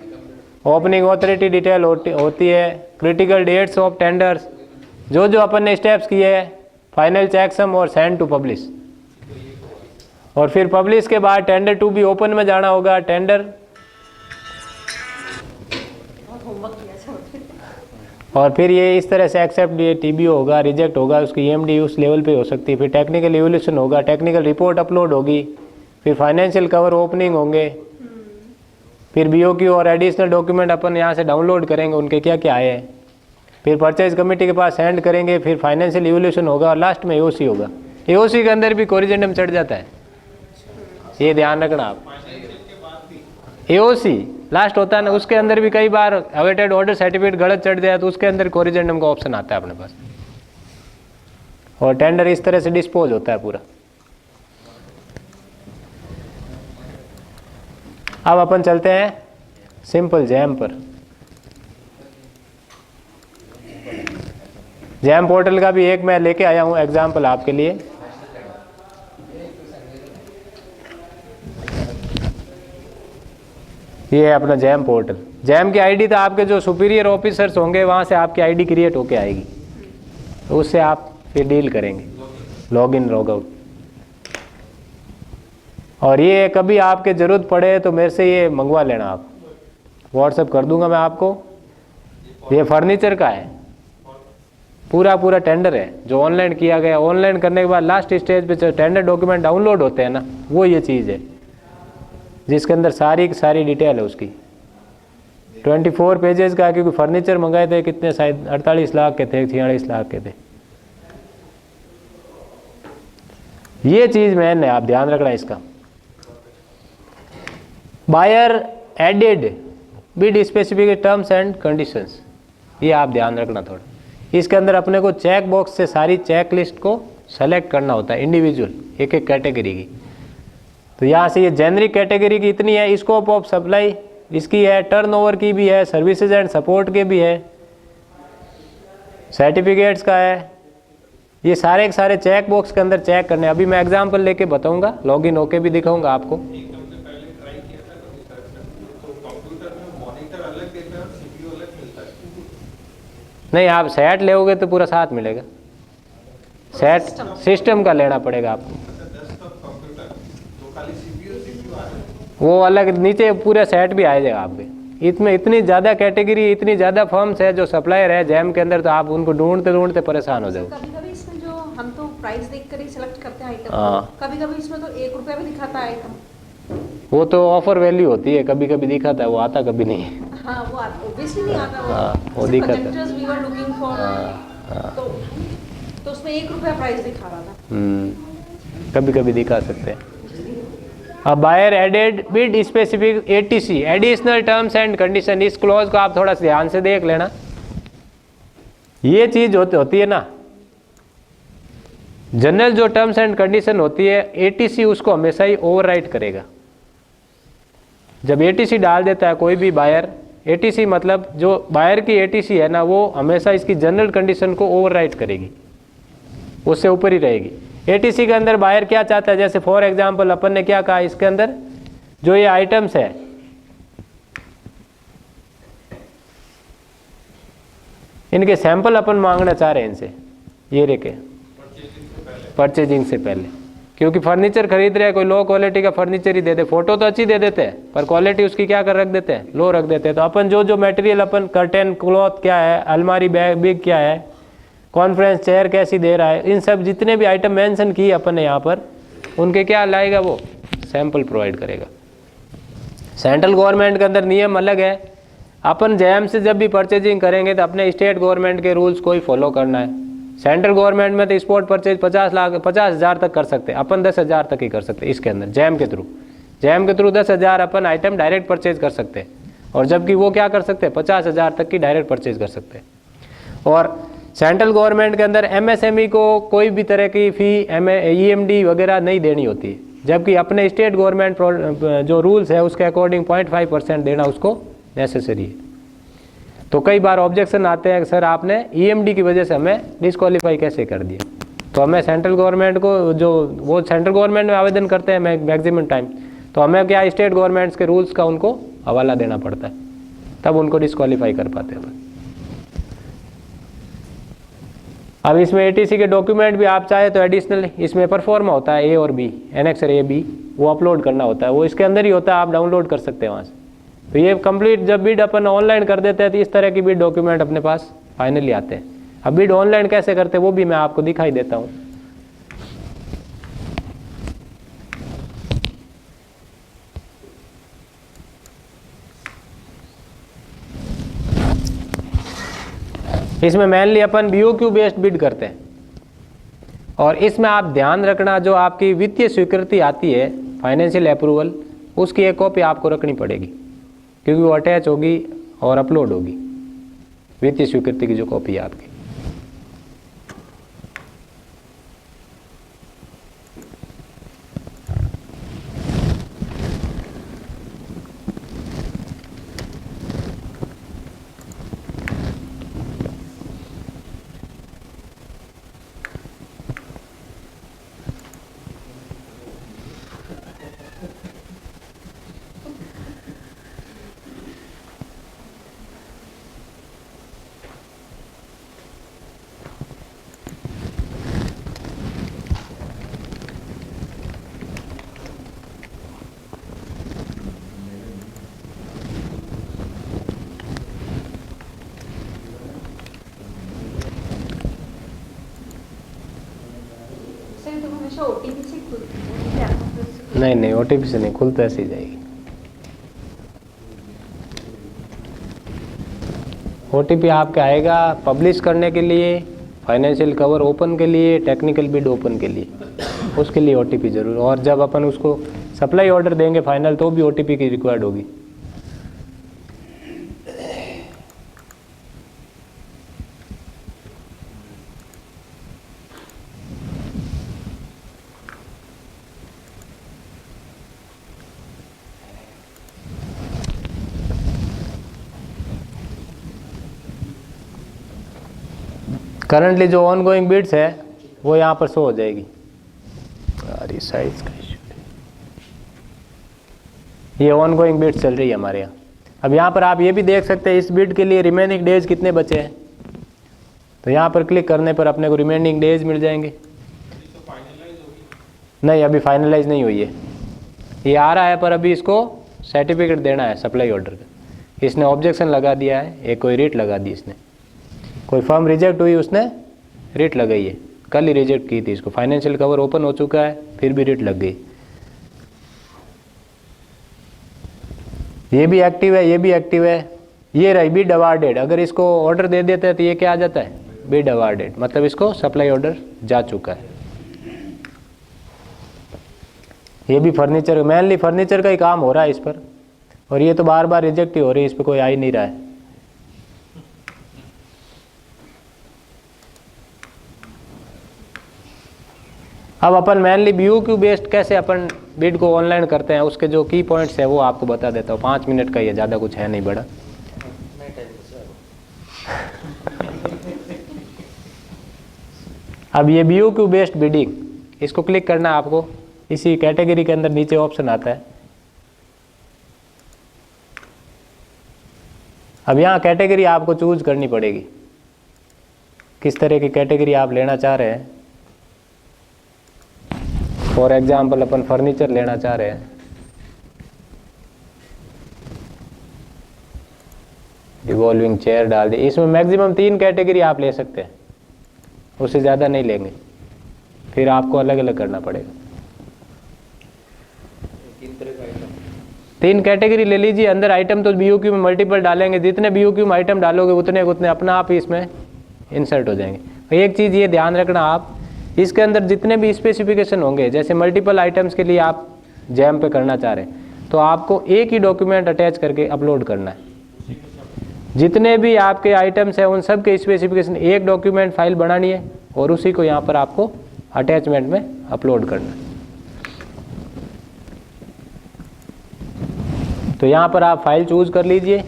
ओपनिंग ऑथोरिटी डिटेल होती है, क्रिटिकल डेट्स ऑफ टेंडर्स, जो जो अपन ने स्टेप्स किए हैं, फाइनल चेकसम और सेंड टू पब्लिश। और फिर पब्लिश के बाद टेंडर टू बी ओपन में जाना होगा। टेंडर और फिर ये इस तरह से एक्सेप्ट ये टीबीओ होगा, रिजेक्ट होगा, उसकी ईएमडी उस लेवल पे हो सकती है, फिर टेक्निकल इवोल्यूशन होगा, टेक्निकल रिपोर्ट अपलोड होगी, फिर फाइनेंशियल कवर ओपनिंग होंगे, फिर बीओक्यू और एडिशनल डॉक्यूमेंट अपन यहाँ से डाउनलोड करेंगे, उनके क्या क्या आए हैं, फिर परचेज कमेटी के पास सेंड करेंगे, फिर फाइनेंशियल इवोल्यूशन होगा और लास्ट में एओसी होगा। एओसी के अंदर भी कोरिजेंडम चढ़ जाता है, ये ध्यान रखना आप। एओसी लास्ट होता है ना, उसके अंदर भी कई बार अवेटेड ऑर्डर सर्टिफिकेट गलत चढ़ जाए तो उसके अंदर कोरिजेंडम का ऑप्शन आता है अपने पास, और टेंडर इस तरह से डिस्पोज होता है पूरा। अब अपन चलते हैं सिंपल जैम पर। जैम पोर्टल का भी एक मैं लेके आया हूं एग्जाम्पल आपके लिए। ये है अपना जैम पोर्टल। जैम की आईडी तो आपके जो सुपीरियर ऑफिसर्स होंगे वहाँ से आपकी आईडी क्रिएट होके आएगी, तो उससे आप फिर डील करेंगे, लॉग इन लॉग आउट। और ये कभी आपके ज़रूरत पड़े तो मेरे से ये मंगवा लेना, आप व्हाट्सएप कर दूंगा मैं आपको। ये फर्नीचर का है, पूरा टेंडर है जो ऑनलाइन किया गया। ऑनलाइन करने के बाद लास्ट स्टेज पे जो टेंडर डॉक्यूमेंट डाउनलोड होते हैं ना, वो ये चीज़ है जिसके अंदर सारी की सारी डिटेल है उसकी। 24 पेजेस का, क्योंकि फर्नीचर मंगाए थे कितने, शायद 48 लाख के थे, 46 लाख के थे। ये चीज़ मैन है, आप ध्यान रखना इसका। Buyer added bid specific terms and conditions, ये आप ध्यान रखना थोड़ा। इसके अंदर अपने को चेक बॉक्स से सारी चेक लिस्ट को सेलेक्ट करना होता है इंडिविजुअल, एक एक कैटेगरी की। तो यहाँ से ये जेनरिक कैटेगरी की इतनी है, स्कोप ऑफ सप्लाई इसकी है, टर्नओवर की भी है, सर्विसेज एंड सपोर्ट के भी है, सर्टिफिकेट्स का है। ये सारे के सारे चेक बॉक्स के अंदर चेक करने। अभी मैं एग्जांपल लेके बताऊंगा, लॉगिन होके भी दिखाऊंगा आपको। नहीं, आप सेट लेओगे तो पूरा साथ मिलेगा। सेट सिस्टम का लेना पड़ेगा आपको, वो अलग नीचे पूरे सेट भी आ जाएगा आपके। इसमें इतनी ज़्यादा कैटेगरी, इतनी ज़्यादा फर्म्स है जो सप्लायर है जैम के अंदर, तो आप उनको ढूंढते ढूंढते परेशान हो जाओगे। कभी-कभी इसमें जो हम तो प्राइस देखकर ही सिलेक्ट करते हैं आइटम, कभी-कभी इसमें तो 1 रुपया भी दिखाता है आइटम। वो तो ऑफर वैल्यू होती है, कभी कभी दिखाता है, वो आता कभी नहीं है। हाँ, वो ऑब्वियसली नहीं आता, वो दिखाता है। Conductors we were looking for, तो उसमें 1 रुपया प्राइस दिखा रहा था। कभी कभी दिखा सकते हैं। अब buyer added bid specific ATC, additional terms and condition, इस क्लॉज को आप थोड़ा सा ध्यान से देख लेना। ये चीज होती है ना, जनरल जो टर्म्स एंड कंडीशन होती है, एटीसी उसको हमेशा ही ओवरराइट करेगा। जब एटीसी डाल देता है कोई भी बायर, एटीसी मतलब जो बायर की एटीसी है ना, वो हमेशा इसकी जनरल कंडीशन को ओवरराइट करेगी, उससे ऊपर ही रहेगी। एटीसी के अंदर बायर क्या चाहता है, जैसे फॉर एग्जांपल अपन ने क्या कहा, इसके अंदर जो ये आइटम्स है, इनके सैंपल अपन मांगना चाह रहे हैं इनसे, ये रेखे परचेजिंग से पहले, क्योंकि फर्नीचर खरीद रहे हैं, कोई लो क्वालिटी का फर्नीचर ही दे दे, फोटो तो अच्छी दे देते हैं पर क्वालिटी उसकी क्या कर रख देते हैं, लो रख देते हैं। तो अपन जो जो मटेरियल, अपन कर्टेन क्लॉथ क्या है, अलमारी बैग बिग क्या है, कॉन्फ्रेंस चेयर कैसी दे रहा है, इन सब जितने भी आइटम मेंशन किए अपन ने यहाँ पर, उनके क्या लाएगा, वो सैंपल प्रोवाइड करेगा। सेंट्रल गवर्नमेंट के अंदर नियम अलग है। अपन जैम से जब भी परचेजिंग करेंगे तो अपने स्टेट गवर्नमेंट के रूल्स को ही फॉलो करना है। सेंट्रल गवर्नमेंट में तो स्पॉट परचेज 50,000 तक कर सकते हैं, अपन 10,000 तक ही कर सकते हैं इसके अंदर। जैम के थ्रू 10,000 अपन आइटम डायरेक्ट परचेज कर सकते हैं। और जबकि वो क्या कर सकते हैं 50,000 तक की डायरेक्ट परचेज कर सकते हैं। और सेंट्रल गवर्नमेंट के अंदर एमएसएमई को कोई भी तरह की फ़ी EMD वगैरह नहीं देनी होती है, जबकि अपने स्टेट गवर्नमेंट जो रूल्स है उसके अकॉर्डिंग 0.5% देना उसको नेसेसरी है। तो कई बार ऑब्जेक्शन आते हैं कि सर आपने EMD की वजह से हमें डिस्क्वालीफाई कैसे कर दिया। तो हमें सेंट्रल गवर्नमेंट को जो वो सेंट्रल गवर्नमेंट में आवेदन करते हैं मैक्सिमम टाइम, तो हमें क्या स्टेट गवर्नमेंट्स के रूल्स का उनको हवाला देना पड़ता है, तब उनको डिस्क्वालीफाई कर पाते हैं। अब इसमें ATC के डॉक्यूमेंट भी आप चाहे तो एडिशनल इसमें परफॉर्मा होता है A और B, एनेक्सर A B, वो अपलोड करना होता है, वो इसके अंदर ही होता है, आप डाउनलोड कर सकते हैं वहाँ से। तो ये कंप्लीट जब बिड अपन ऑनलाइन कर देते हैं तो इस तरह की बिड डॉक्यूमेंट अपने पास फाइनली आते हैं। अब बिड ऑनलाइन कैसे करते हैं वो भी मैं आपको दिखाई देता हूँ। इसमें मेनली अपन BOQ बेस्ड बिड करते हैं, और इसमें आप ध्यान रखना जो आपकी वित्तीय स्वीकृति आती है फाइनेंशियल अप्रूवल, उसकी एक कॉपी आपको रखनी पड़ेगी, क्योंकि वो अटैच होगी और अपलोड होगी। वित्तीय स्वीकृति की जो कॉपी है आपकी, सर तो हमेशा OTP से खुलती है, नहीं OTP से नहीं खुलता, ऐसे ही जाएगी। OTP आपका आएगा पब्लिश करने के लिए, फाइनेंशियल कवर ओपन के लिए, टेक्निकल बिड ओपन के लिए, उसके लिए OTP जरूर। और जब अपन उसको सप्लाई ऑर्डर देंगे फाइनल तो भी OTP की रिक्वायर्ड होगी। करंटली जो ऑन गोइंग बिड्स है वो यहाँ पर शो हो जाएगी। अरे साइज का इशू, ये ऑन गोइंग बिड्स चल रही है हमारे यहाँ। अब यहाँ पर आप ये भी देख सकते हैं इस बिड के लिए रिमेनिंग डेज कितने बचे हैं, तो यहाँ पर क्लिक करने पर अपने को रिमेनिंग डेज मिल जाएंगे। नहीं अभी फाइनलाइज नहीं हुई है, ये आ रहा है, पर अभी इसको सर्टिफिकेट देना है सप्लाई ऑर्डर का। इसने ऑब्जेक्शन लगा दिया है, एक कोई रेट लगा दी इसने, कोई फर्म रिजेक्ट हुई उसने रेट लगाई है, कल ही रिजेक्ट की थी इसको। फाइनेंशियल कवर ओपन हो चुका है फिर भी रेट लग गई। ये भी एक्टिव है, ये भी एक्टिव है। ये रही बिड अवार्डेड, अगर इसको ऑर्डर दे देते हैं तो ये क्या आ जाता है बिड अवार्डेड, मतलब इसको सप्लाई ऑर्डर जा चुका है। ये भी फर्नीचर, मेनली फर्नीचर का ही काम हो रहा है इस पर, और ये तो बार बार रिजेक्ट ही हो रही है, इस पर कोई आ ही नहीं रहा है। अब अपन मेनली BOQ बेस्ड कैसे अपन बिड को ऑनलाइन करते हैं उसके जो की पॉइंट्स है वो आपको बता देता हूँ। 5 मिनट का ही है, ज़्यादा कुछ है नहीं बड़ा। अब ये BOQ बेस्ड बिडिंग, इसको क्लिक करना है आपको। इसी कैटेगरी के अंदर नीचे ऑप्शन आता है। अब यहाँ कैटेगरी आपको चूज करनी पड़ेगी, किस तरह की कैटेगरी आप लेना चाह रहे हैं। फॉर एग्जाम्पल अपन फर्नीचर लेना चाह रहे हैं, रिवॉल्विंग चेयर डाल दी। इसमें मैक्सिमम 3 कैटेगरी आप ले सकते हैं, उससे ज़्यादा नहीं लेंगे, फिर आपको अलग अलग करना पड़ेगा। 3 कैटेगरी ले लीजिए। अंदर आइटम तो BOQ में मल्टीपल डालेंगे, जितने BOQ में आइटम डालोगे उतने उतने अपना आप ही इसमें इंसर्ट हो जाएंगे। एक चीज़ ये ध्यान रखना, आप इसके अंदर जितने भी स्पेसिफिकेशन होंगे, जैसे मल्टीपल आइटम्स के लिए आप जैम पे करना चाह रहे हैं तो आपको एक ही डॉक्यूमेंट अटैच करके अपलोड करना है। जितने भी आपके आइटम्स हैं उन सब के स्पेसिफिकेशन एक डॉक्यूमेंट फाइल बनानी है और उसी को यहाँ पर आपको अटैचमेंट में अपलोड करना है। तो यहाँ पर आप फाइल चूज कर लीजिए।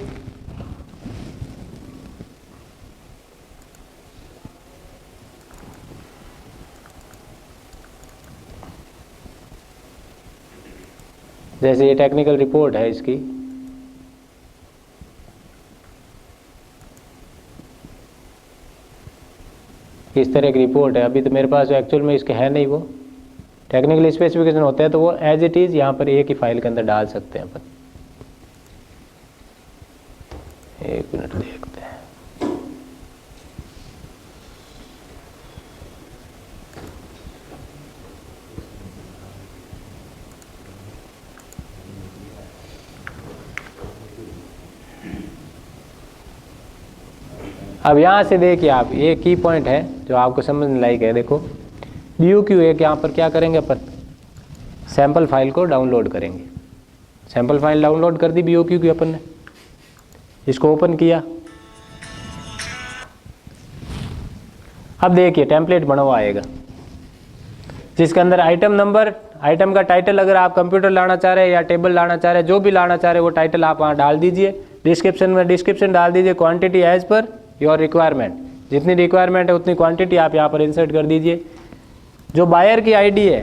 जैसे ये टेक्निकल रिपोर्ट है इसकी, इस तरह की रिपोर्ट है। अभी तो मेरे पास एक्चुअल में इसके है नहीं, वो टेक्निकल स्पेसिफिकेशन होता है तो वो एज इट इज़ यहाँ पर एक ही फाइल के अंदर डाल सकते हैं अपन। एक मिनट देखते हैं। अब यहाँ से देखिए आप, ये की पॉइंट है जो आपको समझने लायक है। देखो BOQ एक यहाँ पर क्या करेंगे अपन, सैंपल फाइल को डाउनलोड करेंगे। सैंपल फाइल डाउनलोड कर दी BOQ की अपन ने, इसको ओपन किया। अब देखिए टेम्पलेट बना हुआ आएगा जिसके अंदर आइटम नंबर, आइटम का टाइटल, अगर आप कंप्यूटर लाना चाह रहे हैं या टेबल लाना चाह रहे हैं, जो भी लाना चाह रहे हैं वो टाइटल आप वहाँ डाल दीजिए। डिस्क्रिप्शन में डिस्क्रिप्शन डाल दीजिए। Quantity as per your requirement, जितनी रिक्वायरमेंट है उतनी क्वांटिटी आप यहाँ पर इंसर्ट कर दीजिए। जो बायर की आईडी है,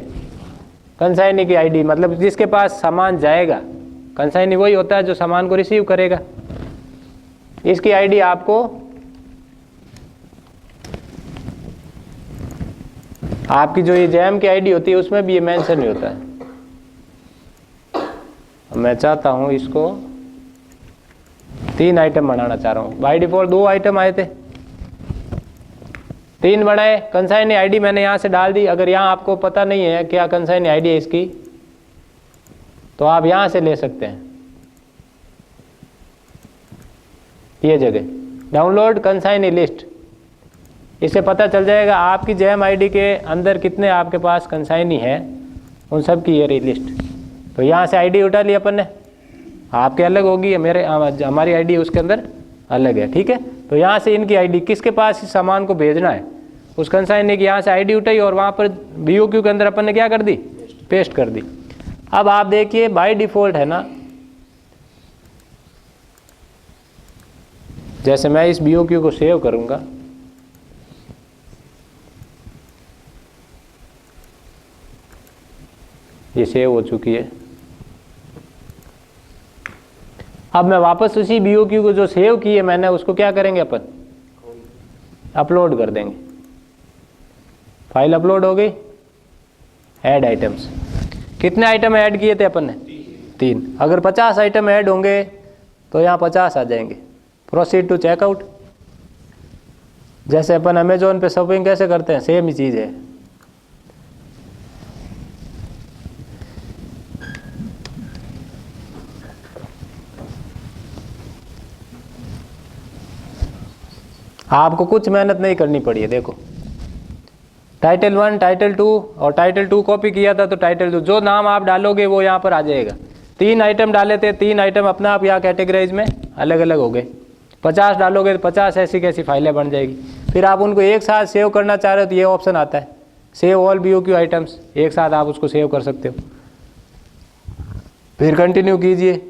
कंसाइनी की आईडी, मतलब जिसके पास सामान जाएगा, कंसाइनी वही होता है जो सामान को रिसीव करेगा। इसकी आईडी आपको, आपकी जो ये जैम की आईडी होती है उसमें भी ये मेंशन नहीं होता है। मैं चाहता हूँ इसको 3 आइटम बनाना चाह रहा हूँ। बाय डिफॉल्ट 2 आइटम आए थे, 3 बनाए। कंसाइनी आईडी मैंने यहाँ से डाल दी। अगर यहाँ आपको पता नहीं है क्या कंसाइनी आईडी है इसकी, तो आप यहाँ से ले सकते हैं। ये जगह डाउनलोड कंसाइनी लिस्ट, इससे पता चल जाएगा आपकी जैम आईडी के अंदर कितने आपके पास कंसाइनी है, उन सब की ये रही लिस्ट। तो यहाँ से आईडी उठा ली अपन ने, आपके अलग होगी, हमारी आईडी उसके अंदर अलग है, ठीक है। तो यहाँ से इनकी आईडी, किसके पास इस सामान को भेजना है उस कंसाइनी की यहाँ से आईडी उठाई और वहाँ पर BOQ के अंदर अपन ने क्या कर दी, पेस्ट कर दी। अब आप देखिए बाय डिफॉल्ट है ना, जैसे मैं इस BOQ को सेव करूँगा, ये सेव हो चुकी है। अब मैं वापस उसी BOQ को जो सेव की है मैंने, उसको क्या करेंगे अपन, अपलोड कर देंगे। फाइल अपलोड हो गई। ऐड आइटम्स, कितने आइटम ऐड किए थे अपन ने, 3। अगर 50 आइटम ऐड होंगे तो यहाँ 50 आ जाएंगे। प्रोसीड टू चेकआउट, जैसे अपन अमेजोन पे शॉपिंग कैसे करते हैं, सेम ही चीज़ है। आपको कुछ मेहनत नहीं करनी पड़ी है। देखो टाइटल 1, टाइटल 2 और टाइटल 2 कॉपी किया था तो टाइटल 2, जो नाम आप डालोगे वो यहाँ पर आ जाएगा। 3 आइटम डाले थे, 3 आइटम अपना आप यहाँ कैटेगराइज में अलग अलग हो गए। 50 डालोगे तो 50 ऐसी कैसी फाइलें बन जाएगी। फिर आप उनको एक साथ सेव करना चाह रहे हो तो ये ऑप्शन आता है, सेव ऑल BOQ आइटम्स, एक साथ आप उसको सेव कर सकते हो। फिर कंटिन्यू कीजिए,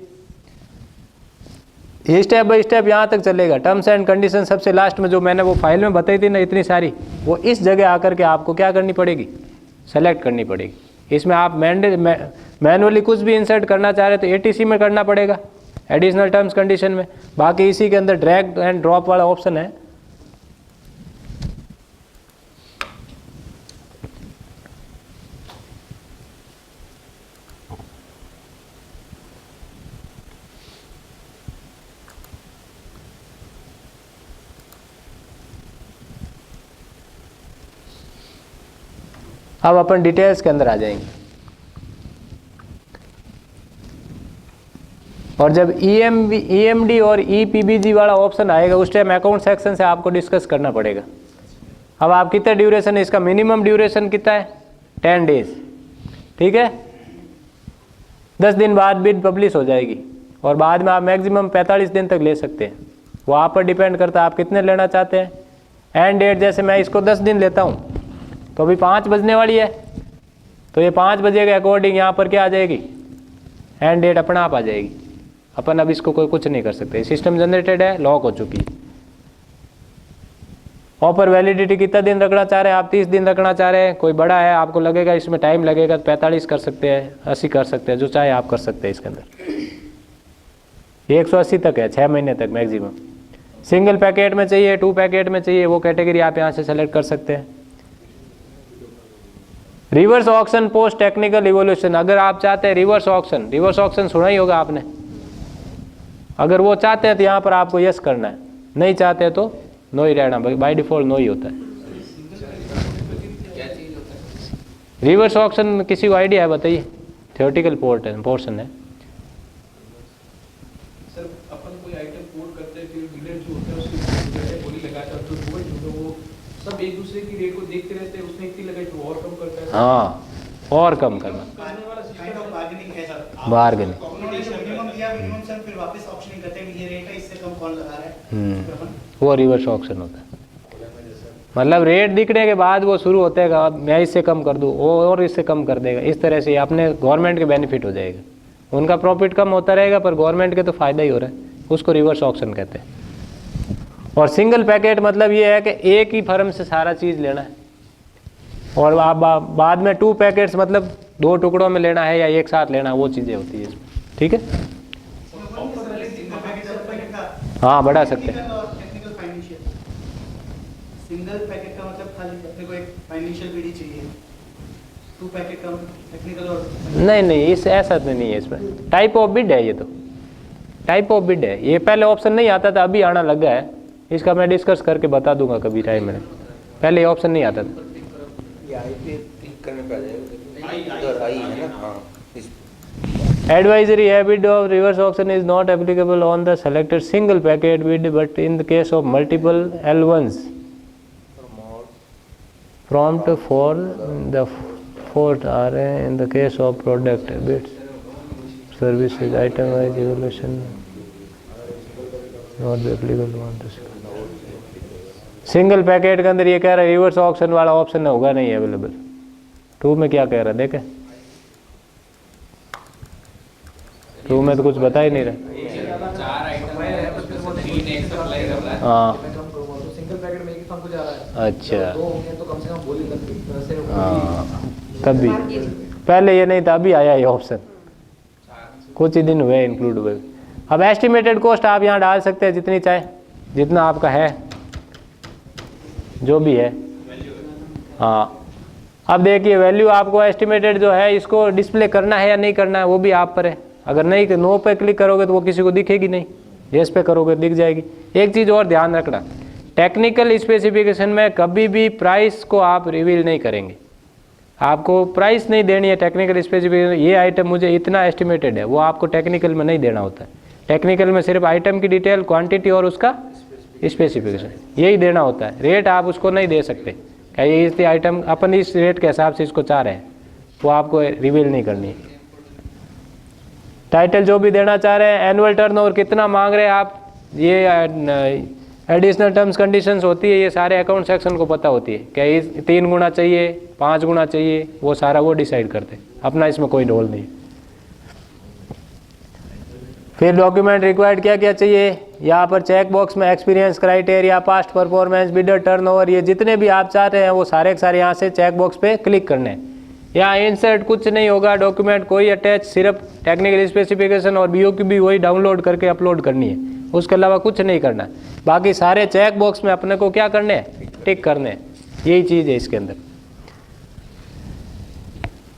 ये स्टेप बाय स्टेप यहाँ तक चलेगा। टर्म्स एंड कंडीशन सबसे लास्ट में जो मैंने वो फाइल में बताई थी ना इतनी सारी, वो इस जगह आकर के आपको क्या करनी पड़ेगी, सेलेक्ट करनी पड़ेगी। इसमें आप मैनुअली कुछ भी इंसर्ट करना चाह रहे तो ATC में करना पड़ेगा, एडिशनल टर्म्स कंडीशन में। बाकी इसी के अंदर ड्रैग एंड ड्रॉप वाला ऑप्शन है। अब अपन डिटेल्स के अंदर आ जाएंगे और जब EMD और EPBG वाला ऑप्शन आएगा उस टाइम अकाउंट सेक्शन से आपको डिस्कस करना पड़ेगा। अब आप कितना ड्यूरेशन है, इसका मिनिमम ड्यूरेशन कितना है, 10 डेज, ठीक है। 10 दिन बाद बिड पब्लिश हो जाएगी और बाद में आप मैक्सिमम 45 दिन तक ले सकते हैं। वो आप पर डिपेंड करता है आप कितने लेना चाहते हैं। एंड डेट जैसे मैं इसको 10 दिन लेता हूँ तो अभी 5 बजने वाली है, तो ये 5 बजे के अकॉर्डिंग यहाँ पर क्या आ जाएगी, एंड डेट अपना आप आ जाएगी। अपन अब इसको कोई कुछ नहीं कर सकते, सिस्टम जनरेटेड है, लॉक हो चुकी है। ऑफर वैलिडिटी कितना दिन रखना चाह रहे हैं आप, 30 दिन रखना चाह रहे हैं। कोई बड़ा है आपको लगेगा इसमें टाइम लगेगा तो 45 कर सकते हैं, 80 कर सकते हैं, जो चाहे आप कर सकते हैं। इसके अंदर 180 तक है, 6 महीने तक मैक्सिमम। सिंगल पैकेट में चाहिए, 2 पैकेट में चाहिए, वो कैटेगरी आप यहाँ से सेलेक्ट कर सकते हैं। Reverse auction post technical evolution, अगर आप चाहते हैं रिवर्स ऑक्शन सुना ही होगा आपने। अगर वो चाहते हैं तो यहाँ पर आपको यस करना है, नहीं चाहते हैं तो नो ही रहना, बाय डिफॉल्ट नो ही होता है। रिवर्स ऑक्शन किसी को आइडिया है बताइए, थियोरेटिकल पोर्शन है। सर अपन कोई आइटम कोड करते हैं, फिर डीलर जो होता है उसकी बोली लगाता है, तो वो सब एक दूसरे की रेट को देखते रहते हैं, उसने इतनी लगाई तो और कम करता है। हाँ, और कम करना, करने वाला काइंड ऑफ बार्गेनिंग है सर। बार्गेनिंग। मिनिमम दिया, मिनिमम सर, फिर वापस ऑप्शनिंग करते हैं, ये रेट है, इससे कम कौन लगा रहा है, वो रिवर्स ऑक्शन होता है। मतलब रेट दिखने के बाद वो शुरू होता है, मैं इससे कम कर दूँ, वो और इससे कम कर देगा। इस तरह से अपने गवर्नमेंट के बेनिफिट हो जाएगा। उनका प्रॉफिट कम होता रहेगा पर गवर्नमेंट के तो फ़ायदा ही हो रहा है, उसको रिवर्स ऑक्शन कहते हैं। और सिंगल पैकेट मतलब ये है कि एक ही फर्म से सारा चीज़ लेना है, और आप बाद में 2 पैकेट्स मतलब 2 टुकड़ों में लेना है या एक साथ लेना है, वो चीज़ें होती है इसमें। ठीक है, हाँ बढ़ा सकते हैं। टेक्निकल फाइनेंशियल, सिंगल पैकेट का मतलब खाली अपने को एक फाइनेंशियल बीडी चाहिए, 2 पैकेट का टेक्निकल और नहीं, इस ऐसा तो नहीं है इसमें। टाइप ऑफ बिड है ये, तो टाइप ऑफ बिड है ये। पहले ऑप्शन नहीं आता था, अभी आना लगा है। इसका मैं डिस्कस करके बता दूंगा कभी टाइम में। पहले ये ऑप्शन नहीं आता था। ये आई पे क्लिक करने पे आ जाएगा, इधर आई है ना। हाँ, Advisory habit of reverse auction is not applicable on the selected single packet bid, but in the case of multiple L1s, prompt for the fourth are in the case of product bids, services, item wise evaluation not be applicable on the single packet के अंदर ये कह रहा है reverse auction वाला option होगा नहीं available. 2 में क्या कह रहा है देखें, 2 में तो कुछ बता ही नहीं रहा। 4 आइटम है, उसमें से 3 एक सप्लाई कर रहा है। हाँ, तो सिंगल पैकेट में एक ही फर्म को जा रहा है। अच्छा, तो 2 होंगे तो कम से कम बोली लगती है। हाँ तभी, पहले ये नहीं था, अभी आया ये ऑप्शन, कुछ ही दिन हुए इंक्लूड हुए। अब एस्टिमेटेड कॉस्ट आप यहाँ डाल सकते हैं जितनी चाहे, जितना आपका है, जो भी है। हाँ, अब देखिए वैल्यू आपको एस्टिमेटेड जो है इसको डिस्प्ले करना है या नहीं करना है, वो भी आप पर है। अगर नहीं तो नो पे क्लिक करोगे तो वो किसी को दिखेगी नहीं, येस पे करोगे दिख जाएगी। एक चीज़ और ध्यान रखना, टेक्निकल स्पेसिफिकेशन में कभी भी प्राइस को आप रिवील नहीं करेंगे। आपको प्राइस नहीं देनी है टेक्निकल स्पेसिफिकेशन, ये आइटम मुझे इतना एस्टिमेटेड है, वो आपको टेक्निकल में नहीं देना होता है। टेक्निकल में सिर्फ आइटम की डिटेल, क्वांटिटी और उसका स्पेसिफिकेशन यही देना होता है। रेट आप उसको नहीं दे सकते, क्या ये इस आइटम अपन इस रेट के हिसाब से इसको चाह रहे हैं, वो आपको रिवील नहीं करनी है। टाइटल जो भी देना चाह रहे हैं, एनुअल टर्नओवर कितना मांग रहे हैं आप, ये एडिशनल टर्म्स कंडीशंस होती है, ये सारे अकाउंट सेक्शन को पता होती है। क्या ये 3 गुना चाहिए, 5 गुना चाहिए, वो सारा वो डिसाइड करते हैं, अपना इसमें कोई रोल नहीं। फिर डॉक्यूमेंट रिक्वायर्ड क्या क्या चाहिए, यहाँ पर चेक बॉक्स में experience, criteria, past performance, bidder turnover, ये जितने भी आप चाह रहे हैं वो सारे के सारे यहाँ से चेक बॉक्स पे क्लिक करने हैं। यहाँ इंसर्ट कुछ नहीं होगा, डॉक्यूमेंट कोई अटैच, सिर्फ टेक्निकल स्पेसिफिकेशन और BOQ भी वही डाउनलोड करके अपलोड करनी है, उसके अलावा कुछ नहीं करना है। बाकी सारे चेक बॉक्स में अपने को क्या करने हैं, टिक करने हैं, यही चीज़ है इसके अंदर।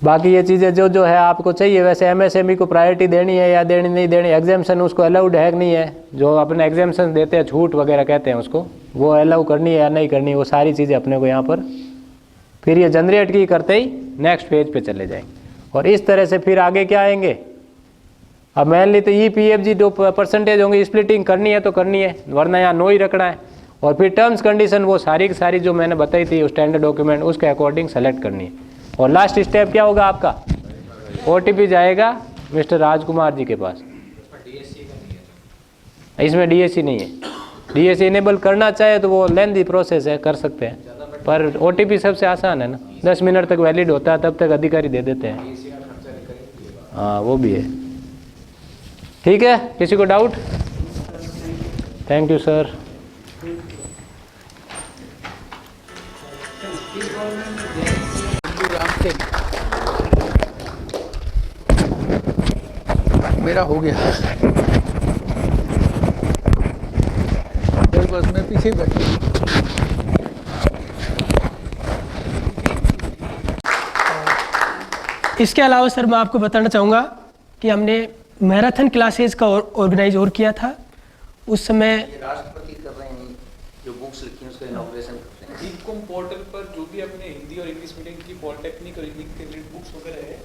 बाकी ये चीज़ें जो है आपको चाहिए, वैसे MSME को प्रायोरिटी देनी है या देनी नहीं देनी, एग्जाम्शन उसको अलाउड है कि नहीं है, जो अपने एग्जाम्शन देते हैं, छूट वगैरह कहते हैं उसको, वो अलाउ करनी है या नहीं करनी, वो सारी चीज़ें अपने को यहाँ पर फिर ये जनरेट की करते ही नेक्स्ट पेज पे चले जाएंगे। और इस तरह से फिर आगे क्या आएंगे, अब मेनली तो EPFG जो परसेंटेज होंगे, स्प्लिटिंग करनी है तो करनी है, वरना यहाँ नो ही रखना है। और फिर टर्म्स कंडीशन वो सारी की सारी जो मैंने बताई थी स्टैंडर्ड डॉक्यूमेंट, उसके अकॉर्डिंग सेलेक्ट करनी है। और लास्ट स्टेप क्या होगा आपका, OTP जाएगा मिस्टर राजकुमार जी के पास। उसमें DSC का नहीं है। इसमें DSC नहीं है। DSC इनेबल करना चाहे तो वो लेंथी प्रोसेस है, कर सकते हैं, पर OTP सबसे आसान है ना, 10 मिनट तक वैलिड होता है, तब तक अधिकारी दे देते हैं। DSC का खर्चा नहीं करेंगे। हाँ वो भी है। ठीक है, किसी को डाउट? Thank you sir. मेरा हो गया, बस मैं पीछे बैठा। इसके अलावा सर मैं आपको बताना चाहूँगा कि हमने मैराथन क्लासेस का ऑर्गेनाइज और किया था उस समय। ये राष्ट्रपति कर रहे हैं, जो बुक्स लिखी हैं उसका इनॉग्रेशन करते हैं। इनकम पोर्टल पर जो भी अपने हिंदी और इंग्लिश मीडियम की पॉलिटेक्निक और इंग्लिश के बुक्स वगैरह है